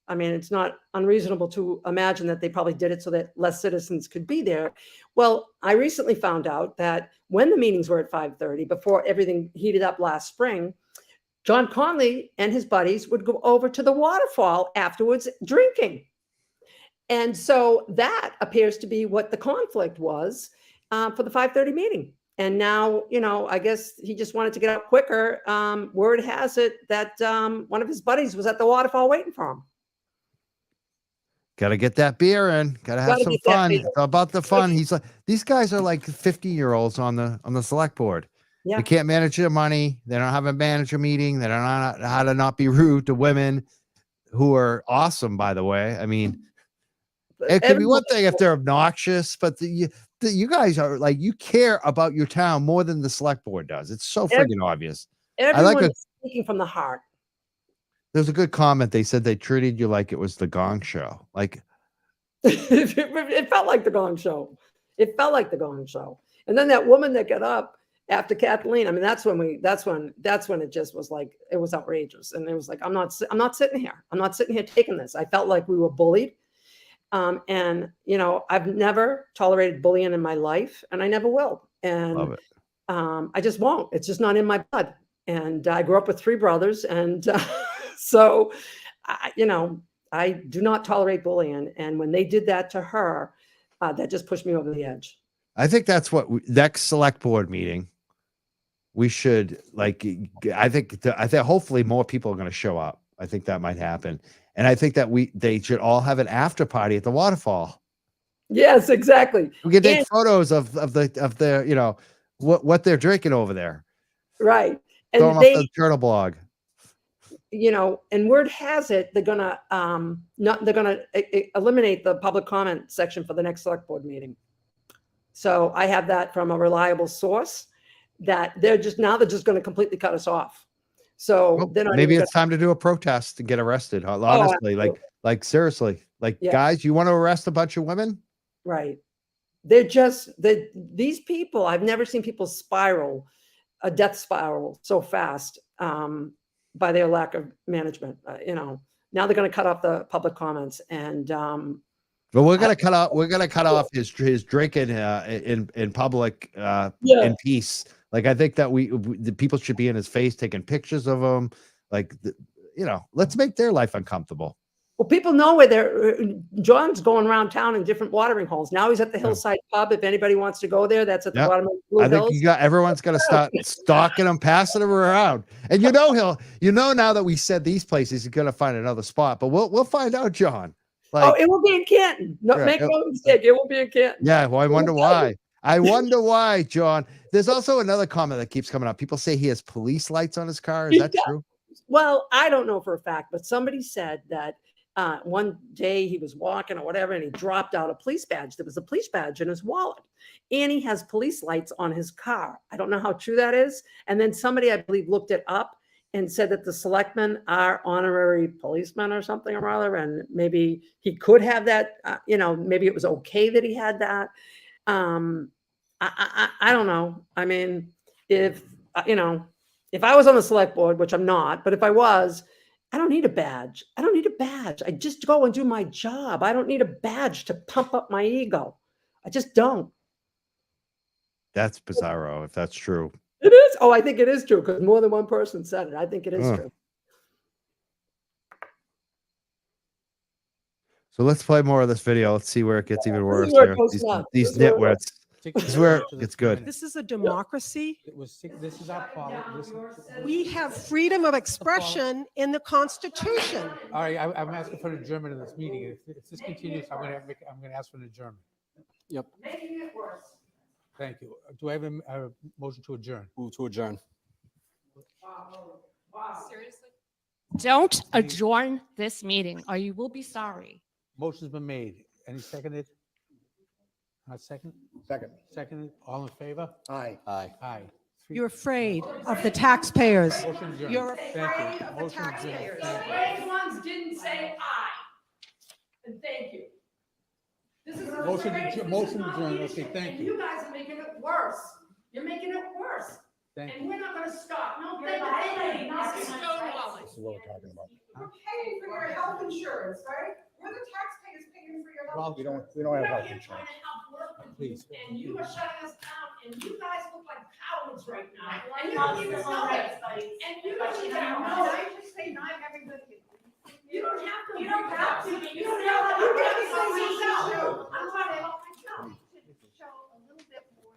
Speaker 3: I mean, it's not unreasonable to imagine that they probably did it so that less citizens could be there. Well, I recently found out that when the meetings were at 5:30, before everything heated up last spring, John Connolly and his buddies would go over to the waterfall afterwards drinking. And so that appears to be what the conflict was for the 5:30 meeting. And now, I guess he just wanted to get out quicker. Word has it that one of his buddies was at the waterfall waiting for him.
Speaker 1: Got to get that beer in. Got to have
Speaker 3: Gotta
Speaker 1: some
Speaker 3: get that
Speaker 1: fun.
Speaker 3: beer.
Speaker 1: It's about the fun. He's like, these guys are like 50-year-olds on the select board.
Speaker 3: Yeah.
Speaker 1: They can't manage their money. They don't have a manager meeting. They don't know how to not be rude to women who are awesome, by the way. I mean, it could be one thing if they're obnoxious, but you guys are like, you care about your town more than the select board does. It's so friggin' obvious.
Speaker 3: Everyone is speaking from the heart.
Speaker 1: There's a good comment. They said they treated you like it was the Gong Show. Like
Speaker 3: It felt like the Gong Show. It felt like the Gong Show. And then that woman that got up after Kathleen, I mean, that's when it just was like, it was outrageous. And it was like, I'm not sitting here. I'm not sitting here taking this. I felt like we were bullied. And I've never tolerated bullying in my life, and I never will. And
Speaker 1: love it.
Speaker 3: I just won't. It's just not in my blood. And I grew up with 3 brothers, and so I do not tolerate bullying. And when they did that to her, that just pushed me over the edge.
Speaker 1: I think that's what next select board meeting we should like. I think hopefully more people are going to show up. I think that might happen. And I think that they should all have an after party at the waterfall.
Speaker 3: Yes, exactly.
Speaker 1: We can take photos of their, what they're drinking over there.
Speaker 3: Right.
Speaker 1: And
Speaker 3: And
Speaker 1: off the Turtle blog.
Speaker 3: And word has it, they're gonna eliminate the public comment section for the next select board meeting. So I have that from a reliable source that they're just going to completely cut us off. So they're not
Speaker 1: maybe
Speaker 3: even
Speaker 1: it's time to do a protest and get arrested. Honestly, like seriously, guys, you want to arrest a bunch of women?
Speaker 3: Right. They're just these people. I've never seen people spiral, a death spiral so fast by their lack of management. Now they're going to cut off the public comments, and
Speaker 1: but we're gonna cut off his drinking in public in peace. Like I think that the people should be in his face taking pictures of him. Like let's make their life uncomfortable.
Speaker 3: Well, people know where John's going around town in different watering holes. Now he's at the Hillside Pub. If anybody wants to go there, that's at the bottom of Blue Hills.
Speaker 1: Think everyone's got to start stalking him, passing him around. And now that we said these places, he's going to find another spot. But we'll find out, John.
Speaker 3: It will be in Canton. Make no mistake, it will be in Canton.
Speaker 1: Yeah, well, I wonder why. I wonder why, John. There's also another comment that keeps coming up. People say he has police lights on his car. Is that true?
Speaker 3: Well, I don't know for a fact, but somebody said that one day he was walking or whatever, and he dropped out a police badge. There was a police badge in his wallet, and he has police lights on his car. I don't know how true that is. And then somebody, I believe, looked it up and said that the selectmen are honorary policemen or something or other, and maybe he could have that. Maybe it was okay that he had that. I don't know. I mean, if I was on the select board, which I'm not, but if I was, I don't need a badge. I just go and do my job. I don't need a badge to pump up my ego. I just don't.
Speaker 1: That's bizarro if that's true.
Speaker 3: It is. Oh, I think it is true because more than one person said it. I think it is true.
Speaker 1: So let's play more of this video. Let's see where it gets even worse. These nitwits. This is where it's good.
Speaker 7: This is a democracy.
Speaker 2: This is our policy.
Speaker 7: We have freedom of expression in the Constitution.
Speaker 2: All right, I'm asking for an adjournment of this meeting. If this continues, I'm going to ask for an adjournment.
Speaker 4: Yep.
Speaker 3: Making it worse.
Speaker 2: Thank you. Do I have a motion to adjourn?
Speaker 4: Move to adjourn.
Speaker 8: Seriously? Don't adjourn this meeting or you will be sorry.
Speaker 2: Motion's been made. Any seconded? Not second?
Speaker 9: Second.
Speaker 2: Seconded. All in favor?
Speaker 9: Aye.
Speaker 4: Aye.
Speaker 2: Aye.
Speaker 7: You're afraid of the taxpayers.
Speaker 2: Motion adjourned.
Speaker 7: You're
Speaker 2: Thank
Speaker 7: afraid
Speaker 2: you.
Speaker 7: of the
Speaker 2: Motion adjourned.
Speaker 7: taxpayers.
Speaker 2: Thank you.
Speaker 5: Brave ones didn't say aye. And thank you. This is a
Speaker 2: Motion
Speaker 5: disgrace.
Speaker 2: adjourned.
Speaker 5: This is
Speaker 2: Motion
Speaker 5: not
Speaker 2: adjourned.
Speaker 5: leadership,
Speaker 2: Okay, thank
Speaker 5: and
Speaker 2: you.
Speaker 5: you guys are making it worse. You're making it worse.
Speaker 2: Thank
Speaker 5: And we're not gonna stop. No, thank you. This is stonewalling.
Speaker 9: This is what we're talking about.
Speaker 7: We're paying for your health insurance, right? We're the taxpayers paying for your health.
Speaker 2: Well,
Speaker 9: We don't have health insurance.
Speaker 2: Please.
Speaker 5: And you are shutting us down, and you guys look like cowards right now. And you don't even know it. And you don't even know it.
Speaker 7: I just say not everybody.
Speaker 5: You don't have to.
Speaker 3: You don't have to.
Speaker 5: You don't have to.
Speaker 3: You
Speaker 5: You
Speaker 3: can't
Speaker 5: can
Speaker 3: say
Speaker 5: say
Speaker 3: yourself.
Speaker 5: yourself. I'm trying to help myself.
Speaker 3: Show a little bit more.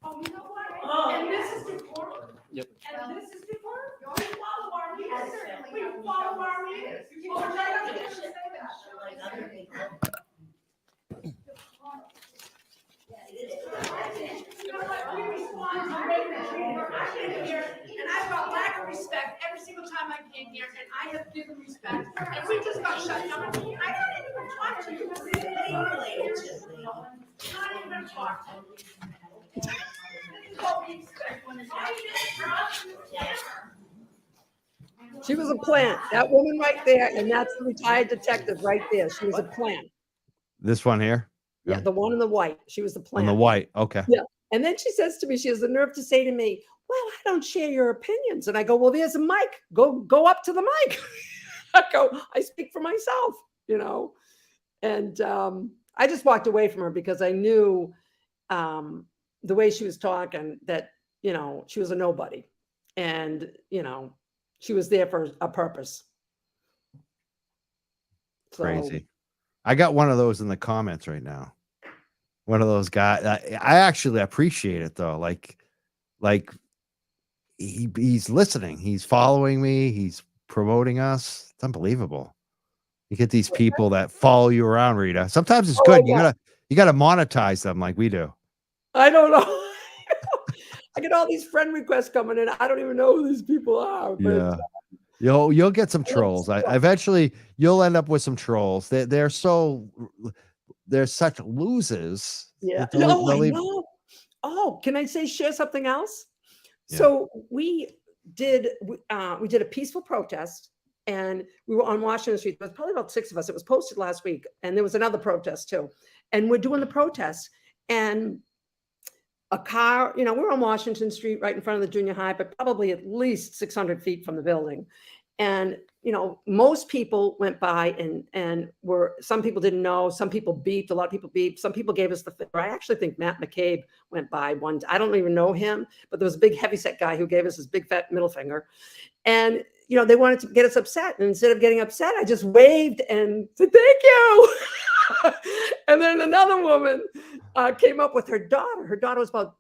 Speaker 5: Oh, you know what?
Speaker 3: Oh.
Speaker 5: And this is decorum?
Speaker 4: Yep.
Speaker 5: And this is decorum? We follow our leaders.
Speaker 3: certainly
Speaker 5: We
Speaker 3: have.
Speaker 5: follow our leaders.
Speaker 3: You can't say that.
Speaker 5: You know what? We respond to regular treatment. I've been here and I've got lack of respect every single time I came here and I have given respect. And we just got shut down. I don't even talk to you. Not even talk to you. This is what we expect when it's.
Speaker 3: She was a plant. That woman right there, and that's the retired detective right there. She was a plant.
Speaker 1: This one here
Speaker 3: Yeah, the one in the white. She was the
Speaker 1: on
Speaker 3: plant.
Speaker 1: the white. Okay.
Speaker 3: And then she says to me, she has the nerve to say to me, well, I don't share your opinions. And I go, well, there's a mic. Go up to the mic. I go, I speak for myself, you know. And I just walked away from her because I knew the way she was talking that, you know, she was a nobody. And, you know, she was there for a purpose. So,
Speaker 1: Crazy. I got one of those in the comments right now. One of those guys. I actually appreciate it though. Like he's listening. He's following me. He's promoting us. It's unbelievable. You get these people that follow you around, Rita. Sometimes it's good.
Speaker 3: yeah.
Speaker 1: You gotta monetize them like we do.
Speaker 3: I don't know. I get all these friend requests coming in. I don't even know who these people are. But
Speaker 1: Yeah. You'll get some
Speaker 3: I love
Speaker 1: trolls.
Speaker 3: this stuff.
Speaker 1: Eventually you'll end up with some trolls. They're such losers.
Speaker 3: Yeah.
Speaker 1: that they'll-
Speaker 3: No, I
Speaker 1: they'll even-
Speaker 3: know. Oh, can I share something else?
Speaker 1: Yeah.
Speaker 3: So we did a peaceful protest, and we were on Washington Street. There was probably about 6 of us. It was posted last week, and there was another protest too. And we're doing the protest, and a car, you know, we're on Washington Street right in front of the junior high, but probably at least 600 feet from the building. And, you know, most people went by and some people didn't know, some people beeped, a lot of people beeped, some people gave us the finger. I actually think Matt McCabe went by one. I don't even know him, but there was a big heavyset guy who gave us his big fat middle finger. And, you know, they wanted to get us upset. And instead of getting upset, I just waved and said, thank you. And then another woman came up with her daughter. Her daughter was about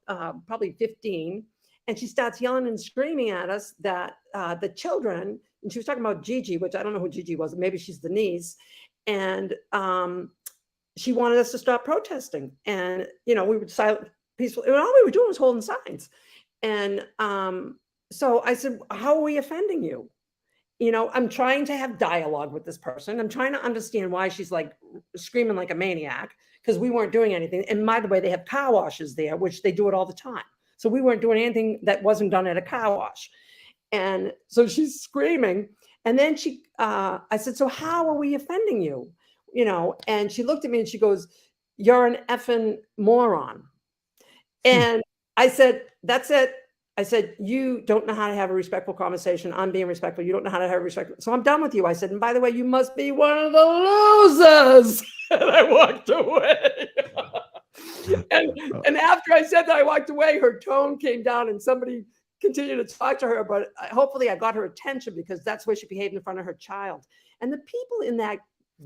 Speaker 3: probably 15. And she starts yelling and screaming at us that the children, and she was talking about Gigi, which I don't know who Gigi was. Maybe she's the niece. And she wanted us to stop protesting. And, you know, we were silent, peaceful. And all we were doing was holding signs. And so I said, how are we offending you? You know, I'm trying to have dialogue with this person. I'm trying to understand why she's like screaming like a maniac, because we weren't doing anything. And by the way, they have car washes there, which they do it all the time. So we weren't doing anything that wasn't done at a car wash. And so she's screaming. And then I said, so how are we offending you? You know, and she looked at me and she goes, you're an effing moron. And I said, that's it. I said, you don't know how to have a respectful conversation. I'm being respectful. You don't know how to have a respectful. So I'm done with you. I said, and by the way, you must be one of the losers. And I walked away. and after I said that, I walked away, her tone came down and somebody continued to talk to her. But hopefully I got her attention, because that's where she behaved in front of her child. And the people in that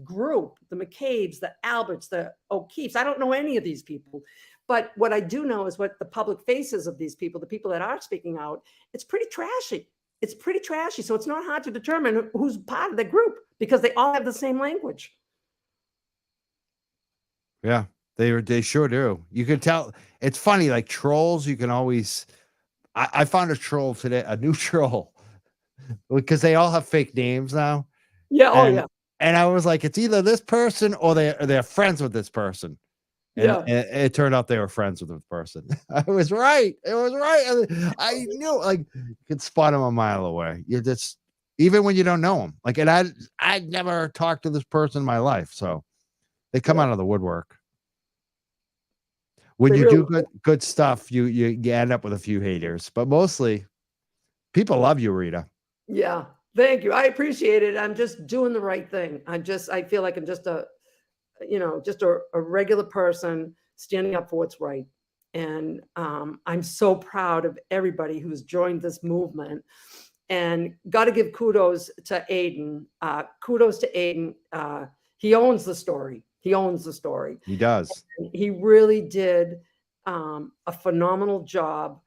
Speaker 3: group, the McCabe's, the Alberts, the O'Keefes, I don't know any of these people. But what I do know is what the public faces of these people, the people that are speaking out, it's pretty trashy. It's pretty trashy. So it's not hard to determine who's part of the group, because they all have the same language.
Speaker 1: Yeah, they sure do. You can tell. It's funny, like trolls, you can always. I found a troll today, a new troll, because they all have fake names now.
Speaker 3: Yeah.
Speaker 1: And I was like, it's either this person or they're friends with this person. And
Speaker 3: Yeah.
Speaker 1: it turned out they were friends with the person. I was right. It was right. I knew, like, you could spot them a mile away. You just, even when you don't know them. Like, and I'd never talked to this person in my life. So they come out of the woodwork. When
Speaker 3: They
Speaker 1: you do
Speaker 3: really
Speaker 1: good stuff, you end up with a few haters, but mostly people love you, Rita.
Speaker 3: Yeah. Thank you. I appreciate it. I'm just doing the right thing. I feel like I'm just just a regular person standing up for what's right. And I'm so proud of everybody who's joined this movement, and got to give kudos to Aiden. Kudos to Aiden. He owns the story. He owns the story.
Speaker 1: He does.
Speaker 3: He really did a phenomenal job.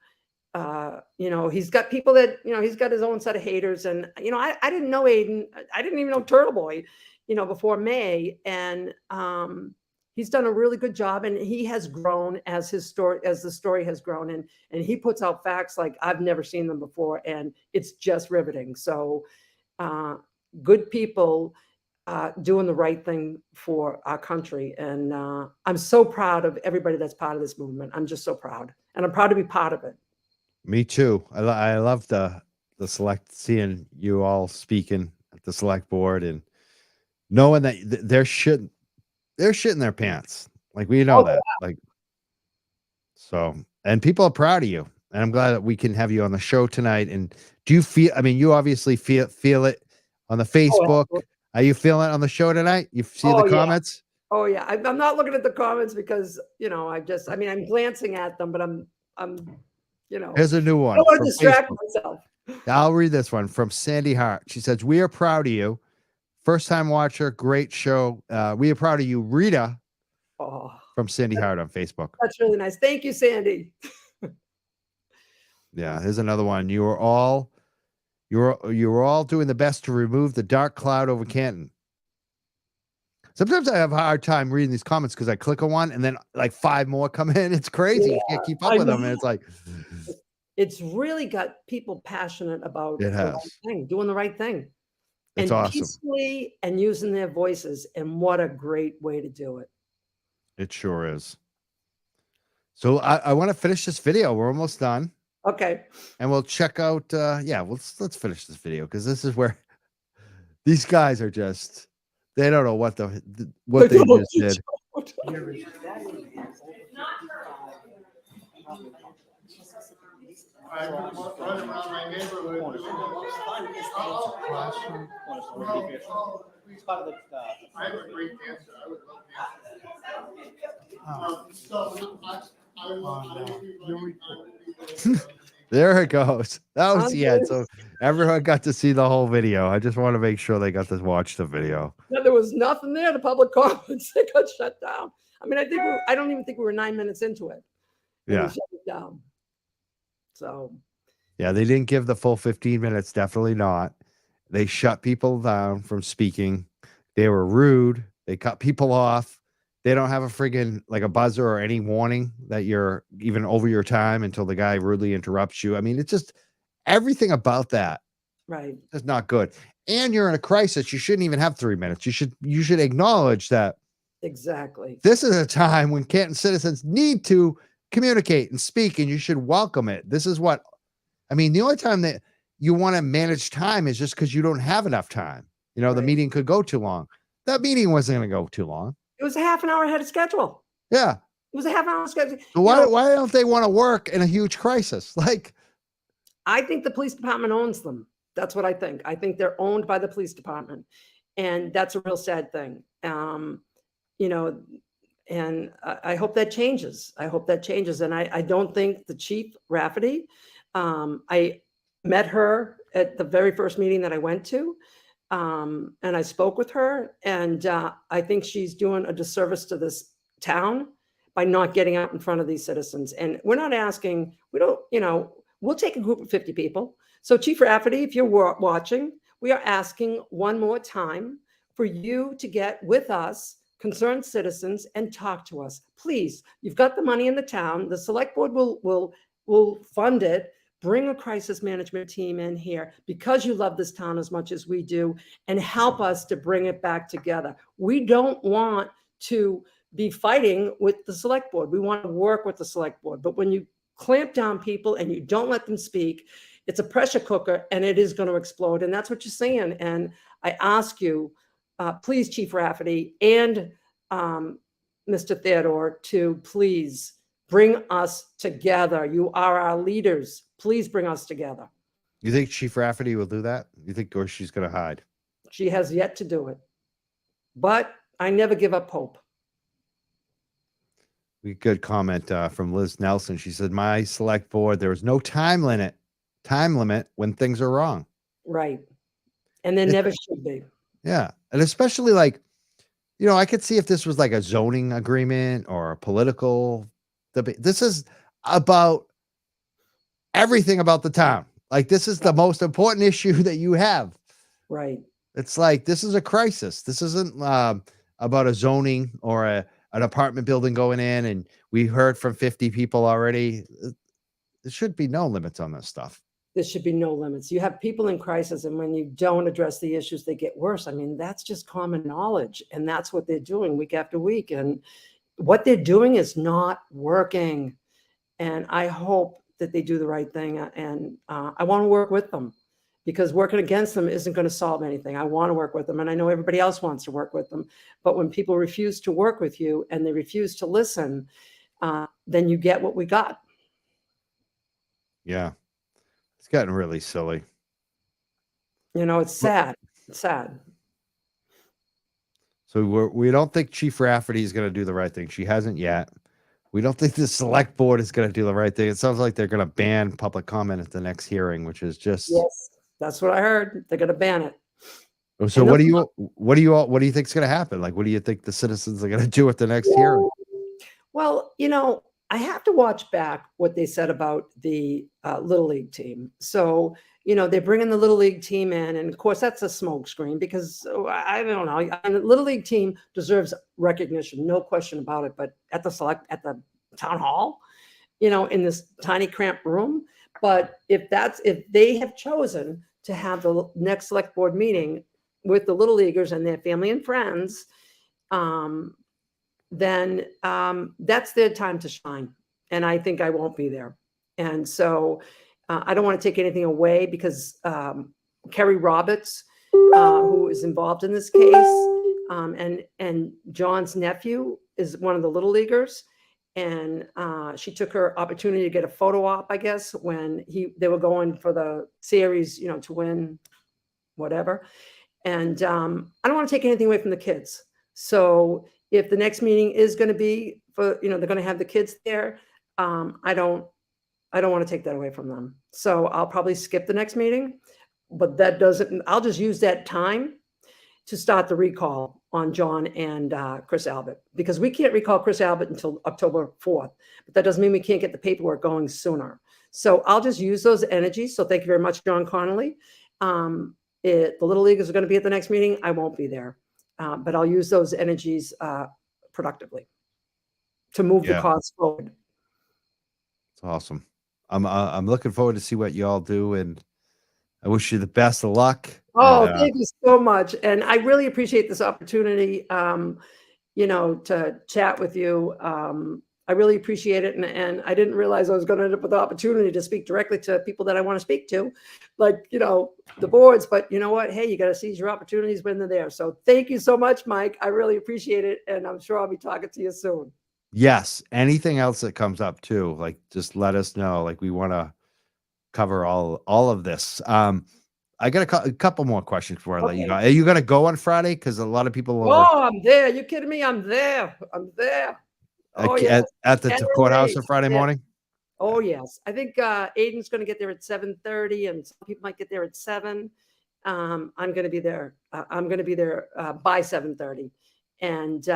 Speaker 3: He's got people that, he's got his own set of haters. And, I didn't know Aiden. I didn't even know Turtle Boy, before May. And he's done a really good job, and he has grown as the story has grown. And he puts out facts like I've never seen them before. And it's just riveting. So good people doing the right thing for our country. And I'm so proud of everybody that's part of this movement. I'm just so proud. And I'm proud to be part of it.
Speaker 1: Me too. I love the seeing you all speaking at the select board and knowing that they're shitting their pants. Like, we know that. Like, so, and people are proud of you. And I'm glad that we can have you on the show tonight. And do you feel, I mean, you obviously feel it on the Facebook. Are you feeling it on the show tonight? You see the comments?
Speaker 3: Oh yeah. I'm not looking at the comments because, I'm glancing at them, but I'm
Speaker 1: Here's a new one.
Speaker 3: I don't want to
Speaker 1: from
Speaker 3: distract
Speaker 1: Facebook.
Speaker 3: myself.
Speaker 1: I'll read this one from Sandy Hart. She says, "We are proud of you. First time watcher. Great show. We are proud of you, Rita."
Speaker 3: Oh,
Speaker 1: From Sandy Hart on Facebook.
Speaker 3: that's really nice. Thank you, Sandy.
Speaker 1: Yeah. Here's another one. You were all doing the best to remove the dark cloud over Canton. Sometimes I have a hard time reading these comments because I click on one and then like 5 more come in. It's crazy. You can't keep up with them. And it's like,
Speaker 3: It's really got people passionate about
Speaker 1: It
Speaker 3: the
Speaker 1: has.
Speaker 3: right thing, doing the right thing.
Speaker 1: It's
Speaker 3: and
Speaker 1: awesome.
Speaker 3: peacefully and using their voices. And what a great way to do it.
Speaker 1: It sure is. So I want to finish this video. We're almost done.
Speaker 3: Okay.
Speaker 1: And we'll check out, let's finish this video because this is where these guys are just, they don't know what they just did.
Speaker 9: I've been running around my neighborhood. I have a great dancer. I would love dancing.
Speaker 1: There it goes. That was the end. So everyone got to see the whole video. I just want to make sure they got to watch the video.
Speaker 3: No, there was nothing there. The public comments, they got shut down. I mean, I don't even think we were 9 minutes into it.
Speaker 1: Yeah.
Speaker 3: We shut it down. So.
Speaker 1: Yeah, they didn't give the full 15 minutes. Definitely not. They shut people down from speaking. They were rude. They cut people off. They don't have a friggin' like a buzzer or any warning that you're even over your time until the guy rudely interrupts you. I mean, it's just everything about that.
Speaker 3: Right.
Speaker 1: Is not good. And you're in a crisis. You shouldn't even have 3 minutes. You should acknowledge that.
Speaker 3: Exactly.
Speaker 1: This is a time when Canton citizens need to communicate and speak, and you should welcome it. This is what, I mean, the only time that you want to manage time is just because you don't have enough time. The meeting could go too long. That meeting wasn't going to go too long.
Speaker 3: It was a half an hour ahead of schedule.
Speaker 1: Yeah.
Speaker 3: It was a half hour schedule.
Speaker 1: So why don't they want to work in a huge crisis? Like,
Speaker 3: I think the police department owns them. That's what I think. I think they're owned by the police department. And that's a real sad thing. And I hope that changes. And I don't think the Chief Rafferty, I met her at the very first meeting that I went to. And I spoke with her, and I think she's doing a disservice to this town by not getting out in front of these citizens. And we're not asking, we'll take a group of 50 people. So Chief Rafferty, if you're watching, we are asking one more time for you to get with us, concerned citizens, and talk to us. Please, you've got the money in the town. The select board will fund it. Bring a crisis management team in here because you love this town as much as we do, and help us to bring it back together. We don't want to be fighting with the select board. We want to work with the select board. But when you clamp down people and you don't let them speak, it's a pressure cooker and it is going to explode. And that's what you're saying. And I ask you, please, Chief Rafferty and Mr. Theodore, to please bring us together. You are our leaders. Please bring us together.
Speaker 1: You think Chief Rafferty will do that? You think, or she's going to hide?
Speaker 3: She has yet to do it. But I never give up hope.
Speaker 1: Good comment from Liz Nelson. She said, my select board, there is no time limit when things are wrong.
Speaker 3: Right. And there never should be.
Speaker 1: Yeah. And especially like, you know, I could see if this was like a zoning agreement or a political debate. This is about everything about the town. Like, this is the most important issue that you have.
Speaker 3: Right.
Speaker 1: It's like, this is a crisis. This isn't about a zoning or an apartment building going in, and we heard from 50 people already. There should be no limits on this stuff.
Speaker 3: There should be no limits. You have people in crisis, and when you don't address the issues, they get worse. I mean, that's just common knowledge, and that's what they're doing week after week. And what they're doing is not working. And I hope that they do the right thing. And I want to work with them, because working against them isn't going to solve anything. I want to work with them, and I know everybody else wants to work with them. But when people refuse to work with you and they refuse to listen, then you get what we got.
Speaker 1: Yeah. It's gotten really silly.
Speaker 3: You know, it's sad. It's sad.
Speaker 1: So we don't think Chief Rafferty is going to do the right thing. She hasn't yet. We don't think the select board is going to do the right thing. It sounds like they're going to ban public comment at the next hearing, which is just.
Speaker 3: Yes, that's what I heard. They're going to ban it.
Speaker 1: So what do you think is going to happen? Like, what do you think the citizens are going to do at the next hearing?
Speaker 3: Well, you know, I have to watch back what they said about the Little League team. So, you know, they're bringing the Little League team in, and of course that's a smokescreen, because I don't know. And the Little League team deserves recognition, no question about it. But at the town hall, you know, in this tiny cramped room. But if they have chosen to have the next select board meeting with the Little Leaguers and their family and friends, then that's their time to shine. And I think I won't be there. And so I don't want to take anything away, because Kerry Roberts, who is involved in this case, and John's nephew is one of the Little Leaguers. And she took her opportunity to get a photo op, I guess, when they were going for the series, you know, to win whatever. And I don't want to take anything away from the kids. So if the next meeting is going to be for, you know, they're going to have the kids there, I don't want to take that away from them. So I'll probably skip the next meeting, but that doesn't, I'll just use that time to start the recall on John and Chris Albert, because we can't recall Chris Albert until October 4th, but that doesn't mean we can't get the paperwork going sooner. So I'll just use those energies. So thank you very much, John Connolly. The Little Leaguers are going to be at the next meeting. I won't be there, but I'll use those energies productively to move the cause forward.
Speaker 1: It's awesome. I'm looking forward to see what you all do, and I wish you the best of luck.
Speaker 3: Oh, thank you so much. And I really appreciate this opportunity, you know, to chat with you. I really appreciate it. And I didn't realize I was going to end up with the opportunity to speak directly to people that I want to speak to, like, you know, the boards. But you know what? Hey, you got to seize your opportunities when they're there. So thank you so much, Mike. I really appreciate it. And I'm sure I'll be talking to you soon.
Speaker 1: Yes. Anything else that comes up too, like, just let us know. Like, we want to cover all of this. I got a couple more questions before I let you go. Are you going to go on Friday? Because a lot of people will.
Speaker 3: Oh, I'm there. You kidding me? I'm there. I'm there. Oh, yes.
Speaker 1: At the courthouse on Friday morning?
Speaker 3: Oh, yes. I think Aiden's going to get there at 7:30, and some people might get there at 7. I'm going to be there. I'm going to be there by 7:30. And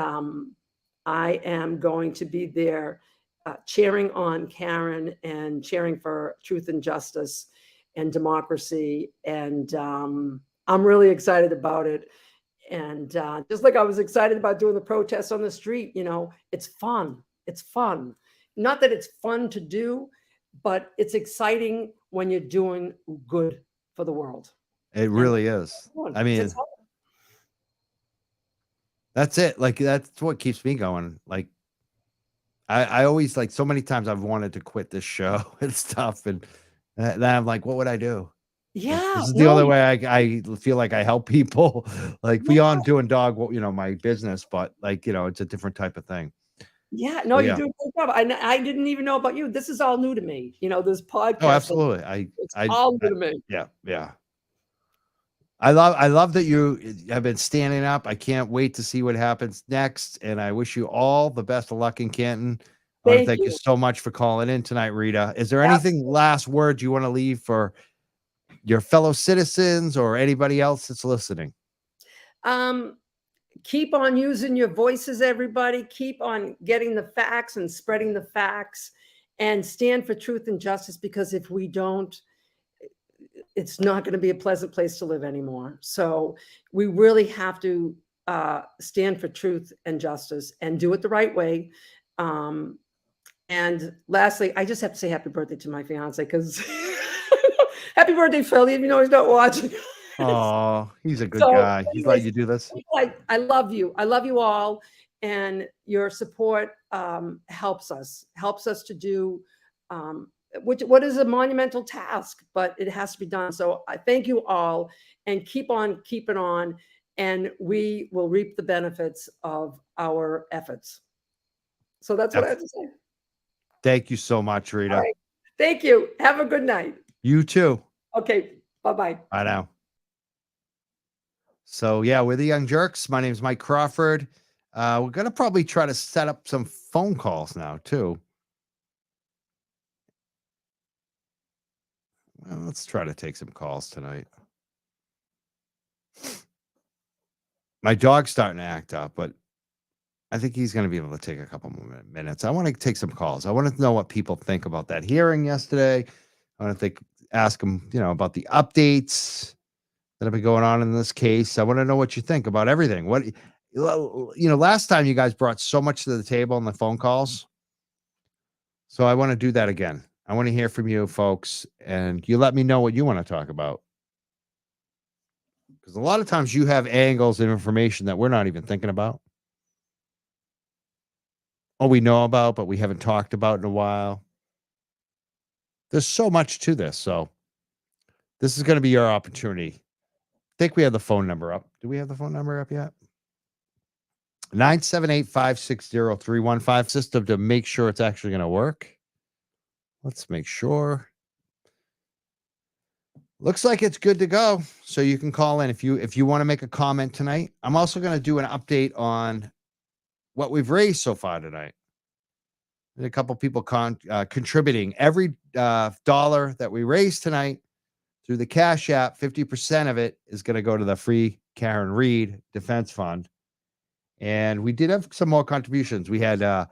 Speaker 3: I am going to be there cheering on Karen and cheering for truth and justice and democracy. And I'm really excited about it. And just like I was excited about doing the protests on the street, you know, it's fun. It's fun. Not that it's fun to do, but it's exciting when you're doing good for the world.
Speaker 1: It really is. I mean, That's it. Like, that's what keeps me going. Like, I always, like, so many times I've wanted to quit this show and stuff. And then I'm like, what would I do? Like,
Speaker 3: Yeah,
Speaker 1: this is the
Speaker 3: no,
Speaker 1: only way I feel like I help people, like,
Speaker 3: yeah,
Speaker 1: beyond doing dog, my business, but, like, it's a different type of thing.
Speaker 3: yeah, no,
Speaker 1: But
Speaker 3: you
Speaker 1: yeah.
Speaker 3: do a great job. I didn't even know about you. This is all new to me. This
Speaker 1: Oh,
Speaker 3: podcast,
Speaker 1: absolutely.
Speaker 3: it's all
Speaker 1: I
Speaker 3: new to me.
Speaker 1: yeah, yeah. I love that you have been standing up. I can't wait to see what happens next. And I wish you all the best of luck in Canton. I want to
Speaker 3: Thank
Speaker 1: thank you
Speaker 3: you.
Speaker 1: so much for calling in tonight, Rita. Is there anything last words you want to leave for your fellow citizens or anybody else that's listening?
Speaker 3: Keep on using your voices, everybody. Keep on getting the facts and spreading the facts, and stand for truth and justice, because if we don't, it's not going to be a pleasant place to live anymore. So we really have to stand for truth and justice and do it the right way. And lastly, I just have to say happy birthday to my fiance, because happy birthday, Phil, even though he's not watching.
Speaker 1: Oh, he's a good
Speaker 3: So,
Speaker 1: guy. He's letting
Speaker 3: anyways,
Speaker 1: you do this.
Speaker 3: I love you. I love you all. And your support helps us to do what is a monumental task, but it has to be done. So I thank you all, and keep on keeping on, and we will reap the benefits of our efforts. So that's what I have to say.
Speaker 1: Thank you so much,
Speaker 3: All
Speaker 1: Rita.
Speaker 3: right. Thank you. Have a good night.
Speaker 1: You too.
Speaker 3: Okay. Bye-bye.
Speaker 1: Bye now. So yeah, we're the Young Jerks. My name is Mike Crawford. We're gonna probably try to set up some phone calls now too. Well, let's try to take some calls tonight. My dog's starting to act up, but I think he's going to be able to take a couple more minutes. I want to take some calls. I want to know what people think about that hearing yesterday. I want to ask them, about the updates that have been going on in this case. I want to know what you think about everything. Last time you guys brought so much to the table on the phone calls. So I want to do that again. I want to hear from you folks, and you let me know what you want to talk about. Because a lot of times you have angles and information that we're not even thinking about. Or we know about, but we haven't talked about in a while. There's so much to this. So this is going to be your opportunity. I think we have the phone number up. Do we have the phone number up yet? 978-560-315. System to make sure it's actually going to work. Let's make sure. Looks like it's good to go. So you can call in if you want to make a comment tonight. I'm also going to do an update on what we've raised so far tonight. There's a couple people contributing. Every dollar that we raise tonight through the Cash App, 50% of it is going to go to the Free Karen Reed Defense Fund. And we did have some more contributions. We had $40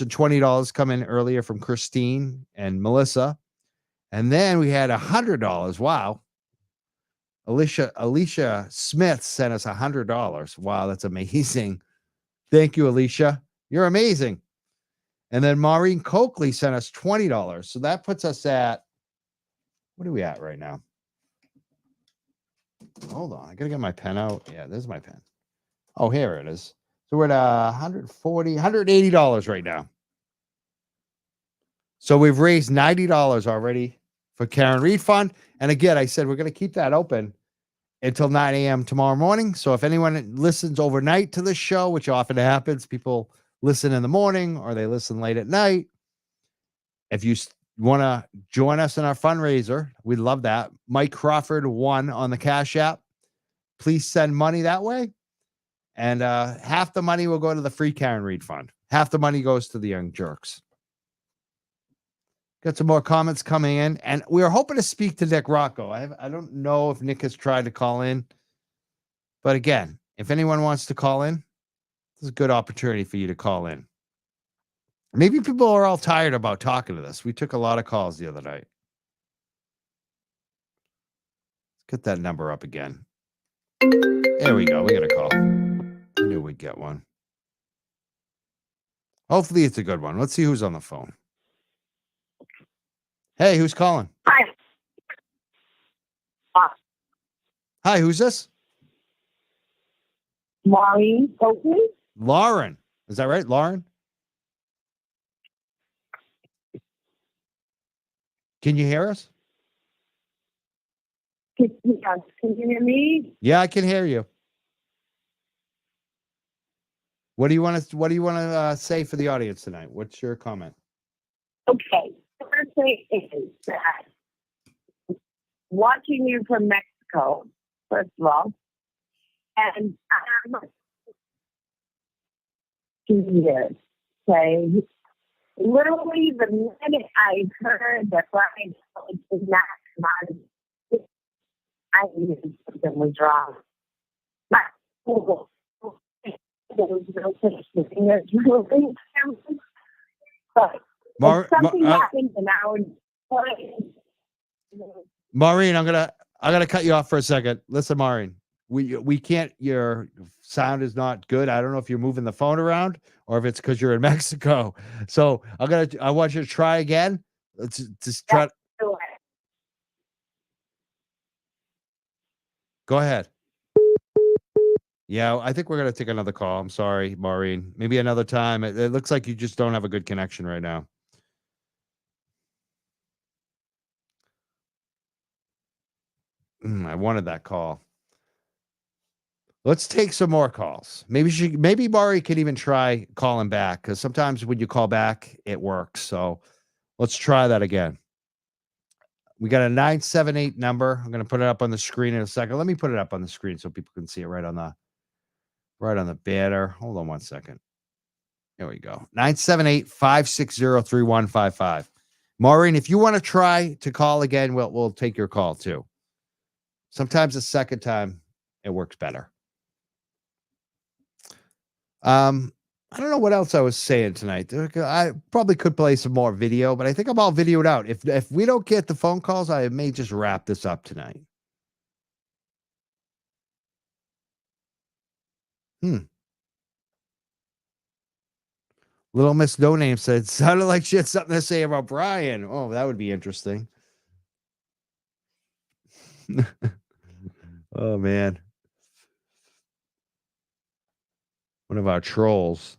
Speaker 1: and $20 come in earlier from Christine and Melissa. And then we had $100. Wow. Alicia Smith sent us $100. Wow, that's amazing. Thank you, Alicia. You're amazing. And then Maureen Coakley sent us $20. So that puts us at, what are we at right now? Hold on. I got to get my pen out. Yeah, there's my pen. Oh, here it is. So we're at $180 right now. So we've raised $90 already for Karen Reed Fund. And again, I said we're going to keep that open until 9 a.m. tomorrow morning. So if anyone listens overnight to this show, which often happens, people listen in the morning or they listen late at night. If you want to join us in our fundraiser, we'd love that. Mike Crawford 1 on the Cash App. Please send money that way. And half the money will go to the Free Karen Reed Fund. Half the money goes to the Young Jerks. Got some more comments coming in. And we are hoping to speak to Nick Rocco. I don't know if Nick has tried to call in. But again, if anyone wants to call in, this is a good opportunity for you to call in. Maybe people are all tired about talking to this. We took a lot of calls the other night. Let's get that number up again. There we go. We got a call. I knew we'd get one. Hopefully it's a good one. Let's see who's on the phone. Hey, who's calling?
Speaker 10: Hi.
Speaker 1: Hi, who's this?
Speaker 10: Maureen Coakley.
Speaker 1: Lauren. Is that right, Lauren? Can you hear us?
Speaker 10: Yes, can you hear me?
Speaker 1: Yeah, I can hear you. What do you want to say for the audience tonight? What's your comment?
Speaker 10: Okay. The first thing is that watching you from Mexico, first of all, and I'm 2 years. Okay. Literally, the minute I heard that Brian did not come out, I knew something was wrong. My school, there was no such thing as really, but if something happened in our
Speaker 1: Maureen, I gotta cut you off for a second. Listen, Maureen, we can't. Your sound is not good. I don't know if you're moving the phone around or if it's because you're in Mexico. So I want you to try again. Let's just try. Go ahead. Yeah, I think we're gonna take another call. I'm sorry, Maureen. Maybe another time. It looks like you just don't have a good connection right now. I wanted that call. Let's take some more calls. Maybe Mari can even try calling back because sometimes when you call back, it works. So let's try that again. We got a 978 number. I'm going to put it up on the screen in a second. Let me put it up on the screen so people can see it right on the banner. Hold on one second. There we go. 978-560-3155. Maureen, if you want to try to call again, we'll take your call too. Sometimes the second time it works better. I don't know what else I was saying tonight. I probably could play some more video, but I think I'm all videoed out. If we don't get the phone calls, I may just wrap this up tonight. Little Miss No Name said, sounded like she had something to say about Brian. Oh, that would be interesting. Oh, man. One of our trolls.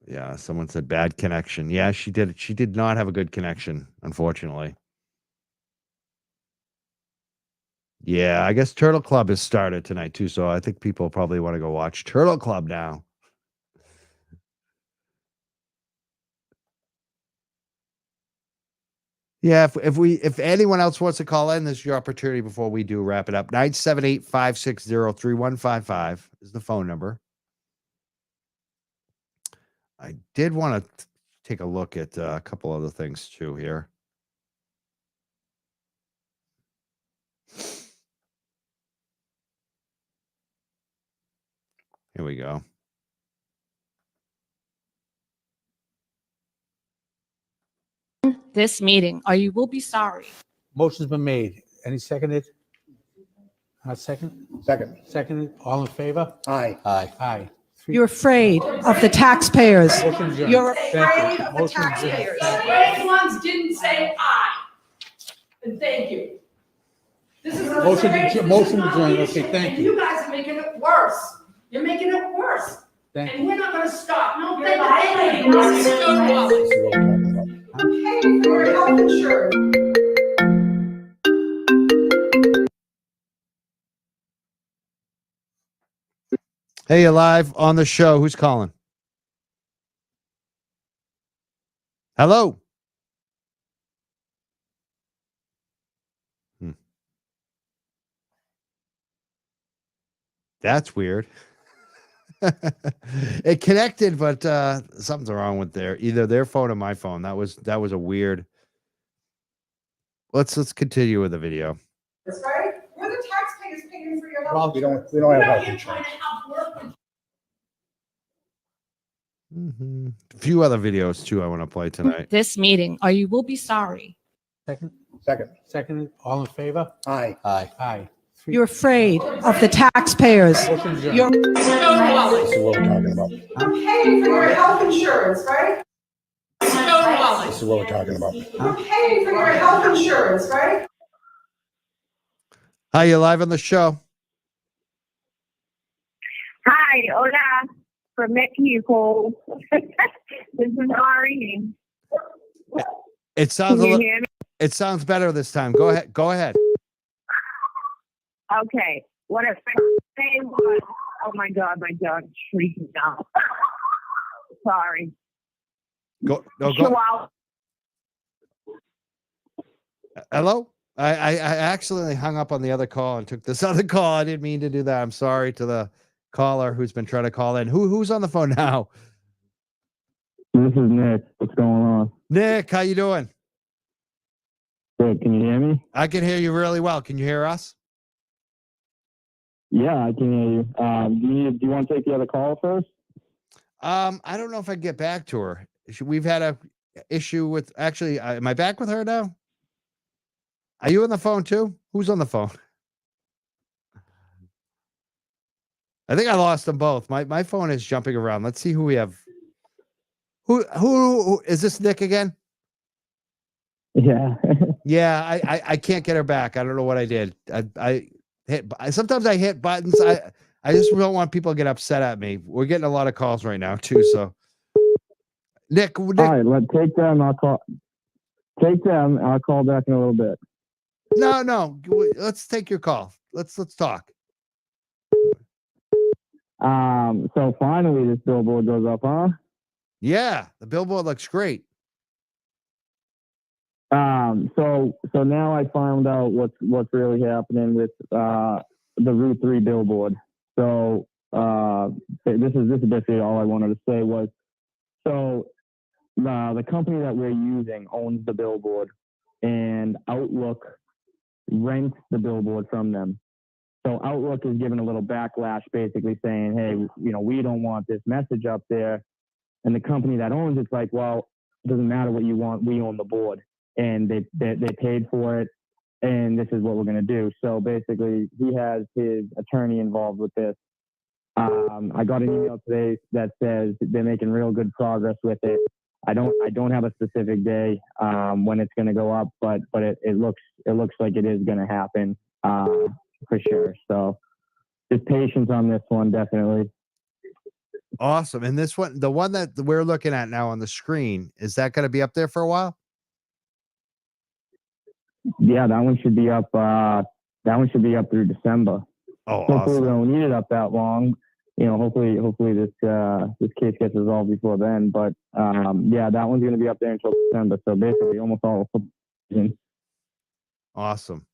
Speaker 1: Yeah, someone said bad connection. Yeah, she did. She did not have a good connection, unfortunately. Yeah, I guess Turtle Club has started tonight too, so I think people probably want to go watch Turtle Club now. Yeah, if anyone else wants to call in, this is your opportunity before we do wrap it up. 978-560-3155 is the phone number. I did want to take a look at a couple other things too here. Here we go.
Speaker 8: This meeting, or you will be sorry.
Speaker 2: Motion's been made. Any seconded? Second? Seconded. All in favor?
Speaker 9: Aye.
Speaker 4: Aye.
Speaker 2: Aye.
Speaker 7: You're afraid of the taxpayers.
Speaker 2: Motion adjourned.
Speaker 7: You're
Speaker 2: Thank
Speaker 7: afraid
Speaker 2: you.
Speaker 7: of the
Speaker 2: Motion adjourned.
Speaker 7: taxpayers.
Speaker 2: Thank you.
Speaker 3: Brave ones didn't say aye. And thank you. This is a
Speaker 2: Motion
Speaker 3: great-
Speaker 2: adjourned.
Speaker 3: this is
Speaker 2: Motion
Speaker 3: not
Speaker 2: adjourned.
Speaker 3: leadership,
Speaker 2: Okay, thank
Speaker 3: and
Speaker 2: you.
Speaker 3: you guys are making it worse. You're making it worse.
Speaker 2: Thank
Speaker 3: And we're not gonna stop. No,
Speaker 2: you.
Speaker 3: thank you. I'm paying for your health insurance.
Speaker 1: Hey, you're live on the show. Who's calling? Hello. That's weird. It connected, but something's wrong with either their phone or my phone. That was a weird. Let's continue with the video.
Speaker 3: That's right. We're the taxpayers paying for your health.
Speaker 9: Well, we don't have
Speaker 3: We're not
Speaker 9: health
Speaker 3: here
Speaker 9: insurance.
Speaker 3: trying to help work with
Speaker 1: A few other videos too I want to play tonight.
Speaker 8: This meeting, or you will be sorry.
Speaker 2: Second?
Speaker 9: Second.
Speaker 2: Seconded. All in favor?
Speaker 9: Aye.
Speaker 4: Aye.
Speaker 2: Aye. Three-
Speaker 7: You're afraid of the taxpayers.
Speaker 2: Motion adjourned.
Speaker 7: You're
Speaker 9: This is what we're talking about.
Speaker 3: I'm paying for your health insurance, right?
Speaker 9: This is what we're talking about.
Speaker 3: I'm paying for your health insurance, right?
Speaker 1: Hi, you live on the show.
Speaker 10: hola from Mexico. This is Maureen.
Speaker 1: It sounds
Speaker 10: Can you hear me?
Speaker 1: it sounds better this time. Go ahead. Go ahead.
Speaker 10: Okay. What I say was, oh my God, my dog's freaking out. Sorry.
Speaker 1: Go. No, go.
Speaker 10: Chihuahua.
Speaker 1: Hello? I accidentally hung up on the other call and took this other call. I didn't mean to do that. I'm sorry to the caller who's been trying to call in. Who's on the phone now?
Speaker 9: This is Nick. What's going on?
Speaker 1: Nick, how you doing?
Speaker 9: Good. Can you hear me?
Speaker 1: I can hear you really well. Can you hear us?
Speaker 9: Yeah, I can hear you. Do you want to take the other call first?
Speaker 1: I don't know if I can get back to her. We've had a issue with, actually, am I back with her now? Are you on the phone too? Who's on the phone? I think I lost them both. My phone is jumping around. Let's see who we have. Who is this, Nick again?
Speaker 9: Yeah.
Speaker 1: Yeah, I can't get her back. I don't know what I did. Sometimes I hit buttons. I just don't want people to get upset at me. We're getting a lot of calls right now too. So Nick.
Speaker 9: All right, take them. I'll call. Take them. I'll call back in a little bit.
Speaker 1: No. Let's take your call. Let's talk.
Speaker 9: So finally this billboard goes up, huh?
Speaker 1: Yeah, the billboard looks great.
Speaker 9: So now I found out what's really happening with the Route 3 billboard. So this is basically all I wanted to say was, so the company that we're using owns the billboard, and Outlook rents the billboard from them. So Outlook is giving a little backlash, basically saying, hey, we don't want this message up there. And the company that owns it's like, well, it doesn't matter what you want. We own the board, and they paid for it, and this is what we're going to do. So basically, he has his attorney involved with this. I got an email today that says they're making real good progress with it. I don't have a specific day when it's going to go up, but it looks like it is going to happen for sure. So just patience on this one, definitely.
Speaker 1: Awesome. And this one, the one that we're looking at now on the screen, is that going to be up there for a while?
Speaker 9: Yeah, that one should be up. That one should be up through December.
Speaker 1: Oh,
Speaker 9: hopefully
Speaker 1: awesome.
Speaker 9: we don't need it up that long. Hopefully this case gets resolved before then. But yeah, that one's going to be up there until December. So basically, almost all of season.
Speaker 1: Awesome.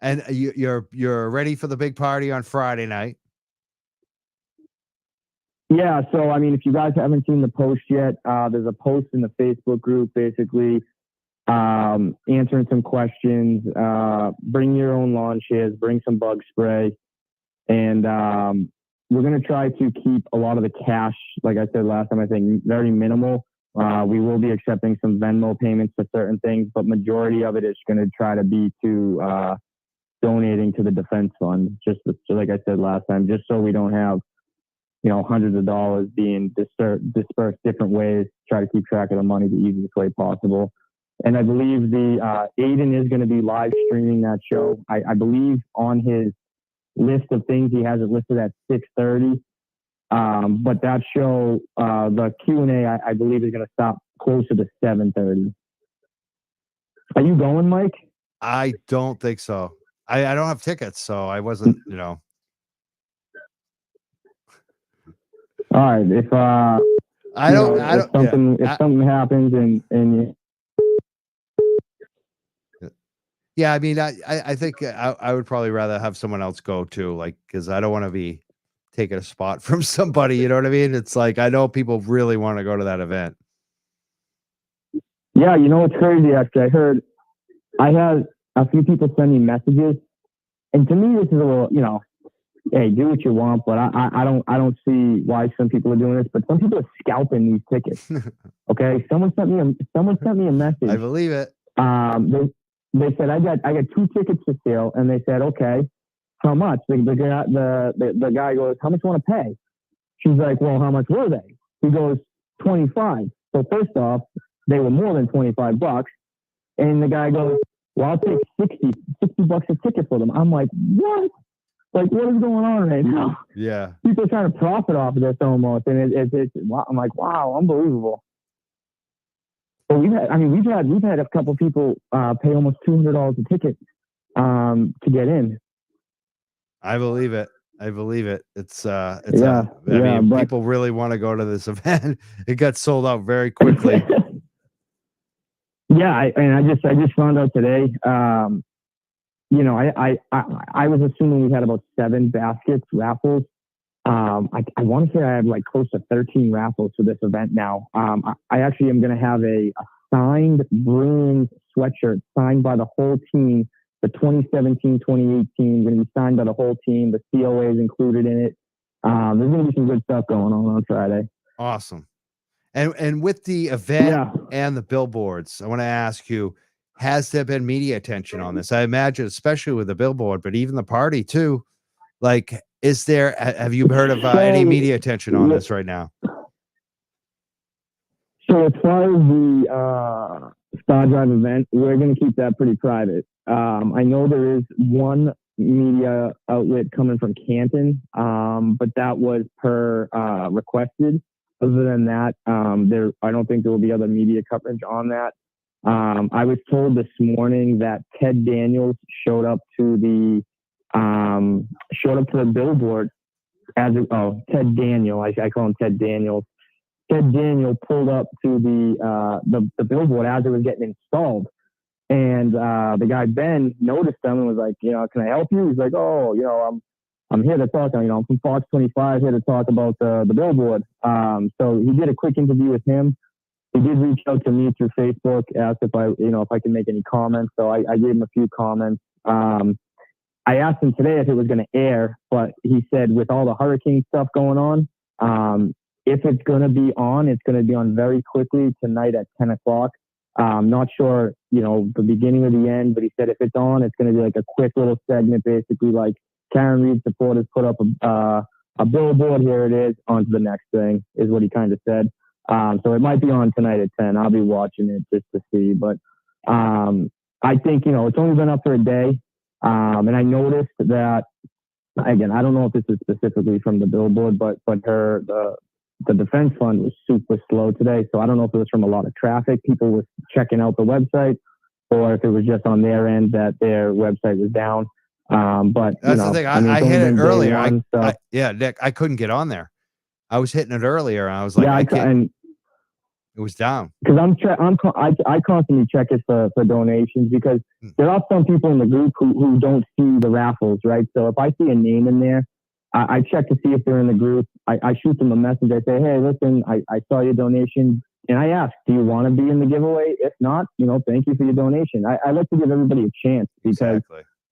Speaker 1: And you're ready for the big party on Friday night?
Speaker 9: Yeah. So I mean, if you guys haven't seen the post yet, there's a post in the Facebook group, basically answering some questions. Bring your own lawn chairs. Bring some bug spray, and we're going to try to keep a lot of the cash, like I said last time, I think very minimal. We will be accepting some Venmo payments for certain things, but majority of it is going to try to be to donating to the defense fund, just like I said last time, just so we don't have, hundreds of dollars being dispersed different ways, try to keep track of the money the easiest way possible. And I believe the Aiden is going to be live streaming that show. I believe on his list of things, he has it listed at 6:30. But that show, the Q&A, I believe is going to stop closer to 7:30. Are you going, Mike?
Speaker 1: I don't think so. I don't have tickets, so I wasn't,
Speaker 9: All right. If something happens and
Speaker 1: yeah, I mean, I think I would probably rather have someone else go too, like, because I don't want to be taking a spot from somebody. You know what I mean? It's like I know people really want to go to that event.
Speaker 9: Yeah, it's crazy. Actually, I had a few people send me messages, and to me, this is a little, hey, do what you want, but I don't see why some people are doing this. But some people are scalping these tickets. Okay, someone sent me a message.
Speaker 1: I believe it.
Speaker 9: They said I got 2 tickets for sale, and they said, okay, how much? The guy goes, how much you want to pay? She's like, well, how much were they? He goes, 25. So first off, they were more than $25. And the guy goes, well, I'll take $60 a ticket for them. I'm like, what? Like, what is going on right now?
Speaker 1: Yeah.
Speaker 9: People are trying to profit off of this almost, and I'm like, wow, unbelievable. But we've had a couple people pay almost $200 a ticket to get in.
Speaker 1: I believe it. I believe it. It's I
Speaker 9: Yeah,
Speaker 1: mean,
Speaker 9: but
Speaker 1: people really want to go to this event. It got sold out very quickly.
Speaker 9: yeah, I just found out today. You know, I was assuming we had about 7 baskets raffles. I want to say I have like close to 13 raffles for this event now. I actually am going to have a signed Bruins sweatshirt signed by the whole team. The 2017-2018 going to be signed by the whole team. The COA is included in it. There's going to be some good stuff going on Friday.
Speaker 1: Awesome. And with the event and the billboards, I want to ask you, has there been media attention on this? I imagine, especially with the billboard, but even the party too. Like, have you heard of any media attention on this right now?
Speaker 9: So as far as the Star Drive event, we're going to keep that pretty private. I know there is one media outlet coming from Canton, but that was per requested. Other than that, I don't think there will be other media coverage on that. I was told this morning that Ted Daniels showed up to the billboard Ted Daniel. I call him Ted Daniels. Ted Daniel pulled up to the billboard as it was getting installed. And the guy, Ben, noticed him and was like, you know, can I help you? He's like, oh, you know, I'm here to talk, you know, I'm from Fox 25, here to talk about the billboard. So he did a quick interview with him. He did reach out to me through Facebook, asked if I can make any comments. So I gave him a few comments. I asked him today if it was going to air, but he said with all the hurricane stuff going on, if it's going to be on, it's going to be on very quickly tonight at 10 o'clock. Not sure, you know, the beginning or the end, but he said if it's on, it's going to be like a quick little segment, basically like Karen Reed supporters put up a billboard, here it is, on to the next thing, is what he kind of said. So it might be on tonight at 10. I'll be watching it just to see. But I think, you know, it's only been up for a day. And I noticed that, again, I don't know if this is specifically from the billboard, but the defense fund was super slow today. So I don't know if it was from a lot of traffic. People were checking out the website, or if it was just on their end that their website was down. But
Speaker 1: that's the thing. I hit it earlier.
Speaker 9: Yeah,
Speaker 1: Nick, I couldn't get on there. I was hitting it earlier, and I was like, it was down.
Speaker 9: Because I constantly check it for donations, because there are some people in the group who don't see the raffles, right? So if I see a name in there, I check to see if they're in the group. I shoot them a message. I say, hey, listen, I saw your donation. And I ask, do you want to be in the giveaway? If not, you know, thank you for your donation. I like to give everybody a chance, because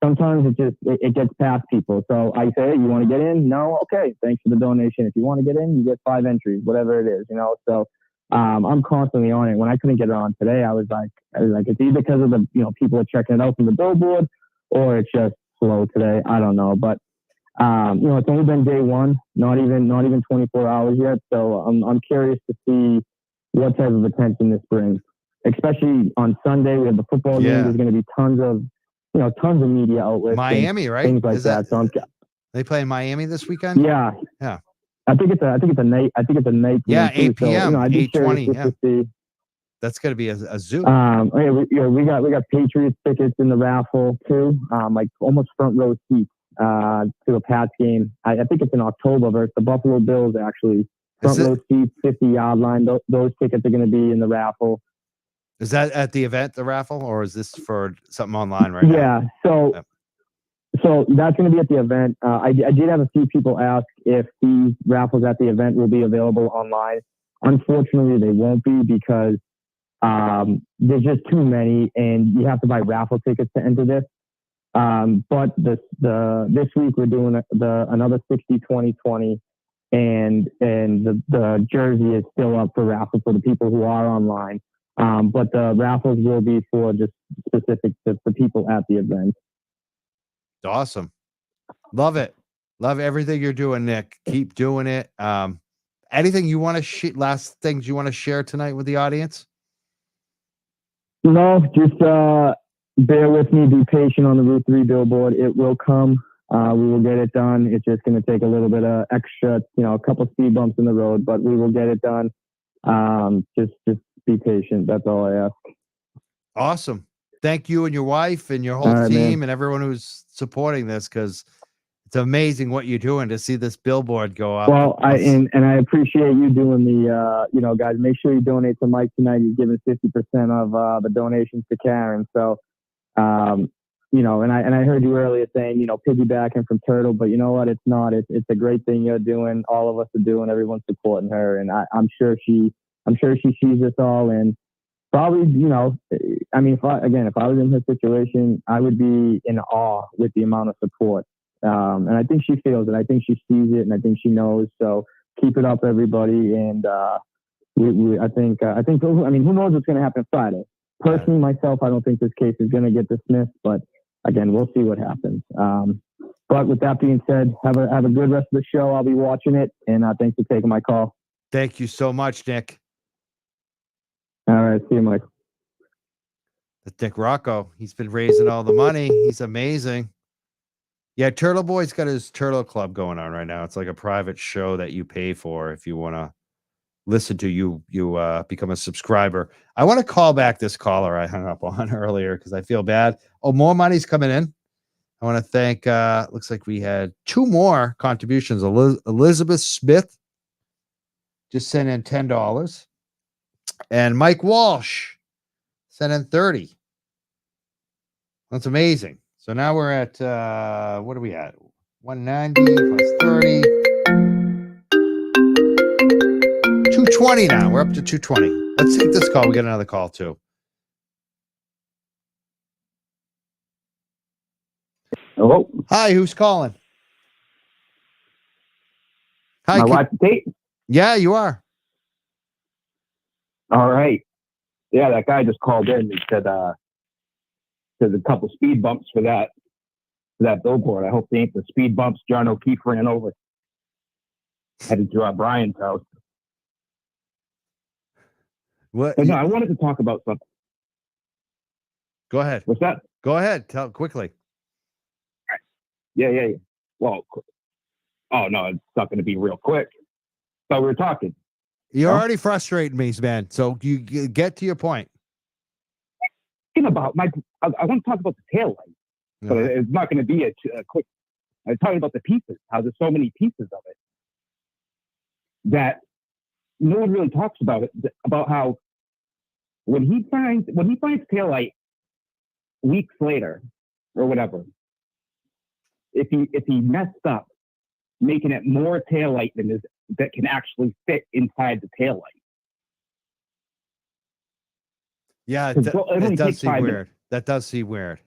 Speaker 9: sometimes it gets past people. So I say, hey, you want to get in? No? Okay, thanks for the donation. If you want to get in, you get 5 entries, whatever it is, you know? So I'm constantly on it. When I couldn't get it on today, I was like, it's either because of the, you know, people are checking it out from the billboard, or it's just slow today. I don't know. But you know, it's only been day one, not even 24 hours yet. So I'm curious to see what type of attention this brings. Especially on Sunday, we have the football game. There's going to be tons of media outlets.
Speaker 1: Miami, right?
Speaker 9: Things like that. So
Speaker 1: they play in Miami this weekend?
Speaker 9: Yeah.
Speaker 1: Yeah.
Speaker 9: I think it's a night.
Speaker 1: Yeah, 8 p.m.
Speaker 9: So, I'd be
Speaker 1: 8:20.
Speaker 9: curious to see.
Speaker 1: That's going to be a Zoom.
Speaker 9: We got Patriots tickets in the raffle too. Like almost front row seats to a Pats game. I think it's in October versus the Buffalo Bills. Actually, front row seats, 50-yard line. Those tickets are going to be in the raffle.
Speaker 1: Is that at the event, the raffle, or is this for something online right now?
Speaker 9: Yeah. So that's going to be at the event. I did have a few people ask if these raffles at the event will be available online. Unfortunately, they won't be, because there's just too many, and you have to buy raffle tickets to enter this. But this week we're doing another 60-20-20, and the jersey is still up for raffle for the people who are online. But the raffles will be for just specific to the people at the event.
Speaker 1: Awesome. Love it. Love everything you're doing, Nick. Keep doing it. Anything you want to last things you want to share tonight with the audience?
Speaker 9: No, just bear with me. Be patient on the Route 3 billboard. It will come. We will get it done. It's just going to take a little bit of extra, a couple speed bumps in the road, but we will get it done. Just be patient. That's all I ask.
Speaker 1: Awesome. Thank you and your wife and your whole
Speaker 9: All right,
Speaker 1: team
Speaker 9: man.
Speaker 1: and everyone who's supporting this, because it's amazing what you're doing to see this billboard go up.
Speaker 9: Well, I appreciate you doing the, guys, make sure you donate to Mike tonight. He's giving 50% of the donations to Karen. So, and I heard you earlier saying, piggybacking from Turtle, but you know what? It's not. It's a great thing you're doing. All of us are doing. Everyone's supporting her, and I'm sure she sees this all. And probably, if I was in her situation, I would be in awe with the amount of support. And I think she feels it. I think she sees it, and I think she knows. So keep it up, everybody. And I think who knows what's going to happen Friday? Personally, myself, I don't think this case is going to get dismissed, but again, we'll see what happens. But with that being said, have a good rest of the show. I'll be watching it, and thanks for taking my call.
Speaker 1: Thank you so much, Nick.
Speaker 9: All right, see you, Mike.
Speaker 1: That's Nick Rocco. He's been raising all the money. He's amazing. Yeah, Turtle Boy's got his Turtle Club going on right now. It's like a private show that you pay for if you want to listen to. You become a subscriber. I want to call back this caller I hung up on earlier because I feel bad. Oh, more money's coming in. I want to thank, looks like we had 2 more contributions. Elizabeth Smith just sent in $10. And Mike Walsh sent in 30. That's amazing. So now we're at, what are we at? 190 plus 30. 220 now. We're up to 220. Let's take this call. We got another call too.
Speaker 9: Hello.
Speaker 1: Hi, who's calling? Hi,
Speaker 9: My wife, Kate.
Speaker 1: Yeah, you are.
Speaker 9: All right. Yeah, that guy just called in and said there's a couple speed bumps for that billboard. I hope they ain't the speed bumps John O'Keefe ran over. Headed to Brian's house.
Speaker 1: What?
Speaker 9: But no, I wanted to talk about something.
Speaker 1: Go ahead.
Speaker 9: What's that?
Speaker 1: Go ahead. Tell quickly.
Speaker 9: Yeah. Well, oh no, it's not going to be real quick. So we were talking.
Speaker 1: You're already frustrating me, man. So you get to your point.
Speaker 9: About I want to talk about the tail light, but it's not going to be a quick. I'm talking about the pieces. How there's so many pieces of it that no one really talks about it. About how when he finds tail light weeks later or whatever, if he messed up making it more tail light than that can actually fit inside the tail light.
Speaker 1: Yeah, it does seem weird.
Speaker 9: Minutes.
Speaker 1: That does seem weird.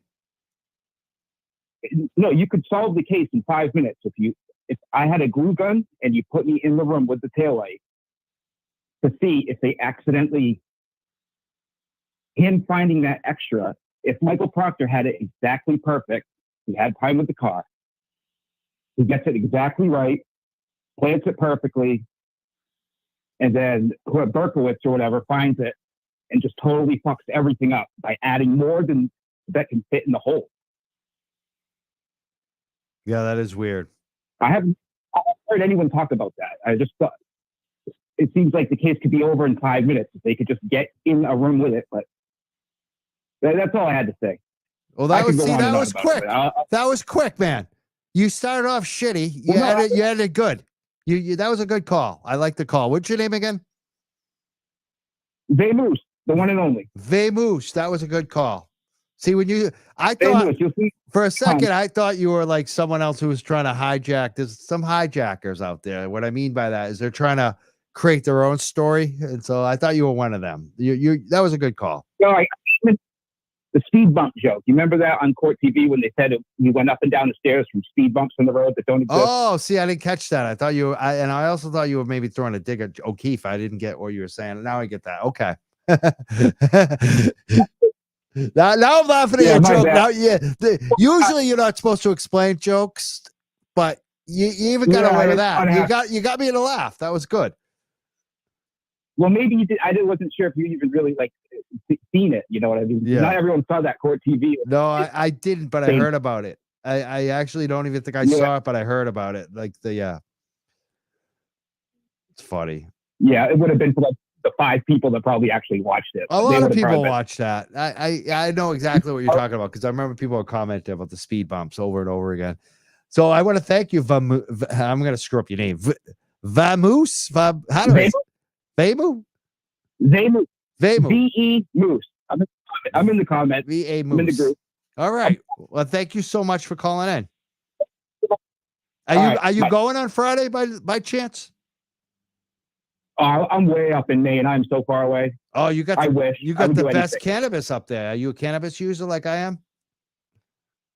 Speaker 9: No, you could solve the case in 5 minutes if I had a glue gun and you put me in the room with the taillight to see if they accidentally, him finding that extra, if Michael Proctor had it exactly perfect, he had time with the car, he gets it exactly right, plants it perfectly, and then Berkowitz or whatever finds it and just totally fucks everything up by adding more than that can fit in the hole.
Speaker 1: Yeah, that is weird.
Speaker 9: I haven't heard anyone talk about that. I just thought it seems like the case could be over in 5 minutes if they could just get in a room with it. But that's all I had to say.
Speaker 1: Well, that was quick. That was quick, man. You started off shitty. You ended good. That was a good call. I like the call. What's your name again?
Speaker 9: Vamoose, the one and only.
Speaker 1: Vamoose. That was a good call. See, I thought for a second, I thought you were like someone else who was trying to hijack. There's some hijackers out there. What I mean by that is they're trying to create their own story. And so I thought you were one of them. That was a good call.
Speaker 9: No, the speed bump joke. You remember that on Court TV when they said you went up and down the stairs from speed bumps on the road that don't exist?
Speaker 1: Oh, see, I didn't catch that. I thought and I also thought you were maybe throwing a dig at O'Keefe. I didn't get what you were saying. Now I get that. Okay. Now I'm laughing at your joke. Now, usually you're not supposed to explain jokes, but you even got away with that. You got me in a laugh. That was good.
Speaker 9: Well, maybe you did. I wasn't sure if you even really seen it. You know what I mean?
Speaker 1: Yeah.
Speaker 9: Not everyone saw that Court TV.
Speaker 1: No, I didn't, but I heard about it. I actually don't even think I
Speaker 9: Yeah.
Speaker 1: saw it, but I heard about it. Like it's funny.
Speaker 9: Yeah, it would have been for like the 5 people that probably actually watched it.
Speaker 1: A
Speaker 9: They
Speaker 1: lot of
Speaker 9: would have
Speaker 1: people
Speaker 9: probably been-
Speaker 1: watch that. I know exactly what you're talking about because I remember people commenting about the speed bumps over and over again. So I want to thank you, I'm going to screw up your name. Vamoose? How do I? Vamu?
Speaker 9: Zamu.
Speaker 1: Vamu.
Speaker 9: V-E Moose. I'm in the comment.
Speaker 1: V-A
Speaker 9: I'm in the
Speaker 1: Moose.
Speaker 9: group.
Speaker 1: All right. Well, thank you so much for calling in.
Speaker 9: All right,
Speaker 1: Are you
Speaker 9: bye.
Speaker 1: going on Friday by chance?
Speaker 9: I'm way up in Maine. I'm so far away.
Speaker 1: Oh, you got
Speaker 9: I wish.
Speaker 1: you
Speaker 9: I
Speaker 1: got
Speaker 9: would
Speaker 1: the
Speaker 9: do
Speaker 1: best
Speaker 9: anything.
Speaker 1: cannabis up there. Are you a cannabis user like I am?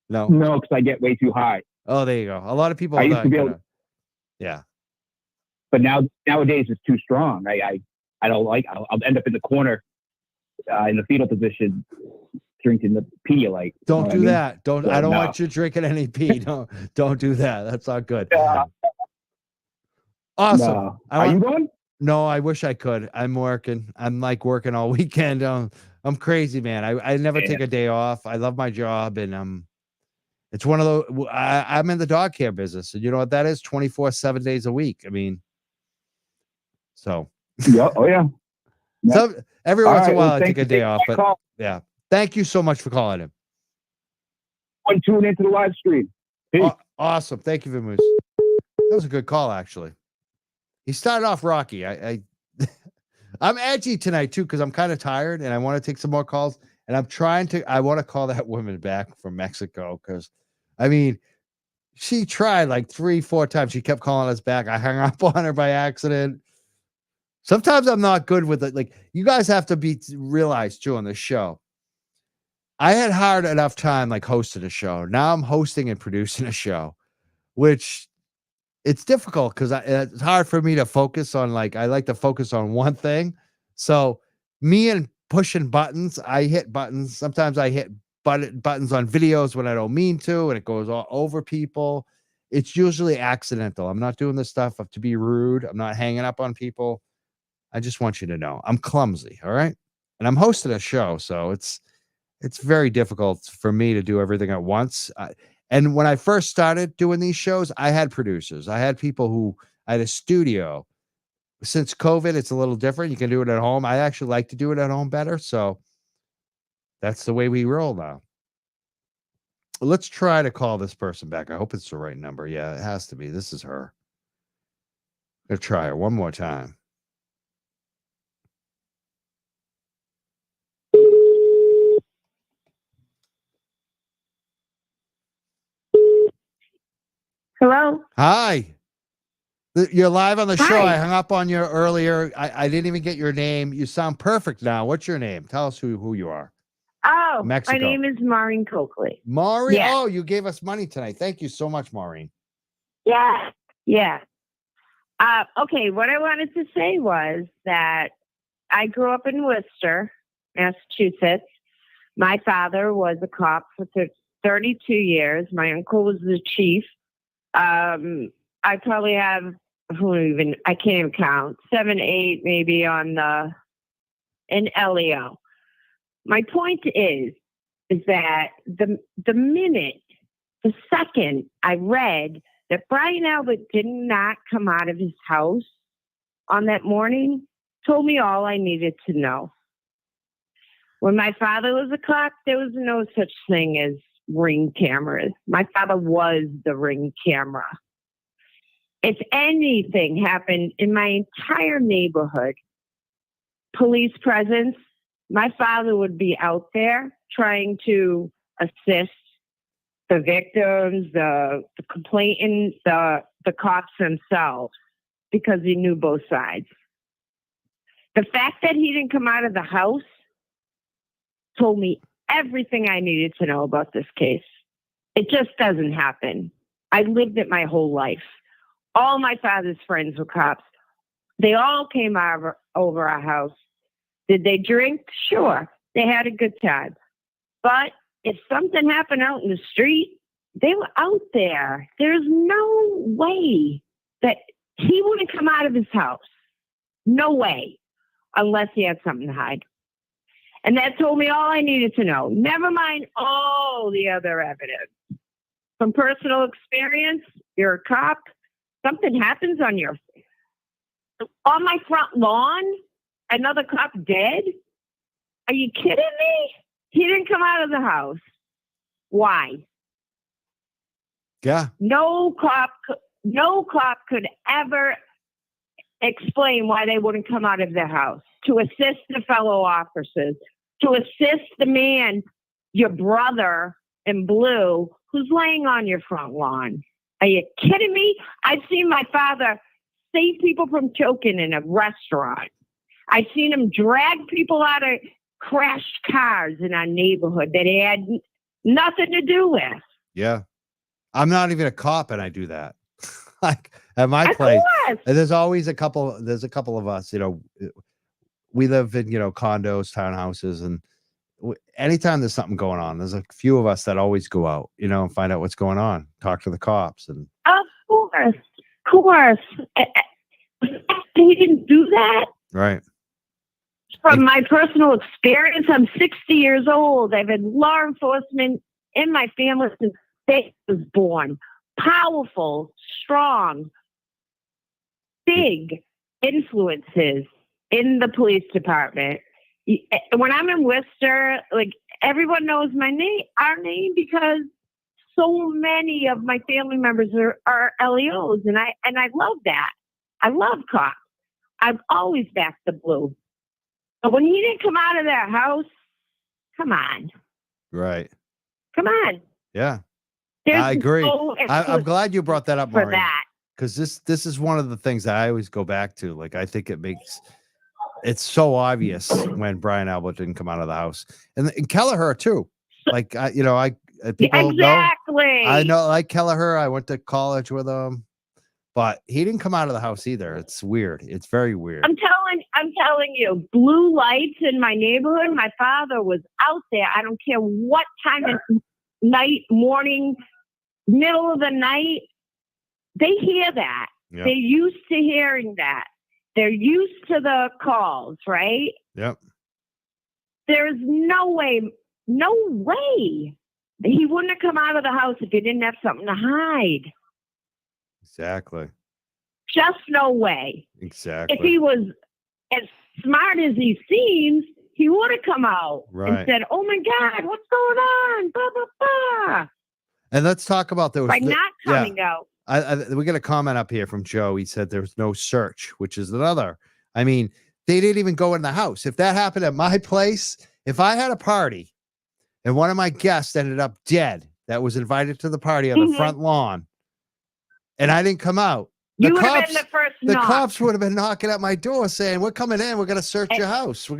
Speaker 1: No.
Speaker 9: No, because I get way too high.
Speaker 1: Oh, there you go. A lot of people
Speaker 9: I
Speaker 1: are
Speaker 9: used
Speaker 1: not
Speaker 9: to be
Speaker 1: gonna.
Speaker 9: able-
Speaker 1: Yeah.
Speaker 9: But nowadays it's too strong. I don't like. I'll end up in the corner, in the fetal position, drinking the Pedialyte.
Speaker 1: Don't do that. Don't. I don't
Speaker 9: No.
Speaker 1: want you drinking any pee. Don't do that. That's not good.
Speaker 9: Uh,
Speaker 1: Awesome.
Speaker 9: no.
Speaker 1: I
Speaker 9: Are
Speaker 1: want-
Speaker 9: you going?
Speaker 1: No, I wish I could. I'm working. I'm like working all weekend. I'm crazy, man. I never take a day off. I love my job, and it's one of those. I'm in the dog care business, and you know what that is? 24, 7 days a week. I mean, so
Speaker 9: Yeah. Oh yeah. Yeah.
Speaker 1: so every
Speaker 9: All
Speaker 1: once in
Speaker 9: right,
Speaker 1: a while
Speaker 9: well,
Speaker 1: I
Speaker 9: thanks
Speaker 1: take a
Speaker 9: for
Speaker 1: day
Speaker 9: taking
Speaker 1: off,
Speaker 9: my
Speaker 1: but
Speaker 9: call.
Speaker 1: yeah. Thank you so much for calling in.
Speaker 9: Tune into the live stream. Peace.
Speaker 1: Awesome. Thank you, Vamoose. That was a good call, actually. He started off rocky. I'm edgy tonight too because I'm kind of tired and I want to take some more calls. And I want to call that woman back from Mexico because, I mean, she tried like 3-4 times. She kept calling us back. I hung up on her by accident. Sometimes I'm not good with it. Like, you guys have to realize too on the show. I had hard enough time like hosting a show. Now I'm hosting and producing a show, which it's difficult because it's hard for me to focus on, like, I like to focus on one thing. So me and pushing buttons, I hit buttons. Sometimes I hit buttons on videos when I don't mean to, and it goes all over people. It's usually accidental. I'm not doing this stuff to be rude. I'm not hanging up on people. I just want you to know I'm clumsy. All right. And I'm hosting a show. So it's very difficult for me to do everything at once. And when I first started doing these shows, I had producers. I had people I had a studio. Since COVID, it's a little different. You can do it at home. I actually like to do it at home better. So that's the way we roll now. Let's try to call this person back. I hope it's the right number. Yeah, it has to be. This is her. I'm gonna try her one more time.
Speaker 10: Hello.
Speaker 1: Hi. You're live on the show.
Speaker 10: Hi.
Speaker 1: I hung up on you earlier. I didn't even get your name. You sound perfect now. What's your name? Tell us who you are.
Speaker 10: Oh,
Speaker 1: Mexico.
Speaker 10: my name is Maureen Coakley.
Speaker 1: Maureen.
Speaker 10: Yeah.
Speaker 1: Oh, you gave us money tonight. Thank you so much, Maureen.
Speaker 10: Yeah. Yeah. Okay. What I wanted to say was that I grew up in Worcester, Massachusetts. My father was a cop for 32 years. My uncle was the chief. I probably have, I can't even count, 7, 8 maybe in LEO. My point is that the second I read that Brian Albert did not come out of his house on that morning, told me all I needed to know. When my father was a cop, there was no such thing as Ring cameras. My father was the Ring camera. If anything happened in my entire neighborhood, police presence, my father would be out there trying to assist the victims, the complainants, the cops themselves, because he knew both sides. The fact that he didn't come out of the house told me everything I needed to know about this case. It just doesn't happen. I lived it my whole life. All my father's friends were cops. They all came over our house. Did they drink? Sure. They had a good time. But if something happened out in the street, they were out there. There's no way that he wouldn't come out of his house. No way. Unless he had something to hide. And that told me all I needed to know. Never mind all the other evidence. from personal experience, you're a cop, something happens on my front lawn, another cop dead? Are you kidding me? He didn't come out of the house. Why?
Speaker 1: Yeah.
Speaker 10: No cop could ever explain why they wouldn't come out of their house to assist the fellow officers, to assist the man, your brother in blue, who's laying on your front lawn. Are you kidding me? I've seen my father save people from choking in a restaurant. I've seen him drag people out of crashed cars in our neighborhood that he had nothing to do with.
Speaker 1: Yeah. I'm not even a cop and I do that. Like at my
Speaker 10: Of
Speaker 1: place,
Speaker 10: course.
Speaker 1: and there's a couple of us, you know, we live in, you know, condos, townhouses, and anytime there's something going on, there's a few of us that always go out, you know, and find out what's going on, talk to the cops. And
Speaker 10: Of course. He didn't do that.
Speaker 1: right.
Speaker 10: From my personal experience, I'm 60 years old. I've had law enforcement in my family since I was born. Powerful, strong, big influences in the police department. When I'm in Worcester, like everyone knows our name because so many of my family members are LEOs, and I love that. I love cops. I've always backed the blue. But when he didn't come out of their house, come on.
Speaker 1: Right.
Speaker 10: Come on.
Speaker 1: Yeah.
Speaker 10: There's
Speaker 1: I agree.
Speaker 10: no
Speaker 1: I'm glad you brought that up,
Speaker 10: for
Speaker 1: Maureen,
Speaker 10: that.
Speaker 1: because this is one of the things that I always go back to. Like, I think it's so obvious when Brian Albert didn't come out of the house, and Kelleher too. Like, people
Speaker 10: Exactly.
Speaker 1: I know, like Kelleher. I went to college with him, but he didn't come out of the house either. It's weird. It's very weird.
Speaker 10: I'm telling you, blue lights in my neighborhood. My father was out there. I don't care what time of night, morning, middle of the night. They hear that.
Speaker 1: Yep.
Speaker 10: They're used to hearing that. They're used to the calls, right?
Speaker 1: Yep.
Speaker 10: There's no way he wouldn't have come out of the house if he didn't have something to hide.
Speaker 1: Exactly.
Speaker 10: Just no way.
Speaker 1: Exactly.
Speaker 10: If he was as smart as he seems, he would have come out
Speaker 1: Right.
Speaker 10: and said, "Oh my God, what's going on?" Blah blah blah.
Speaker 1: And let's talk about those.
Speaker 10: By not coming out.
Speaker 1: We got a comment up here from Joe. He said there was no search, which is another. I mean, they didn't even go in the house. If that happened at my place, if I had a party and one of my guests ended up dead that was invited to the party on the front lawn, and I didn't come out,
Speaker 10: You would have been the first knock.
Speaker 1: cops would have been knocking at my door saying, "We're coming in. We're going to search your house. We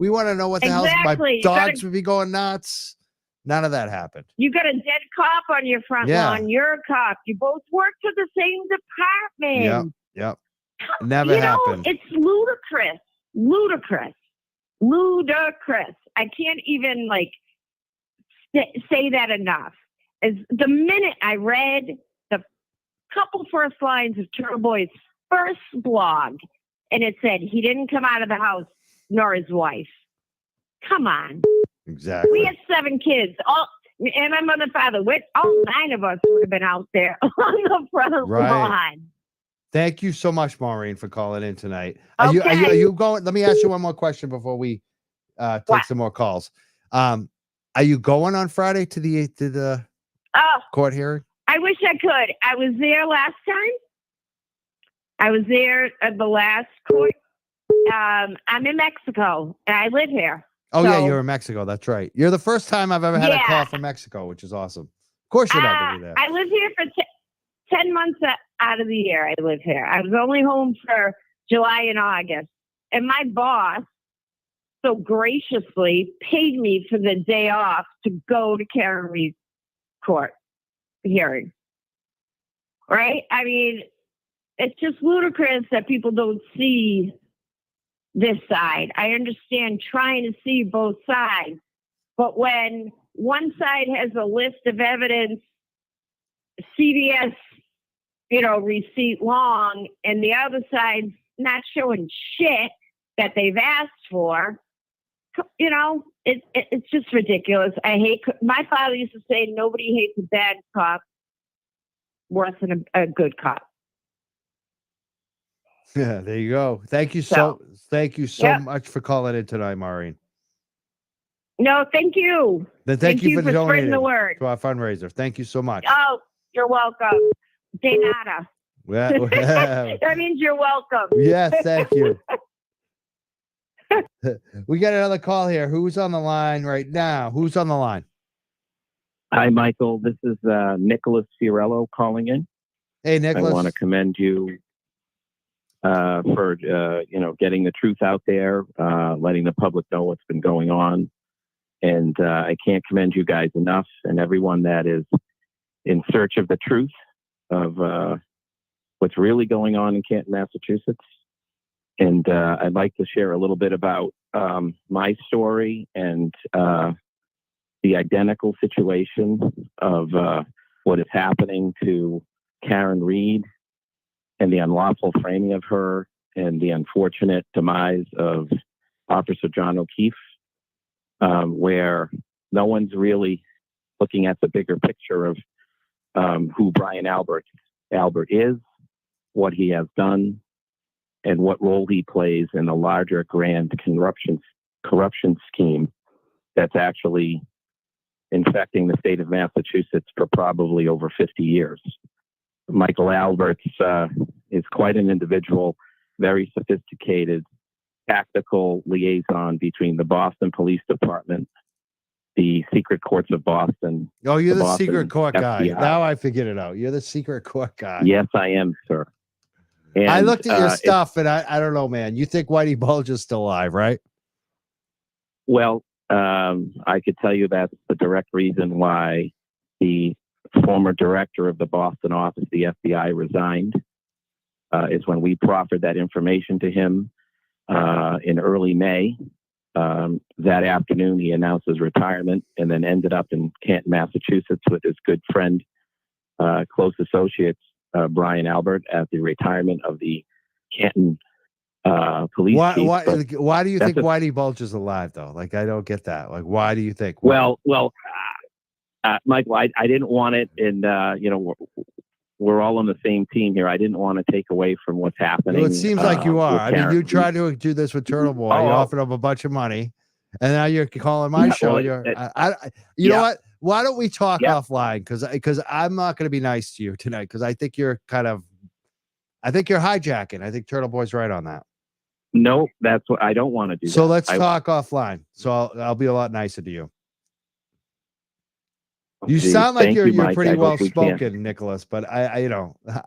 Speaker 1: want to know what the hell." My
Speaker 10: Exactly.
Speaker 1: dogs would be going nuts. None of that happened.
Speaker 10: You got a dead cop on your front lawn. You're a cop. You both work for the same department.
Speaker 1: Yep. Never happened.
Speaker 10: It's ludicrous. I can't even say that enough. As the minute I read the couple first lines of Turtle Boy's first blog, and it said he didn't come out of the house nor his wife. Come on.
Speaker 1: Exactly.
Speaker 10: We had 7 kids. And my mother and father, all 9 of us would have been out there on the front lawn.
Speaker 1: Thank you so much, Maureen, for calling in tonight. Are you going? Let me ask you one more question before we take some more calls. Are you going on Friday to the court hearing?
Speaker 10: I wish I could. I was there last time. I was there at the last court. I'm in Mexico, and I live here.
Speaker 1: Oh, yeah, you're in Mexico. That's right. You're the first time I've ever had a call from Mexico, which is awesome. Of course you're not going to be there.
Speaker 10: I live here for 10 months out of the year. I live here. I was only home for July and August. And my boss so graciously paid me for the day off to go to Karen Reed's court hearing. Right? I mean, it's just ludicrous that people don't see this side. I understand trying to see both sides, but when one side has a list of evidence, CVS, receipt long, and the other side's not showing shit that they've asked for, it's just ridiculous. My father used to say, nobody hates a bad cop. worse than a good cop.
Speaker 1: Yeah, there you go. Thank you thank you so
Speaker 10: Yep.
Speaker 1: much for calling in tonight, Maureen.
Speaker 10: No, thank you.
Speaker 1: Then thank you for
Speaker 10: spreading
Speaker 1: donating
Speaker 10: the word.
Speaker 1: to our fundraiser. Thank you so much.
Speaker 10: Oh, you're welcome. De nada.
Speaker 1: Well,
Speaker 10: That means you're welcome.
Speaker 1: yes, thank you. We got another call here. Who's on the line right now? Who's on the line?
Speaker 11: Hi, Michael. This is Nicholas Fiorello calling in.
Speaker 1: Hey,
Speaker 11: I
Speaker 1: Nicholas.
Speaker 11: want to commend you for getting the truth out there, letting the public know what's been going on, and I can't commend you guys enough, and everyone that is in search of the truth of what's really going on in Canton, Massachusetts. And I'd like to share a little bit about my story and the identical situation of what is happening to Karen Reed and the unlawful framing of her and the unfortunate demise of Officer John O'Keefe, where no one's really looking at the bigger picture of who Brian Albert is, what he has done, and what role he plays in the larger grand corruption scheme that's actually infecting the state of Massachusetts for probably over 50 years. Michael Alberts is quite an individual, very sophisticated, tactical liaison between the Boston Police Department, the secret courts of Boston.
Speaker 1: Oh, you're the
Speaker 11: Boston
Speaker 1: secret court guy.
Speaker 11: FBI.
Speaker 1: Now I figured it out. You're the secret court guy.
Speaker 11: Yes, I am, sir. And,
Speaker 1: I looked at your stuff and I don't know, man. You think Whitey Bulge is still alive, right?
Speaker 11: Well, I could tell you that's the direct reason why the former director of the Boston office, the FBI, resigned, is when we proffered that information to him in early May. That afternoon, he announced his retirement and then ended up in Canton, Massachusetts with his good friend, close associates, Brian Albert, at the retirement of the Canton police chief.
Speaker 1: Why do you think Whitey Bulge is alive, though? Like, I don't get that. Like, why do you think?
Speaker 11: Well, Michael, I didn't want it, and we're all on the same team here. I didn't want to take away from what's happening.
Speaker 1: Well, it seems like you are. I mean, you tried to do this with Turtle Boy. You
Speaker 11: Oh.
Speaker 1: offered him a bunch of money, and now you're calling my show.
Speaker 11: well,
Speaker 1: You know what? Why don't we talk offline? Because I'm not going to be nice to you tonight. Because I think you're hijacking. I think Turtle Boy's right on that.
Speaker 11: No, that's what I don't want to do.
Speaker 1: So let's talk offline. So I'll be a lot nicer to you. You sound like you're
Speaker 11: Mike.
Speaker 1: pretty
Speaker 11: I
Speaker 1: well
Speaker 11: hope we
Speaker 1: spoken,
Speaker 11: can.
Speaker 1: Nicholas. But I gotta.
Speaker 11: Well,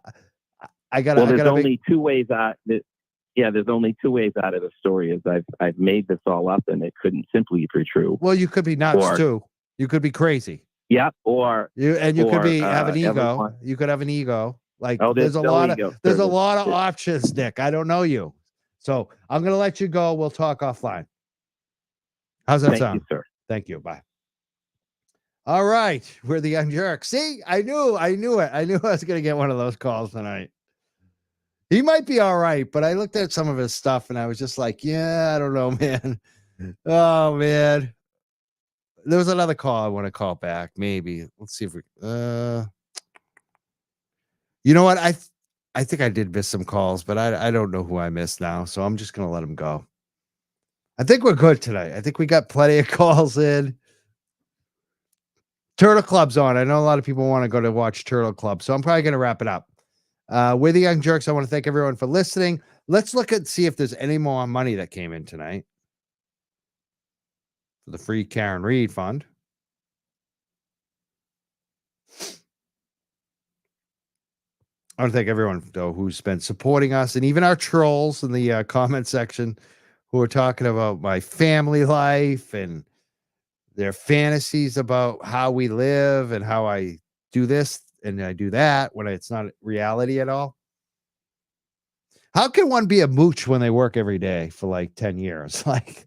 Speaker 11: there's
Speaker 1: I gotta
Speaker 11: only two ways out. There's only two ways out of the story. Is I've made this all up, and it couldn't simply be true.
Speaker 1: Well, you could be nuts too. You could be crazy.
Speaker 11: Yeah, or
Speaker 1: you could be have an ego.
Speaker 11: everyone.
Speaker 1: You could have an ego. Like
Speaker 11: there's
Speaker 1: a
Speaker 11: no
Speaker 1: lot
Speaker 11: ego.
Speaker 1: of there's a lot of options, Nick. I don't know you, so I'm gonna let you go. We'll talk offline. How's that sound?
Speaker 11: Thank you, sir.
Speaker 1: Thank you. Bye. All right, we're the Young Jerks. See, I knew it. I knew I was gonna get one of those calls tonight. He might be all right, but I looked at some of his stuff and I was just like, yeah, I don't know, man. Oh man. There was another call I want to call back. Maybe. Let's see if we you know what? I think I did miss some calls, but I don't know who I missed now. So I'm just gonna let them go. I think we're good tonight. I think we got plenty of calls in. Turtle Club's on. I know a lot of people want to go to watch Turtle Club, so I'm probably gonna wrap it up. We're the Young Jerks. I want to thank everyone for listening. Let's look at see if there's any more money that came in tonight for the free Karen Reed Fund. I want to thank everyone, though, who's been supporting us, and even our trolls in the comment section who are talking about my family life and their fantasies about how we live and how I do this and I do that when it's not reality at all. How can one be a mooch when they work every day for like 10 years? Like,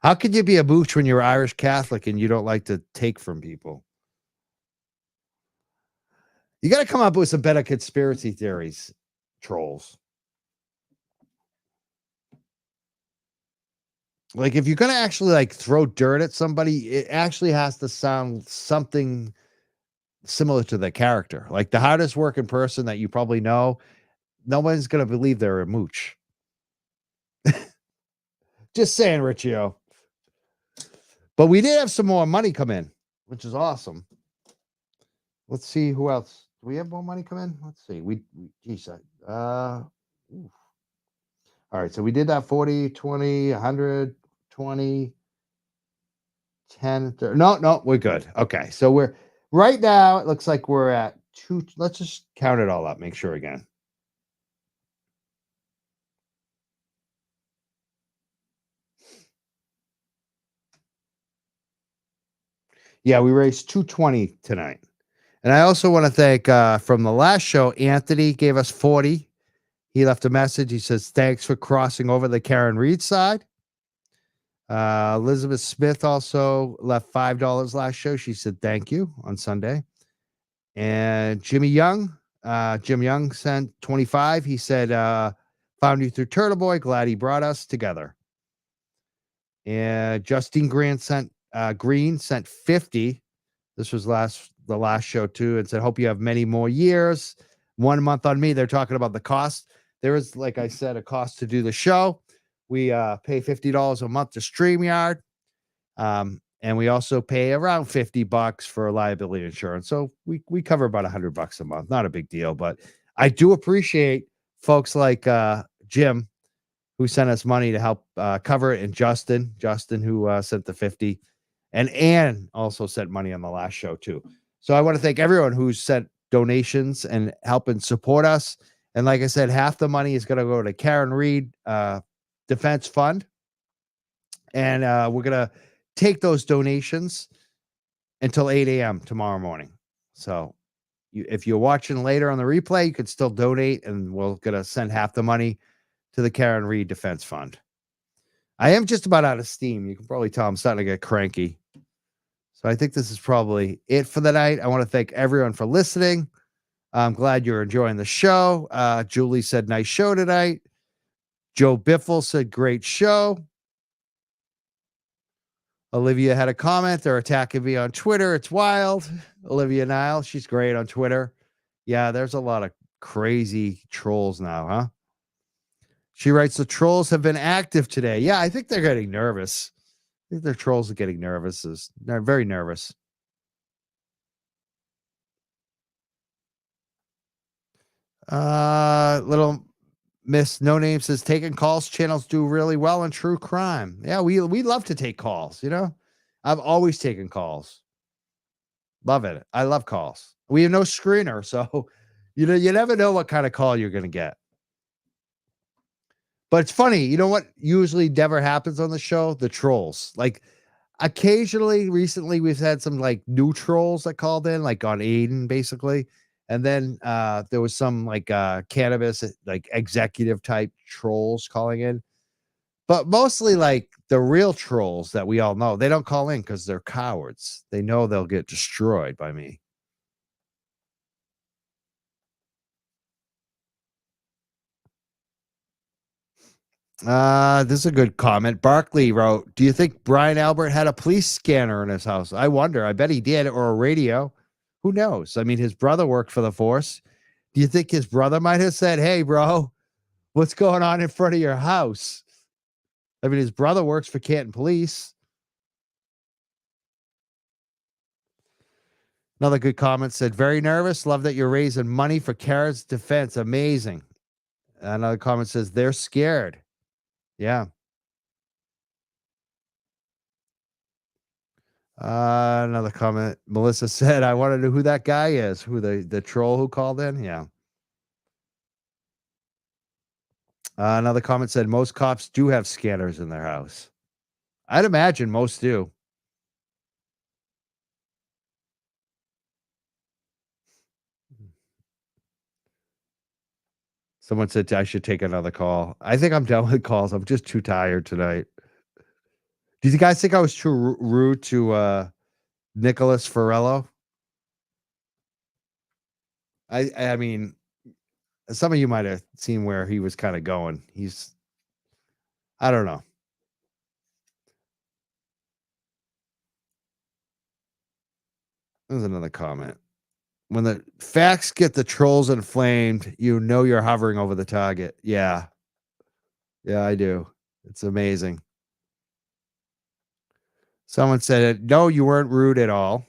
Speaker 1: how can you be a mooch when you're Irish Catholic and you don't like to take from people? You got to come up with some better conspiracy theories, trolls. Like, if you're going to actually like throw dirt at somebody, it actually has to sound something similar to the character. Like the hardest working person that you probably know, no one's going to believe they're a mooch. Just saying, Richio. But we did have some more money come in, which is awesome. Let's see who else. Do we have more money come in? Let's see. Geez, oof. All right. So we did that 40, 20, 100, 20, 10, 30. No, we're good. Okay. So we're right now, it looks like we're at 2. Let's just count it all up. Make sure again. Yeah, we raised 220 tonight. And I also want to thank from the last show, Anthony gave us 40. He left a message. He says, thanks for crossing over the Karen Reed side. Elizabeth Smith also left $5 last show. She said, thank you on Sunday. And Jim Young sent 25. He said, found you through Turtle Boy. Glad he brought us together. And Justine Green sent 50. This was the last show too, and said, hope you have many more years. 1 month on me. They're talking about the cost. There is, like I said, a cost to do the show. We pay $50 a month to StreamYard. And we also pay around $50 for liability insurance. So we cover about $100 a month. Not a big deal, but I do appreciate folks like Jim, who sent us money to help cover it, and Justin, who sent the 50, and Ann also sent money on the last show too. So I want to thank everyone who's sent donations and helping support us. And like I said, half the money is going to go to Karen Reed Defense Fund, and we're going to take those donations until 8 a.m. tomorrow morning. So if you're watching later on the replay, you can still donate, and we're going to send half the money to the Karen Reed Defense Fund. I am just about out of steam. You can probably tell I'm starting to get cranky. So I think this is probably it for the night. I want to thank everyone for listening. I'm glad you're enjoying the show. Julie said, nice show tonight. Joe Biffle said, great show. Olivia had a comment. They're attacking me on Twitter. It's wild. Olivia Nile, she's great on Twitter. Yeah, there's a lot of crazy trolls now, huh? She writes, the trolls have been active today. Yeah, I think they're getting nervous. I think their trolls are getting nervous. They're very nervous. Little Miss No Name says, taking calls channels do really well in true crime. Yeah, we love to take calls, you know. I've always taken calls. Love it. I love calls. We have no screener, so you never know what kind of call you're going to get. But it's funny, you know what usually never happens on the show? The trolls. Like occasionally, recently, we've had some like new trolls that called in, like on Aiden, basically. And then there was some like cannabis, like executive type trolls calling in. But mostly like the real trolls that we all know, they don't call in because they're cowards. They know they'll get destroyed by me. This is a good comment. Barkley wrote, do you think Brian Albert had a police scanner in his house? I wonder. I bet he did, or a radio. Who knows? I mean, his brother worked for the force. Do you think his brother might have said, hey, bro, what's going on in front of your house? I mean, his brother works for Canton Police. Another good comment said, very nervous. Love that you're raising money for Karen's defense. Amazing. Another comment says, they're scared. Yeah. Another comment. Melissa said, I want to know who that guy is. Who the troll who called in? Yeah. Another comment said, most cops do have scanners in their house. I'd imagine most do. Someone said I should take another call. I think I'm done with calls. I'm just too tired tonight. Do you guys think I was too rude to Nicholas Farello? I mean, some of you might have seen where he was kind of going. I don't know. There's another comment. When the facts get the trolls inflamed, you know you're hovering over the target. Yeah. Yeah, I do. It's amazing. Someone said, no, you weren't rude at all.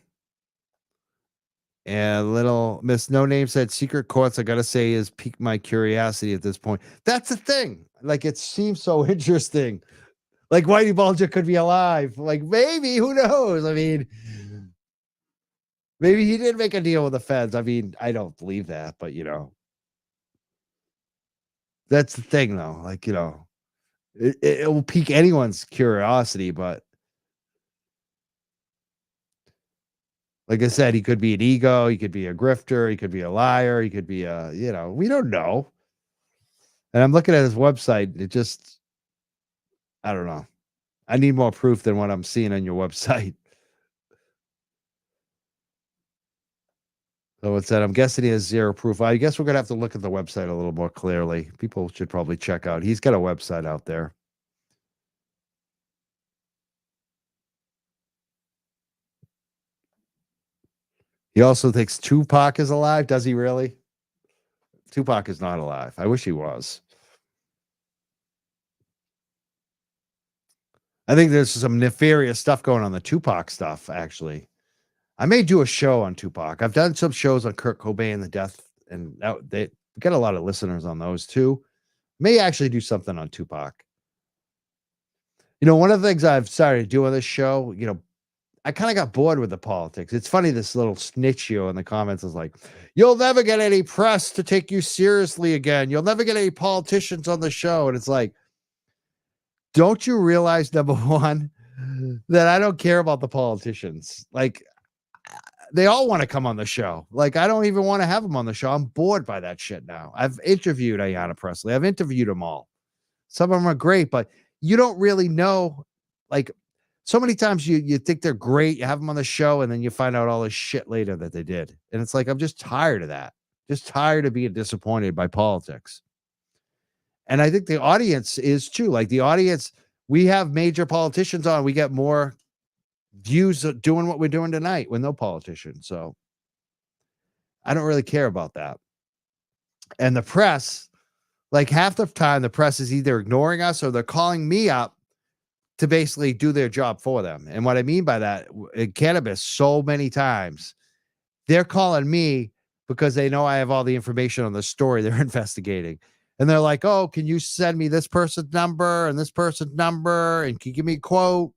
Speaker 1: And little Miss No Name said, secret courts, I got to say, is piqued my curiosity at this point. That's the thing. Like, it seems so interesting. Like, Whitey Bulger could be alive. Like, maybe, who knows? I mean, maybe he did make a deal with the feds. I mean, I don't believe that, but, that's the thing, though. Like, it will pique anyone's curiosity, but like I said, he could be an ego, he could be a grifter, he could be a liar, he could be we don't know. And I'm looking at his website, it just, I don't know. I need more proof than what I'm seeing on your website. So it said, I'm guessing he has zero proof. I guess we're going to have to look at the website a little more clearly. People should probably check out. He's got a website out there. He also thinks Tupac is alive. Does he really? Tupac is not alive. I wish he was. I think there's some nefarious stuff going on the Tupac stuff, actually. I may do a show on Tupac. I've done some shows on Kurt Cobain, the death, and they get a lot of listeners on those too. May actually do something on Tupac. One of the things I've started doing this show, I kind of got bored with the politics. It's funny, this little snitch in the comments is like, you'll never get any press to take you seriously again. You'll never get any politicians on the show. And it's like, don't you realize, number one, that I don't care about the politicians? Like, they all want to come on the show. Like, I don't even want to have them on the show. I'm bored by that shit now. I've interviewed Ayanna Pressley. I've interviewed them all. Some of them are great, but you don't really know. Like, so many times you think they're great, you have them on the show, and then you find out all this shit later that they did. And it's like, I'm just tired of that. Just tired of being disappointed by politics. And I think the audience is too. Like, the audience, we have major politicians on, we get more views of doing what we're doing tonight with no politician. So I don't really care about that. And the press, like, half the time the press is either ignoring us or they're calling me up to basically do their job for them. And what I mean by that, in cannabis, so many times they're calling me because they know I have all the information on the story they're investigating. And they're like, oh, can you send me this person's number and this person's number? And can you give me a quote?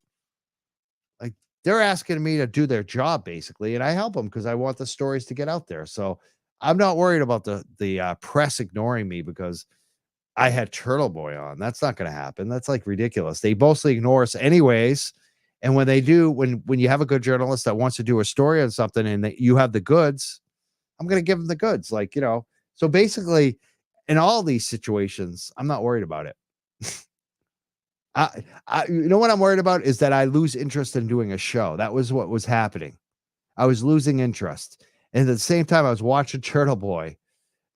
Speaker 1: Like, they're asking me to do their job, basically. And I help them because I want the stories to get out there. So I'm not worried about the press ignoring me because I had Turtle Boy on. That's not going to happen. That's like ridiculous. They mostly ignore us anyways. And when they do, when you have a good journalist that wants to do a story on something and you have the goods, I'm going to give them the goods. Like, so basically in all these situations, I'm not worried about it. What I'm worried about is that I lose interest in doing a show. That was what was happening. I was losing interest. And at the same time, I was watching Turtle Boy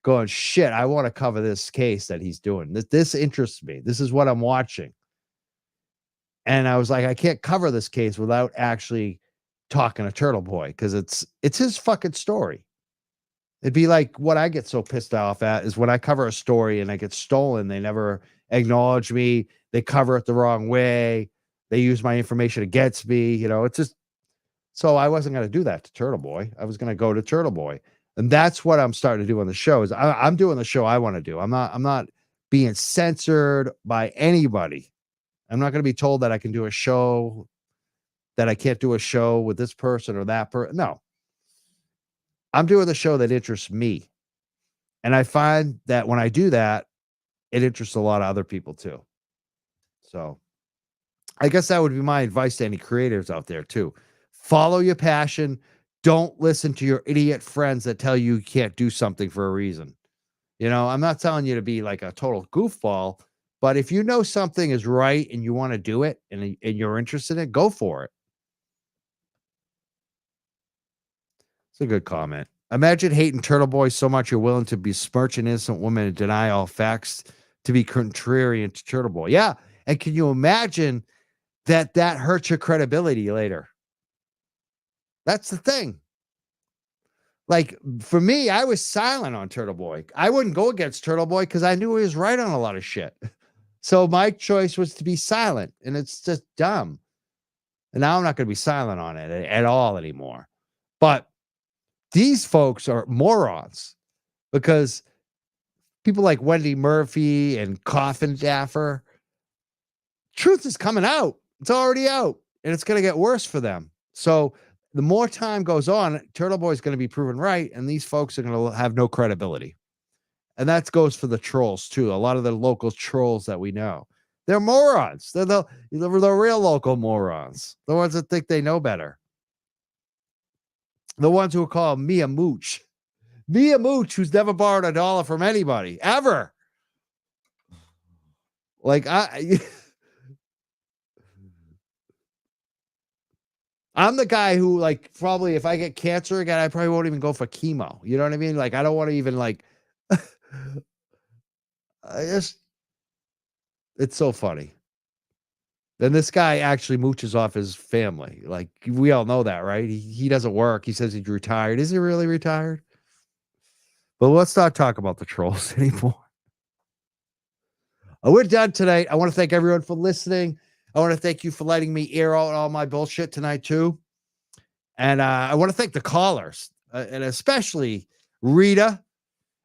Speaker 1: going, shit, I want to cover this case that he's doing. This interests me. This is what I'm watching. And I was like, I can't cover this case without actually talking to Turtle Boy because it's his fucking story. It'd be like what I get so pissed off at is when I cover a story and I get stolen, they never acknowledge me. They cover it the wrong way. They use my information against me. It's just, so I wasn't going to do that to Turtle Boy. I was going to go to Turtle Boy. And that's what I'm starting to do on the show is I'm doing the show I want to do. I'm not being censored by anybody. I'm not going to be told that I can do a show, that I can't do a show with this person or that person. No, I'm doing the show that interests me. And I find that when I do that, it interests a lot of other people too. So I guess that would be my advice to any creators out there too. Follow your passion. Don't listen to your idiot friends that tell you can't do something for a reason. I'm not telling you to be like a total goofball, but if you know something is right and you want to do it and you're interested in it, go for it. It's a good comment. Imagine hating Turtle Boy so much you're willing to besmirch an innocent woman and deny all facts to be contrarian to Turtle Boy. Yeah. And can you imagine that hurts your credibility later? That's the thing. Like for me, I was silent on Turtle Boy. I wouldn't go against Turtle Boy because I knew he was right on a lot of shit. So my choice was to be silent, and it's just dumb. And now I'm not going to be silent on it at all anymore. But these folks are morons because people like Wendy Murphy and Coffin Daffer, truth is coming out. It's already out, and it's going to get worse for them. So the more time goes on, Turtle Boy is going to be proven right, and these folks are going to have no credibility. And that goes for the trolls too. A lot of the local trolls that we know, they're morons. They're the real local morons. The ones that think they know better. The ones who are called Mia Mooch. Mia Mooch, who's never borrowed $1 from anybody ever. Like I'm the guy who, like, probably if I get cancer again, I probably won't even go for chemo. You know what I mean? Like, I don't want to even like. It's so funny. Then this guy actually mooches off his family. Like, we all know that, right? He doesn't work. He says he's retired. Is he really retired? But let's not talk about the trolls anymore. We're done tonight. I want to thank everyone for listening. I want to thank you for letting me air out all my bullshit tonight, too. And I want to thank the callers, and especially Rita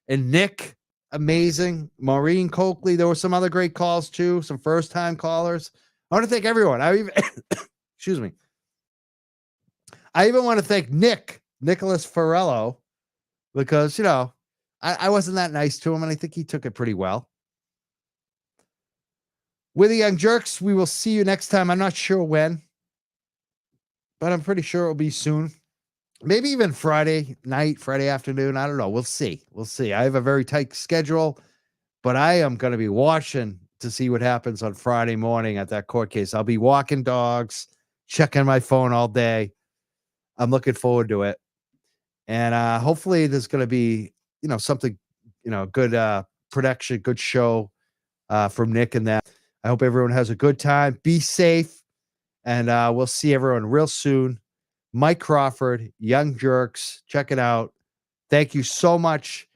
Speaker 1: and Nick. Amazing. Maureen Coakley. There were some other great calls, too. Some first-time callers. I want to thank everyone. Excuse me. I even want to thank Nicholas Farello, because, you know, I wasn't that nice to him, and I think he took it pretty well. We're the Young Jerks. We will see you next time. I'm not sure when, but I'm pretty sure it'll be soon. Maybe even Friday night, Friday afternoon. I don't know. We'll see. We'll see. I have a very tight schedule, but I am going to be watching to see what happens on Friday morning at that court case. I'll be walking dogs, checking my phone all day. I'm looking forward to it. And hopefully there's going to be, you know, something, you know, good production, good show from Nick and that. I hope everyone has a good time. Be safe. And we'll see everyone real soon. Mike Crawford, Young Jerks. Check it out. Thank you so much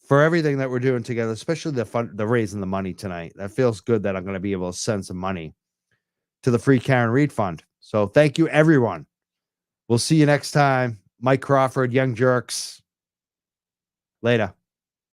Speaker 1: for everything that we're doing together, especially the raising the money tonight. That feels good that I'm going to be able to send some money to the Free Karen Reed Fund. So thank you, everyone. We'll see you next time. Mike Crawford, Young Jerks. Later.